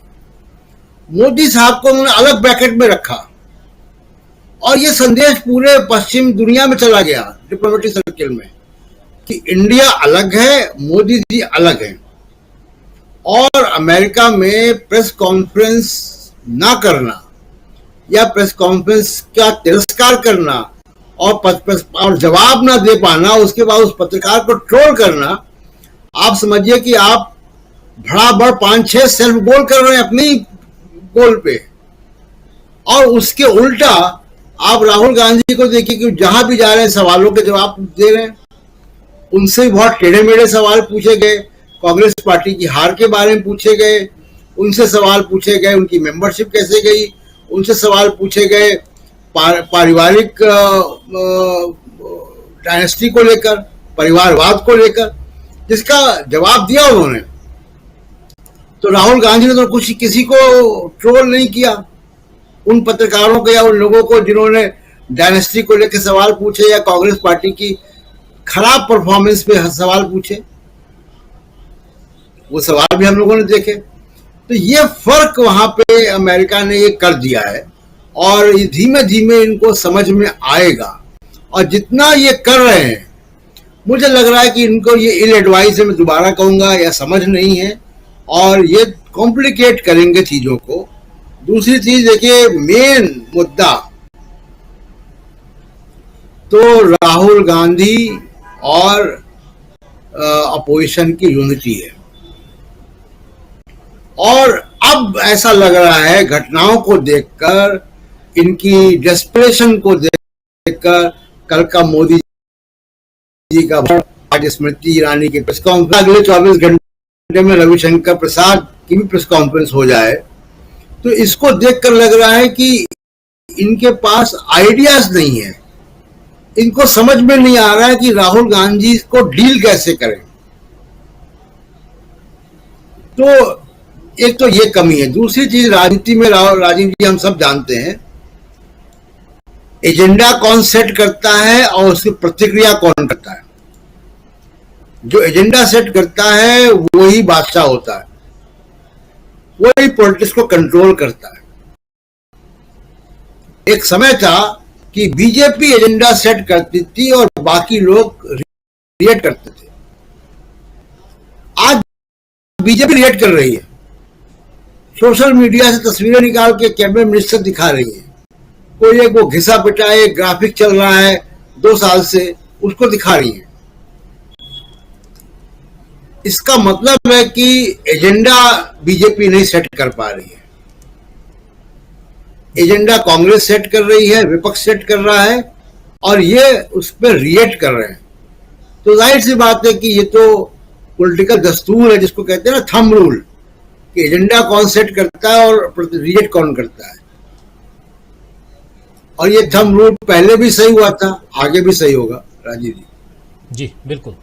मोदी साहब को उन्होंने अलग ब्रैकेट में रखा, और ये संदेश पूरे पश्चिम दुनिया में चला गया डिप्लोमेटिक सर्किल में कि इंडिया अलग है, मोदी जी अलग हैं। और अमेरिका में प्रेस कॉन्फ्रेंस ना करना या प्रेस कॉन्फ्रेंस का तिरस्कार करना और जवाब ना दे पाना, उसके बाद उस पत्रकार को ट्रोल करना, आप समझिए कि आप भड़ाभड़ 5-6 सेल्फ गोल कर रहे हैं अपनी गोल पे, और उसके उल्टा आप राहुल गांधी को देखिए कि जहां भी जा रहे हैं सवालों के जवाब दे रहे हैं। उनसे बहुत टेढ़े मेढ़े सवाल पूछे गए, कांग्रेस पार्टी की हार के बारे में पूछे गए, उनसे सवाल पूछे गए उनकी मेंबरशिप कैसे गई, उनसे सवाल पूछे गए पारिवारिक डायनेस्टी को लेकर, परिवारवाद को लेकर, जिसका जवाब दिया उन्होंने। तो राहुल गांधी ने तो कुछ किसी को ट्रोल नहीं किया, उन पत्रकारों को या उन लोगों को जिन्होंने डायनेस्टी को लेकर सवाल पूछे या कांग्रेस पार्टी की खराब परफॉर्मेंस पे सवाल पूछे, वो सवाल भी हम लोगों ने देखे। तो ये फर्क वहां पे अमेरिका ने ये कर दिया है और ये धीमे धीमे इनको समझ में आएगा। और जितना ये कर रहे हैं, मुझे लग रहा है कि इनको ये इल एडवाइस है, मैं दोबारा कहूंगा, या समझ नहीं है और ये कॉम्प्लिकेट करेंगे चीजों को। दूसरी चीज देखिए, मेन मुद्दा तो राहुल गांधी और अपोजिशन की यूनिटी है। और अब ऐसा लग रहा है घटनाओं को देखकर, इनकी डेस्परेशन को देखकर, कल का मोदी जी का, आज स्मृति ईरानी की प्रेस कॉन्फ्रेंस, अगले 24 घंटे में रविशंकर प्रसाद की भी प्रेस कॉन्फ्रेंस हो जाए, तो इसको देखकर लग रहा है कि इनके पास आइडियाज नहीं है। इनको समझ में नहीं आ रहा है कि राहुल गांधी को डील कैसे करें। तो एक तो ये कमी है। दूसरी चीज, राजनीति में राजीव जी हम सब जानते हैं, एजेंडा कौन सेट करता है और उसकी प्रतिक्रिया कौन करता है। जो एजेंडा सेट करता है वही बादशाह होता है, वही पॉलिटिक्स को कंट्रोल करता है। एक समय था कि बीजेपी एजेंडा सेट करती थी और बाकी लोग रिएक्ट करते थे। आज बीजेपी रिएक्ट कर रही है, सोशल मीडिया से तस्वीरें निकाल के कैबिनेट मिनिस्टर दिखा रही है। कोई एक वो घिसा पिटाए ग्राफिक चल रहा है 2 साल से, उसको दिखा रही है। इसका मतलब है कि एजेंडा बीजेपी नहीं सेट कर पा रही है, एजेंडा कांग्रेस सेट कर रही है, विपक्ष सेट कर रहा है और ये उस पर रिएक्ट कर रहे हैं। तो जाहिर सी बात है कि ये तो पॉलिटिकल दस्तूर है, जिसको कहते हैं ना थंब रूल, कि एजेंडा कौन सेट करता है और रिएक्ट कौन करता है। और ये थंब रूल पहले भी सही हुआ था, आगे भी सही होगा। राजीव जी। जी बिल्कुल।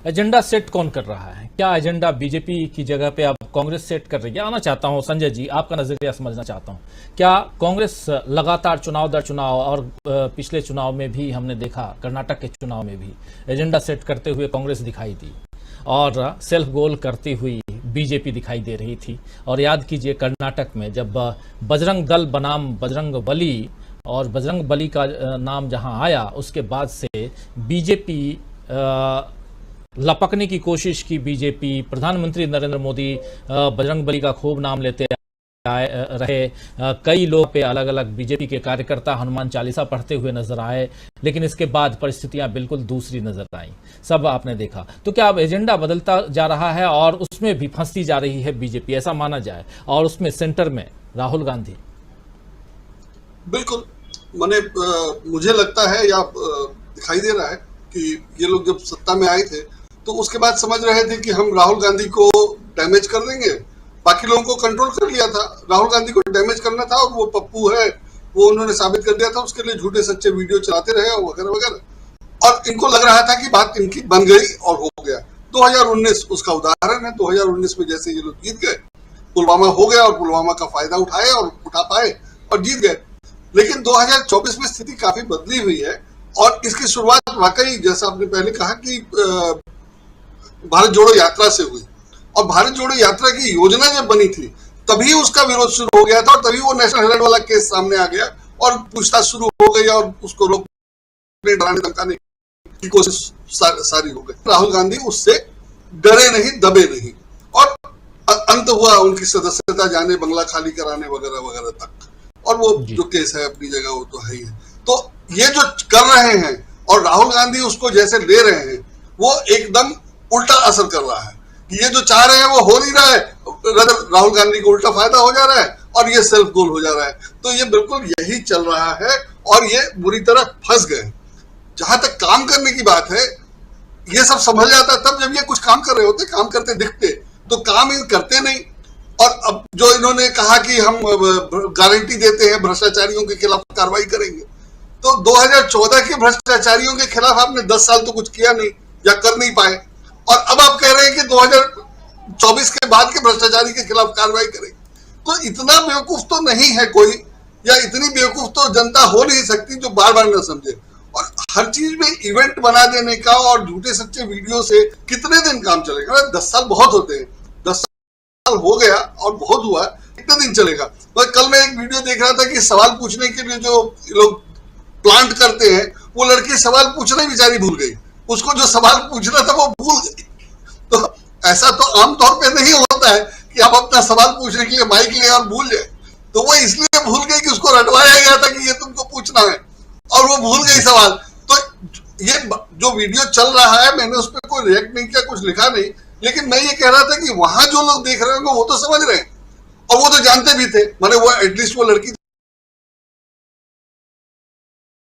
एजेंडा सेट कौन कर रहा है? क्या एजेंडा बीजेपी की जगह पे अब कांग्रेस सेट कर रही है? आना चाहता हूं संजय जी, आपका नजरिया समझना चाहता हूं। क्या कांग्रेस लगातार चुनाव दर चुनाव और पिछले चुनाव में भी हमने देखा, कर्नाटक के चुनाव में भी एजेंडा सेट करते हुए कांग्रेस दिखाई दी और सेल्फ गोल करती हुई बीजेपी दिखाई दे रही थी। और याद कीजिए कर्नाटक में जब बजरंग दल बनाम बजरंग बली और बजरंग बली का नाम जहां आया, उसके बाद से बीजेपी लपकने की कोशिश की। बीजेपी प्रधानमंत्री नरेंद्र मोदी बजरंग बली का खूब नाम लेते रहे। कई लोग पे अलग अलग बीजेपी के कार्यकर्ता हनुमान चालीसा पढ़ते हुए नजर आए, लेकिन इसके बाद परिस्थितियां बिल्कुल दूसरी नजर आई, सब आपने देखा। तो क्या अब एजेंडा बदलता जा रहा है और उसमें भी फंसती जा रही है बीजेपी, ऐसा माना जाए, और उसमें सेंटर में राहुल गांधी? बिल्कुल, मुझे लगता है या दिखाई दे रहा है कि ये लोग जब सत्ता में आए थे तो उसके बाद समझ रहे थे कि हम राहुल गांधी को डैमेज कर देंगे, बाकी लोगों को कंट्रोल कर लिया था। राहुल गांधी को डैमेज करना था और वो पप्पू है, वो उन्होंने साबित कर दिया था। उसके लिए झूठे सच्चे वीडियो चलाते रहे और वगैरह वगैरह, और इनको लग रहा था कि बात इनकी बन गई और हो गया। 2019 उसका उदाहरण है। 2019 में जैसे ये लोग जीत गए, पुलवामा हो गया और पुलवामा का फायदा उठाए और उठा पाए और जीत गए। लेकिन 2024 में स्थिति काफी बदली हुई है और इसकी शुरुआत वाकई, जैसा आपने पहले कहा, कि भारत जोड़ो यात्रा से हुई। और भारत जोड़ो यात्रा की योजना जब बनी थी तभी उसका विरोध शुरू हो गया था और तभी वो नेशनल हेराल्ड वाला केस सामने आ गया और पूछताछ शुरू हो गई और उसको रोकने, डराने धमकाने की कोशिश सारी हो गई। राहुल गांधी उससे डरे नहीं, दबे नहीं, और अंत हुआ उनकी सदस्यता जाने, बंगला खाली कराने वगैरह वगैरह तक। और वो जो केस है अपनी जगह, वो तो है ही है। तो ये जो कर रहे हैं और राहुल गांधी उसको जैसे ले रहे हैं, वो एकदम उल्टा असर कर रहा है। कि ये जो चाह रहे हैं वो हो नहीं रहा है, राहुल गांधी को उल्टा फायदा हो जा रहा है और ये सेल्फ गोल हो जा रहा है। तो ये बिल्कुल यही चल रहा है और ये बुरी तरह फंस गए। जहां तक काम करने की बात है, ये सब संभल जाता तब जब ये कुछ काम कर रहे होते, काम करते दिखते, तो काम ये करते नहीं। और अब जो इन्होंने कहा कि हम गारंटी देते हैं भ्रष्टाचारियों के खिलाफ कार्रवाई करेंगे, तो 2014 के भ्रष्टाचारियों के खिलाफ आपने 10 साल तो कुछ किया नहीं या कर नहीं पाए, और अब आप कह रहे हैं कि 2024 के बाद के भ्रष्टाचारी के खिलाफ कार्रवाई करेंगे। तो इतना बेवकूफ तो नहीं है कोई, या इतनी बेवकूफ तो जनता हो नहीं सकती जो बार बार न समझे। और हर चीज में इवेंट बना देने का और झूठे सच्चे वीडियो से कितने दिन काम चलेगा? 10 साल बहुत होते हैं, 10 साल हो गया और बहुत हुआ, कितने दिन चलेगा? तो कल मैं एक वीडियो देख रहा था कि सवाल पूछने के लिए जो लोग प्लांट करते हैं, वो लड़की सवाल पूछना बेचारी भूल गई, उसको जो सवाल पूछना था वो भूल गई। तो ऐसा तो आमतौर पे नहीं होता है कि आप अपना सवाल पूछने के लिए माइक ले और भूल जाए। तो वो इसलिए भूल गई कि उसको रटवाया गया था कि ये तुमको पूछना है, और वो भूल गई सवाल। तो ये जो वीडियो चल रहा है, मैंने उस पर कोई रिएक्ट नहीं किया, कुछ लिखा नहीं, लेकिन मैं ये कह रहा था कि वहां जो लोग देख रहे होंगे वो तो समझ रहे हैं, और वो तो जानते भी थे। माने वो एटलीस्ट वो लड़की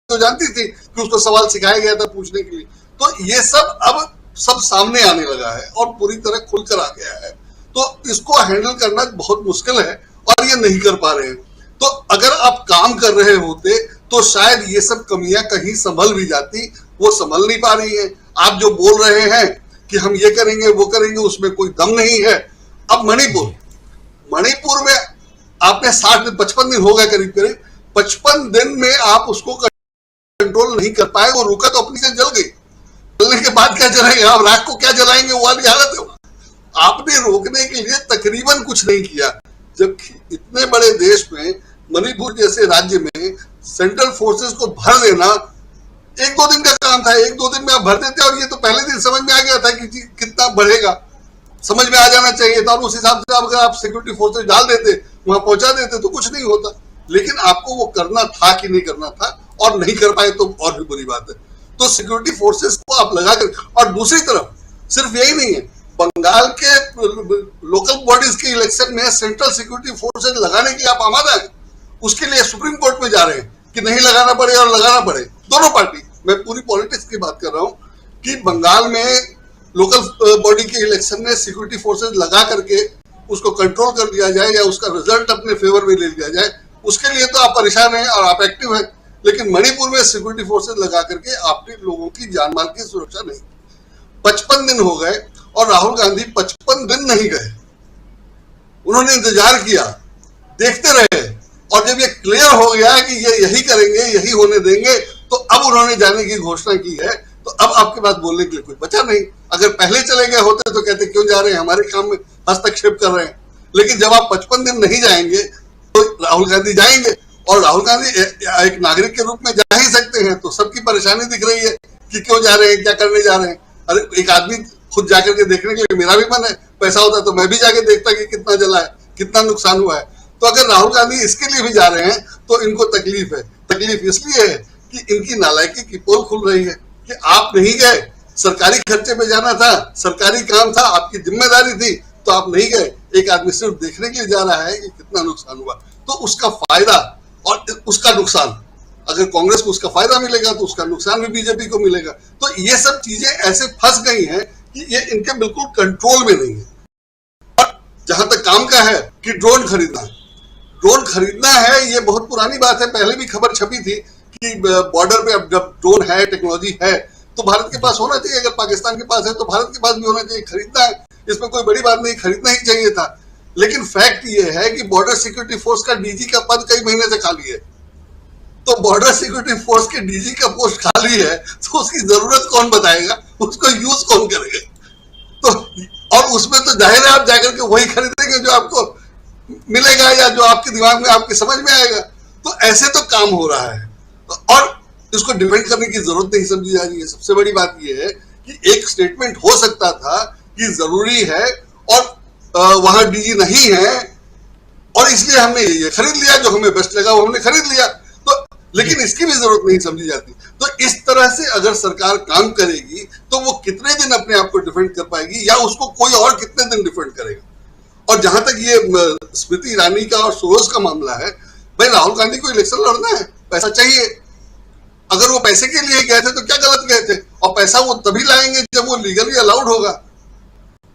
तो जानती थी कि उसको सवाल सिखाया गया था पूछने के लिए। तो ये सब अब सब सामने आने लगा है और पूरी तरह खुलकर आ गया है। तो इसको हैंडल करना बहुत मुश्किल है और ये नहीं कर पा रहे हैं। तो अगर आप काम कर रहे होते तो शायद ये सब कमियां कहीं संभल भी जाती, वो संभल नहीं पा रही है। आप जो बोल रहे हैं कि हम ये करेंगे वो करेंगे, उसमें कोई दम नहीं है। अब मणिपुर में आपने 55 दिन हो गए करीब करीब, 55 दिन में आप उसको कंट्रोल नहीं कर पाए। वो रुका तो अपनी से जल गई, जलने के बाद क्या जलाएंगे आप? राख को क्या जलाएंगे? वो वाली हालत है। आपने रोकने के लिए तकरीबन कुछ नहीं किया, जबकि इतने बड़े देश में, मणिपुर जैसे राज्य में सेंट्रल फोर्सेस को भर देना 1-2 दिन का काम था। 1-2 दिन में आप भर देते, और ये तो पहले दिन समझ में आ गया था कि कितना बढ़ेगा, समझ में आ जाना चाहिए था। और उस हिसाब से अगर आप सिक्योरिटी फोर्सेस डाल देते, वहां पहुंचा देते, तो कुछ नहीं होता। लेकिन आपको वो करना था कि नहीं करना था, और नहीं कर पाए तो और भी बुरी बात है। तो सिक्योरिटी फोर्सेस को आप लगा कर, और दूसरी तरफ सिर्फ यही नहीं है, बंगाल के लोकल बॉडीज के इलेक्शन में सेंट्रल सिक्योरिटी फोर्सेस लगाने के लिए आप आमादा है। उसके लिए सुप्रीम कोर्ट में जा रहे हैं कि नहीं लगाना पड़े और लगाना पड़े। दोनों पार्टी, मैं पूरी पॉलिटिक्स की बात कर रहा हूं कि बंगाल में लोकल बॉडी के इलेक्शन में सिक्योरिटी फोर्सेस लगा करके उसको कंट्रोल कर दिया जाए, या उसका रिजल्ट अपने फेवर में ले लिया जाए। उसके लिए तो आप परेशान हैं और आप एक्टिव हैं, लेकिन मणिपुर में सिक्योरिटी फोर्सेस लगा करके आपने लोगों की जान माल की सुरक्षा नहीं। 55 दिन हो गए और राहुल गांधी 55 दिन नहीं गए। उन्होंने इंतजार किया, देखते रहे, और जब ये क्लियर हो गया कि ये यही करेंगे, यही होने देंगे, तो अब उन्होंने जाने की घोषणा की है। तो अब आपके पास बोलने के लिए कुछ बचा नहीं। अगर पहले चले गए होते तो कहते क्यों जा रहे हैं, हमारे काम में हस्तक्षेप कर रहे हैं। लेकिन जब आप 55 दिन नहीं जाएंगे तो राहुल गांधी जाएंगे, और राहुल गांधी एक नागरिक के रूप में जा ही सकते हैं। तो सबकी परेशानी दिख रही है कि क्यों जा रहे हैं, क्या करने जा रहे हैं। अरे एक आदमी खुद जाकर के देखने के लिए, मेरा भी मन है, पैसा होता तो मैं भी जाके देखता कि कितना जला है, कितना नुकसान हुआ है। तो अगर राहुल गांधी इसके लिए भी जा रहे हैं तो इनको तकलीफ है। तकलीफ इसलिए है कि इनकी नालायकी की पोल खुल रही है कि आप नहीं गए, सरकारी खर्चे पे जाना था, सरकारी काम था, आपकी जिम्मेदारी थी, तो आप नहीं गए। एक आदमी सिर्फ देखने के लिए जा रहा है कि कितना नुकसान हुआ। तो उसका फायदा और उसका नुकसान, अगर कांग्रेस को उसका फायदा मिलेगा तो उसका नुकसान भी बीजेपी को मिलेगा। तो ये सब चीजें ऐसे फंस गई हैं कि ये इनके बिल्कुल कंट्रोल में नहीं है। और जहां तक काम का है कि ड्रोन खरीदना है, ये बहुत पुरानी बात है। पहले भी खबर छपी थी कि बॉर्डर पे अब जब ड्रोन है, टेक्नोलॉजी है, तो भारत के पास होना चाहिए। अगर पाकिस्तान के पास है तो भारत के पास भी होना चाहिए। खरीदना है, इसमें कोई बड़ी बात नहीं, खरीदना ही चाहिए था। लेकिन फैक्ट ये है कि बॉर्डर सिक्योरिटी फोर्स का डीजी का पद कई महीने से खाली है। तो बॉर्डर सिक्योरिटी फोर्स के डीजी का पोस्ट खाली है, तो उसकी जरूरत कौन बताएगा, उसको यूज कौन करेगा? तो और उसमें तो जाहिर है आप जाकर के वही खरीदेंगे जो आपको मिलेगा या जो आपके दिमाग में, आपके समझ में आएगा। तो ऐसे तो काम हो रहा है, और इसको डिफेंड करने की जरूरत नहीं समझी जा रही है। सबसे बड़ी बात यह है कि एक स्टेटमेंट हो सकता था कि जरूरी है और वहां डीजी नहीं है, और इसलिए हमने ये खरीद लिया, जो हमें बेस्ट लगा वो हमने खरीद लिया। तो लेकिन इसकी भी जरूरत नहीं समझी जाती। तो इस तरह से अगर सरकार काम करेगी तो वो कितने दिन अपने आप को डिफेंड कर पाएगी, या उसको कोई और कितने दिन डिफेंड करेगा? और जहां तक ये स्मृति ईरानी का और सोरोस का मामला है, भाई राहुल गांधी को इलेक्शन लड़ना है, पैसा चाहिए। अगर वो पैसे के लिए गए थे तो क्या गलत गए थे? और पैसा वो तभी लाएंगे जब वो लीगली अलाउड होगा।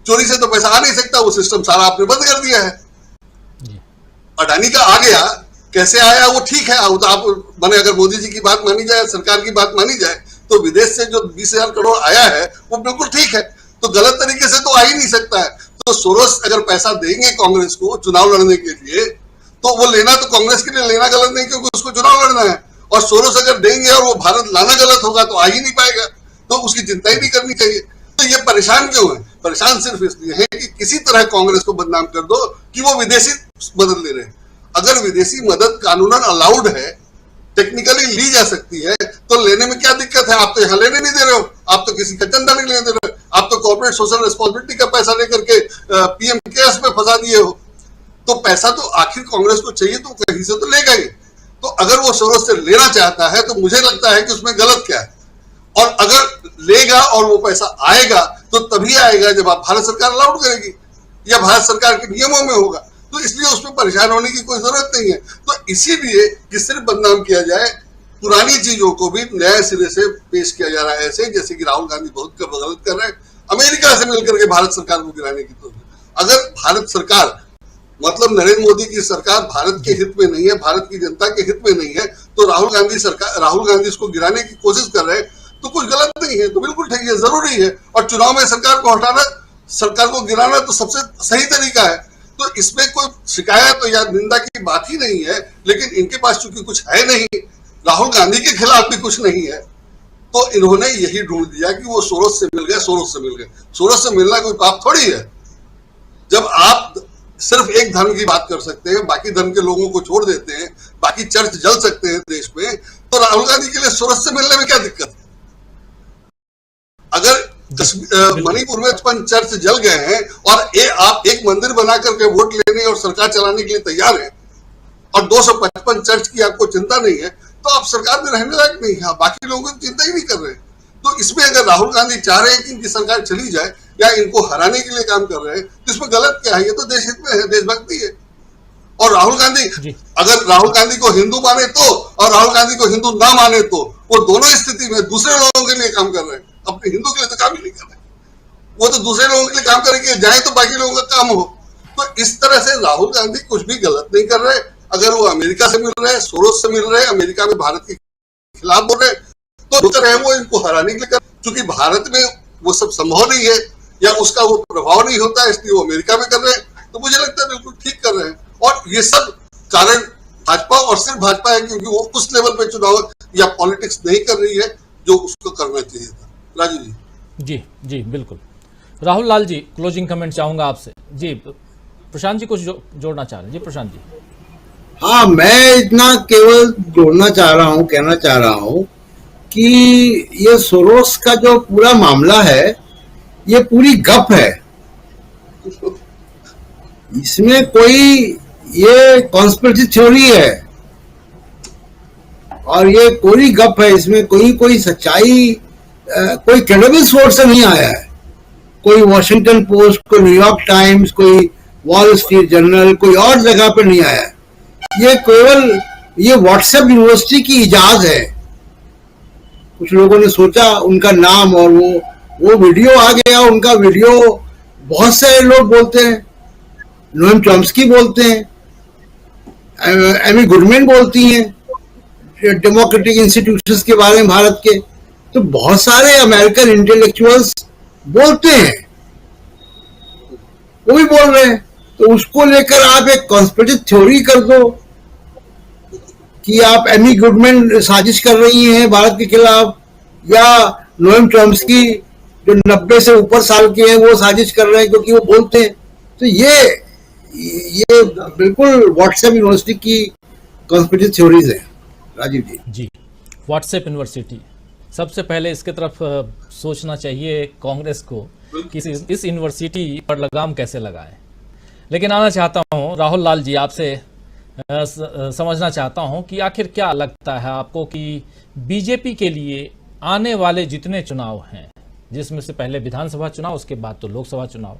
चोरी से तो पैसा आ नहीं सकता, वो सिस्टम सारा आपने बंद कर दिया है। अडानी का आ गया, कैसे आया वो ठीक है, तो आप माने अगर मोदी जी की बात मानी जाए, सरकार की बात मानी जाए, तो विदेश से जो 20,000 करोड़ आया है वो बिल्कुल ठीक है, तो गलत तरीके से तो आ ही नहीं सकता है। तो सोरोस अगर पैसा देंगे कांग्रेस को चुनाव लड़ने के लिए, तो वो लेना तो कांग्रेस के लिए लेना गलत नहीं, क्योंकि उसको चुनाव लड़ना है। और सोरोस अगर देंगे और वो भारत लाना गलत होगा तो आ ही नहीं पाएगा, तो उसकी चिंता ही नहीं करनी चाहिए। तो ये परेशान क्यों है? परेशान सिर्फ इसलिए है कि किसी तरह कांग्रेस को बदनाम कर दो कि वो विदेशी मदद ले रहे हैं। अगर विदेशी मदद कानूनन अलाउड है, टेक्निकली ली जा सकती है, तो लेने में क्या दिक्कत है? आप तो यहाँ लेने नहीं दे रहे हो, आप तो किसी का चंदा नहीं लेने दे रहे हो, आप तो कॉर्पोरेट सोशल रिस्पॉन्सिबिलिटी का पैसा लेकर के पीएम केयर्स में फंसा दिए हो। तो पैसा तो आखिर कांग्रेस को चाहिए तो कहीं से तो लेगा ही। तो अगर वो सोरोस से लेना चाहता है तो मुझे लगता है कि उसमें गलत क्या है। और अगर लेगा और वो पैसा आएगा तो तभी आएगा जब आप भारत सरकार अलाउड करेगी या भारत सरकार के नियमों में होगा। तो इसलिए उसमें परेशान होने की कोई जरूरत नहीं है। तो इसीलिए कि सिर्फ बदनाम किया जाए, पुरानी चीजों को भी नए सिरे से पेश किया जा रहा है, ऐसे जैसे कि राहुल गांधी बहुत गलत कर रहे हैं अमेरिका से मिलकर के भारत सरकार को गिराने की। तो अगर भारत सरकार मतलब नरेंद्र मोदी की सरकार भारत के हित में नहीं है, भारत की जनता के हित में नहीं है, तो राहुल गांधी इसको गिराने की कोशिश कर रहे हैं, तो कुछ गलत नहीं है, तो बिल्कुल ठीक है, जरूरी है। और चुनाव में सरकार को हटाना, सरकार को गिराना तो सबसे सही तरीका है। तो इसमें कोई शिकायत या निंदा की बात ही नहीं है। लेकिन इनके पास चूंकि कुछ है नहीं, राहुल गांधी के खिलाफ भी कुछ नहीं है, तो इन्होंने यही ढूंढ दिया कि वो सोरोस से मिल गए, सोरोस से मिल गए। सोरोस से मिलना कोई पाप थोड़ी है। जब आप सिर्फ एक धर्म की बात कर सकते हैं, बाकी धर्म के लोगों को छोड़ देते हैं, बाकी चर्च जल सकते हैं देश में, तो राहुल गांधी के लिए सोरोस से मिलने में क्या दिक्कत है? अगर मणिपुर में 55 चर्च जल गए हैं और आप एक मंदिर बना करके वोट लेने और सरकार चलाने के लिए तैयार हैं और 255 चर्च की आपको चिंता नहीं है, तो आप सरकार में रहने लायक नहीं है। बाकी लोगों की चिंता ही नहीं कर रहे। तो इसमें अगर राहुल गांधी चाह रहे हैं कि इनकी सरकार चली जाए या इनको हराने के लिए काम कर रहे हैं, तो इसमें गलत क्या है? ये तो देश हित में है, देशभक्ति है। और राहुल गांधी, अगर राहुल गांधी को हिंदू माने तो और राहुल गांधी को हिंदू ना माने तो, वो दोनों स्थिति में दूसरे लोगों के लिए काम कर रहे हैं, अपने हिंदू के लिए तो काम ही नहीं कर रहे। वो तो दूसरे लोगों के लिए काम करेंगे, जाए तो बाकी लोगों का काम हो। तो इस तरह से राहुल गांधी कुछ भी गलत नहीं कर रहे। अगर वो अमेरिका से मिल रहे हैं, सोरोस से मिल रहे हैं, अमेरिका में भारत के खिलाफ बोल रहे हैं, तो बेहतर है वो इनको हराने के लिए कर, क्योंकि भारत में वो सब संभव नहीं है या उसका वो प्रभाव नहीं होता है, इसलिए वो अमेरिका में कर रहे हैं। तो मुझे लगता है बिल्कुल ठीक कर रहे हैं। और ये सब कारण भाजपा और सिर्फ भाजपा है, क्योंकि वो उस लेवल पे चुनाव या पॉलिटिक्स नहीं कर रही है जो उसको करना चाहिए था। राजू जी। जी जी बिल्कुल। राहुल लाल जी, क्लोजिंग कमेंट चाहूंगा आपसे। जी प्रशांत जी कुछ जोड़ना चाह रहे हैं? जी प्रशांत जी। हाँ, मैं इतना केवल जोड़ना चाह रहा हूँ, कहना चाह रहा हूँ कि ये सोरोस का जो पूरा मामला है, ये पूरी गप है। इसमें कोई ये कॉन्स्पिरेसी थ्योरी है और ये पूरी गप है। इसमें कोई सच्चाई कोई क्रेडिबल सोर्स से नहीं आया है। कोई वॉशिंगटन पोस्ट, कोई न्यूयॉर्क टाइम्स, कोई वॉल स्ट्रीट जर्नल, कोई और जगह पे नहीं आया है। ये केवल ये व्हाट्सएप यूनिवर्सिटी की इजाज है। कुछ लोगों ने सोचा उनका नाम और वो वीडियो आ गया। उनका वीडियो बहुत सारे लोग बोलते हैं, नोएम चॉम्स्की बोलते हैं, एमी गुडमैन बोलती हैं डेमोक्रेटिक इंस्टीट्यूशंस के बारे में भारत के, तो बहुत सारे अमेरिकन इंटेलेक्चुअल्स बोलते हैं, वो भी बोल रहे हैं। तो उसको लेकर आप एक कॉन्स्पिरेसी थ्योरी कर दो कि आप एमी गुडमैन साजिश कर रही हैं भारत के खिलाफ, या नोएम चॉम्स्की जो 90 से ऊपर साल के हैं वो साजिश कर रहे हैं क्योंकि वो बोलते हैं। तो ये बिल्कुल व्हाट्सएप यूनिवर्सिटी की कॉन्स्पिरेसी थ्योरीज है। राजीव जी। जी, व्हाट्सएप यूनिवर्सिटी। सबसे पहले इसके तरफ सोचना चाहिए कांग्रेस को कि इस यूनिवर्सिटी पर लगाम कैसे लगाए। लेकिन आना चाहता हूं राहुल लाल जी, आपसे समझना चाहता हूं कि आखिर क्या लगता है आपको कि बीजेपी के लिए आने वाले जितने चुनाव हैं, जिसमें से पहले विधानसभा चुनाव, उसके बाद तो लोकसभा चुनाव,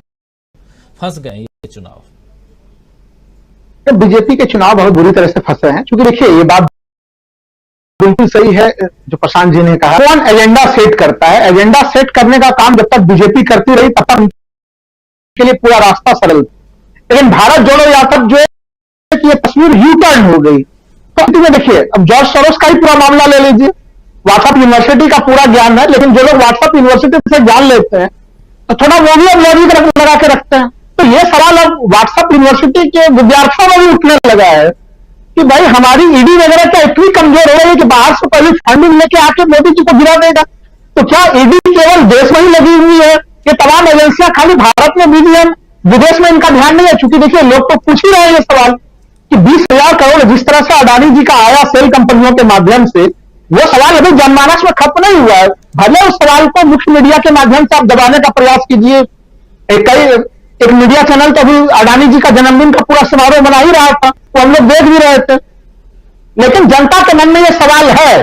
फंस गए ये चुनाव, तो बीजेपी के चुनाव बहुत बुरी तरह से फंसे हैं। क्योंकि देखिए, ये बात बिल्कुल सही है जो प्रशांत जी ने कहा, कौन एजेंडा सेट करता है। एजेंडा सेट करने का काम जब तक बीजेपी करती रही तब तक के लिए पूरा रास्ता सरल, लेकिन भारत जोड़ो यात्रा जो है कि ये तस्वीर यू टर्न हो गई। तो में देखिए, अब जॉर्ज सोरोस का ही पूरा मामला ले लीजिए। व्हाट्सएप यूनिवर्सिटी का पूरा ज्ञान है, लेकिन जो लोग व्हाट्सएप यूनिवर्सिटी से ज्ञान लेते हैं तो थोड़ा वो भी अब लॉजिक लगा के रखते हैं। तो ये सवाल अब व्हाट्सएप यूनिवर्सिटी के विद्यार्थियों में भी उठने लगा है कि भाई हमारी ईडी वगैरह क्या इतनी कमजोर हो रही है कि बाहर से पहले फंडिंग लेके आके मोदी जी को गिरा देगा। तो क्या ईडी केवल देश में ही लगी हुई है? ये तमाम एजेंसियां खाली भारत में बिजी हैं, विदेश में इनका ध्यान नहीं है? चूंकि देखिए, लोग तो पूछ ही रहे हैं ये सवाल कि 20,000 करोड़ जिस तरह से अडानी जी का आया सेल कंपनियों के माध्यम से, वो सवाल अभी जनमानस में खत्म नहीं हुआ है। भले उस सवाल को मुख्य मीडिया के माध्यम से आप दबाने का प्रयास कीजिए। एक मीडिया चैनल तो अभी अडानी जी का जन्मदिन का पूरा समारोह बना ही रहा था, तो हम लोग देख भी रहे थे। लेकिन जनता के मन में यह सवाल है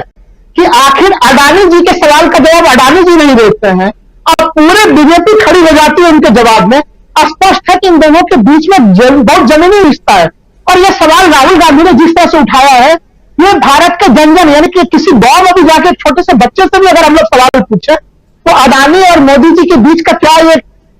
कि आखिर अडानी जी के सवाल का जवाब अडानी जी नहीं देते हैं और पूरे बीजेपी खड़ी हो जाती है उनके जवाब में। स्पष्ट है कि इन दोनों के बीच में बहुत जमीनी रिश्ता है। और यह सवाल राहुल गांधी ने जिस तरह से उठाया है, ये भारत के जन जन यानी कि किसी गांव में भी जाके छोटे से बच्चे से भी अगर हम लोग सवाल पूछे तो अडानी और मोदी जी के बीच का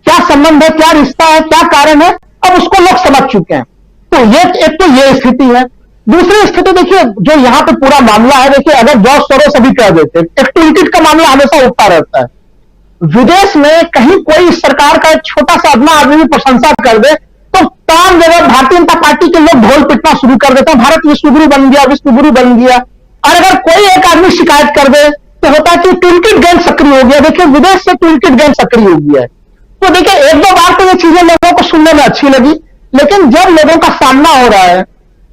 क्या संबंध है, क्या रिश्ता है, क्या कारण है, अब उसको लोग समझ चुके हैं। तो ये एक तो ये स्थिति है। दूसरी स्थिति देखिए, जो यहाँ पे पूरा मामला है, देखिए अगर जॉर्ज सोरोस अभी कह देते, एक टूलकिट का मामला हमेशा उठता रहता है। विदेश में कहीं कोई इस सरकार का एक छोटा सा अदना आदमी भी प्रशंसा कर दे तो तमाम जगह भारतीय जनता पार्टी के लोग ढोल पिटना शुरू कर देते हैं, भारत विश्वगुरु बन गया, विश्वगुरु बन गया। और अगर कोई एक आदमी शिकायत कर दे तो होता है कि टूलकिट गैंग सक्रिय हो गया। देखिए, विदेश से टूलकिट गैंग सक्रिय हो गया है। तो देखिए, एक दो बार तो ये चीजें लोगों को सुनने में अच्छी लगी, लेकिन जब लोगों का सामना हो रहा है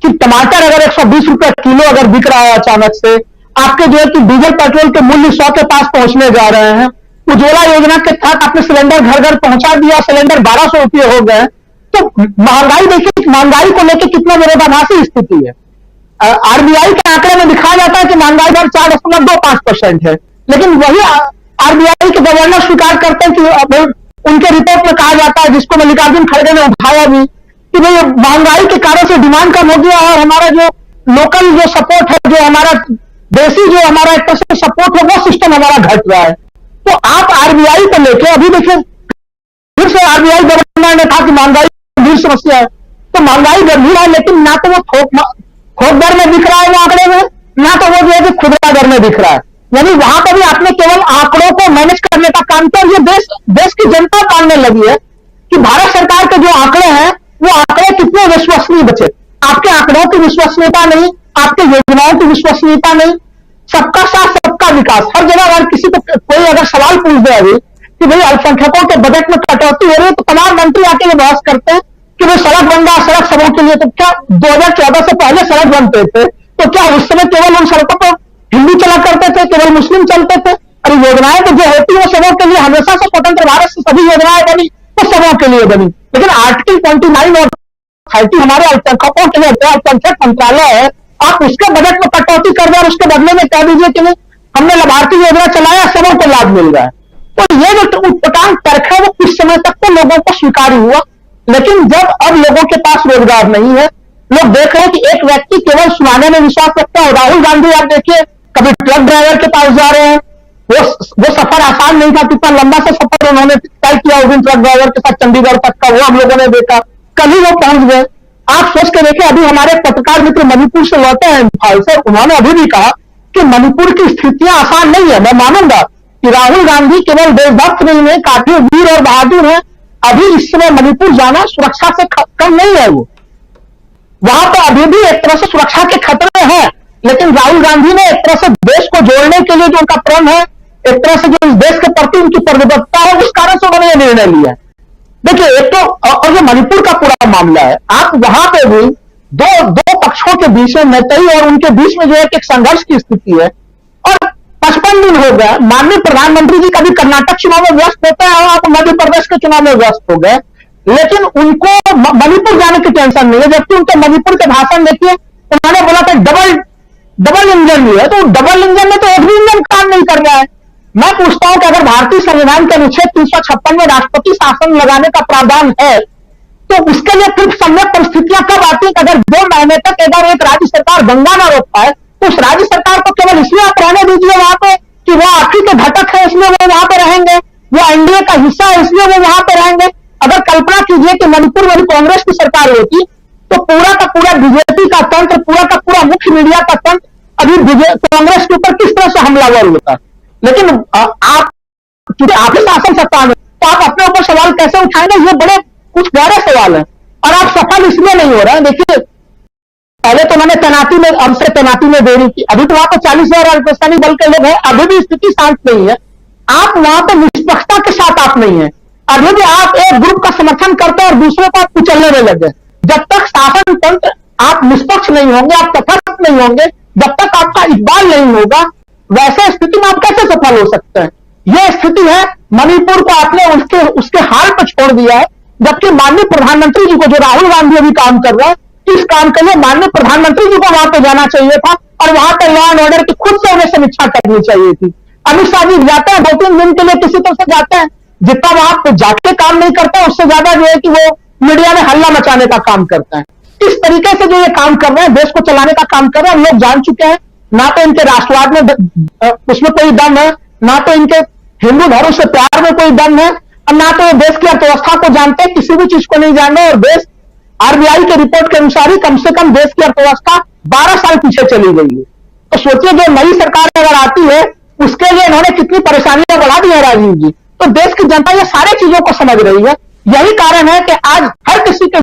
कि टमाटर अगर 120 रुपए किलो अगर बिक रहा है अचानक से, आपके जो है कि डीजल पेट्रोल के मूल्य 100 के पास पहुंचने जा रहे हैं, उज्ज्वला योजना के तहत आपने सिलेंडर घर घर पहुंचा दिया, सिलेंडर 1200 रुपये हो गए, तो महंगाई देखिए, महंगाई को लेकर कितना विरोधाभासी स्थिति है। आरबीआई के आंकड़े में दिखाया जाता है कि महंगाई दर 4.25% है, लेकिन वही आरबीआई के गवर्नर स्वीकार करते हैं कि उनके रिपोर्ट में कहा जाता है, जिसको मल्लिकार्जुन खड़गे ने उठाया भी, कि भाई महंगाई के कारण से डिमांड कम हो गया और हमारा जो लोकल जो सपोर्ट है, जो हमारा देसी जो हमारा एक तरह से सपोर्ट है, वो सिस्टम हमारा घट रहा है। तो आप आरबीआई को लेकर अभी देखिए, फिर से आरबीआई गवर्नर ने कहा कि महंगाई गंभीर समस्या है। तो महंगाई गंभीर है, लेकिन ना तो वो थोक दर में दिख रहा है वो आंकड़े में, ना तो वो जो है कि खुदरा दर में दिख रहा है। यानी वहां पर भी आपने केवल आंकड़ों को मैनेज करने का काम किया। ये देश की जनता जानने लगी है कि भारत सरकार के जो आंकड़े हैं वो आंकड़े कितने विश्वसनीय बचे। आपके आंकड़ों की विश्वसनीयता नहीं, आपके योजनाओं की विश्वसनीयता नहीं। सबका साथ सबका विकास, हर जगह अगर किसी को कोई अगर सवाल पूछ दे अभी कि भाई अल्पसंख्यकों के बजट में कटौती हो रही है, तो तमाम मंत्री आके ये बहस करते हैं कि भाई सड़क बन रहा, सड़क सबों के लिए। तो क्या 2014 से पहले सड़क बनते थे तो क्या उस समय केवल उन सड़कों पर हिंदू चला करते थे, केवल मुस्लिम चलते थे? और योजनाएं तो जो होती है वो सबों के लिए, हमेशा से स्वतंत्र भारत से सभी योजनाएं बनी वो सबों के लिए बनी। लेकिन आर्टिकल 29 और 30 हमारे अल्पसंख्यकों के लिए अल्पसंख्यक मंत्रालय है, आप उसके बजट में कटौती कर रहे हैं और उसके बदले में कह दीजिए कि नहीं हमने लाभार्थी योजना चलाया, सबों को लाभ मिल रहा है। तो ये जो उटपटांग तर्क है वो कुछ समय तक तो लोगों को स्वीकार्य हुआ, लेकिन जब अब लोगों के पास रोजगार नहीं है, लोग देख रहे हैं कि एक व्यक्ति केवल सुनाने में विश्वास रखता है। राहुल गांधी आप देखिए, कभी ट्रक ड्राइवर के पास जा रहे हैं, वो सफर आसान नहीं था, कितना लंबा सा सफर उन्होंने तय किया उस दिन ट्रक ड्राइवर के साथ चंडीगढ़ तक का, वो हम लोगों ने देखा। कल ही वो पहुंच गए। आप सोच के देखें, अभी हमारे पत्रकार मित्र मणिपुर से लौटे हैं इम्फाल से, उन्होंने अभी भी कहा कि मणिपुर की स्थितियां आसान नहीं है। मैं मानूंगा कि राहुल गांधी केवल देशभक्त नहीं है, काफी वीर और बहादुर है। अभी इस समय मणिपुर जाना सुरक्षा से कम नहीं है। वो वहां पर अभी भी एक तरह से सुरक्षा के खतरे हैं, लेकिन राहुल गांधी ने एक तरह से देश को जोड़ने के लिए जो उनका प्रण है, एक तरह से जो इस देश के प्रति उनकी प्रतिबद्धता है, उस कारण से उन्होंने यह निर्णय लिया है। देखिए, एक तो और जो मणिपुर का पूरा मामला है, आप वहां पे भी दो पक्षों के बीच में मैत्री और उनके बीच में जो है एक संघर्ष की स्थिति है। और 55 दिन हो गए, माननीय प्रधानमंत्री जी कभी कर्नाटक चुनाव में व्यस्त होते हैं और आप मध्य प्रदेश के चुनाव में व्यस्त हो गए, लेकिन उनको मणिपुर जाने की टेंशन नहीं है। जबकि उनके मणिपुर के भाषण देखिए, उन्होंने बोला था डबल इंजन भी है, तो डबल इंजन में तो एक भी इंजन काम नहीं कर रहा है। मैं पूछता हूं कि अगर भारतीय संविधान के अनुच्छेद 356 में राष्ट्रपति शासन लगाने का प्रावधान है, तो उसके लिए फिर सम्यक परिस्थितियां कब आती है कि अगर 2 महीने तक अगर एक राज्य सरकार गंगा ना रोक पाए तो उस राज्य सरकार को केवल इसलिए आप रहने दीजिए वहां पे कि वो आपकी के घटक है इसलिए वो वहां पे रहेंगे, वो एनडीए का हिस्सा है इसलिए वो वहां पे रहेंगे। अगर कल्पना कीजिए कि मणिपुर में कांग्रेस की सरकार होती तो पूरा का पूरा बीजेपी का तंत्र, पूरा का पूरा मुख्य मीडिया का तंत्र अभी कांग्रेस के ऊपर किस तरह से हमलावर होता। लेकिन आप क्योंकि आप ही शासन सत्ता में, तो आप अपने ऊपर सवाल कैसे उठाएंगे? ये बड़े कुछ गहरे सवाल है और आप सफल इसलिए नहीं हो रहे हैं। देखिए, पहले तो उन्होंने तैनाती में, अब से तैनाती में देरी की, अभी तो वहां पर 40,000 अर्धसैनिक बल के लोग हैं, अभी भी स्थिति शांत नहीं है। आप वहां पर निष्पक्षता के साथ आप नहीं है। अभी भी आप एक ग्रुप का समर्थन करते हैं और दूसरों को आप कुचलने में लगे। जब तक शासन तंत्र आप निष्पक्ष नहीं होंगे, आप तटस्थ नहीं होंगे, जब तक आपका इकबाल नहीं होगा, वैसे स्थिति में आप कैसे सफल हो सकते हैं? यह स्थिति है। मणिपुर को आपने उसके हाल पर छोड़ दिया है, जबकि माननीय प्रधानमंत्री जी को, जो राहुल गांधी अभी काम कर रहा है, इस काम के लिए माननीय प्रधानमंत्री जी को वहां पे जाना चाहिए था और वहां पर लॉ एंड ऑर्डर की खुद से उन्हें समीक्षा करनी चाहिए थी। अमित शाह जी जाते हैं 2-3 दिन के लिए किसी तरह से जाते हैं, जितना वहां पे जाके काम नहीं करता उससे ज्यादा जो है कि वो मीडिया में हल्ला मचाने का काम करता है। इस तरीके से जो ये काम कर रहे हैं, देश को चलाने का काम कर रहे हैं, हम लोग जान चुके हैं। ना तो इनके राष्ट्रवाद में उसमें कोई दम है, ना तो इनके हिंदू धर्म से प्यार में कोई दम है, और ना तो ये देश की अर्थव्यवस्था को जानते हैं, किसी भी चीज को नहीं जानते। और देश आरबीआई के रिपोर्ट के अनुसार ही कम से कम देश की अर्थव्यवस्था 12 साल पीछे चली गई है। तो सोचिए, जो नई सरकार अगर आती है उसके लिए इन्होंने कितनी परेशानियां बढ़ा दी है राजीव जी। तो देश की जनता ये सारी चीजों को समझ रही है। यही कारण है कि आज हर किसी के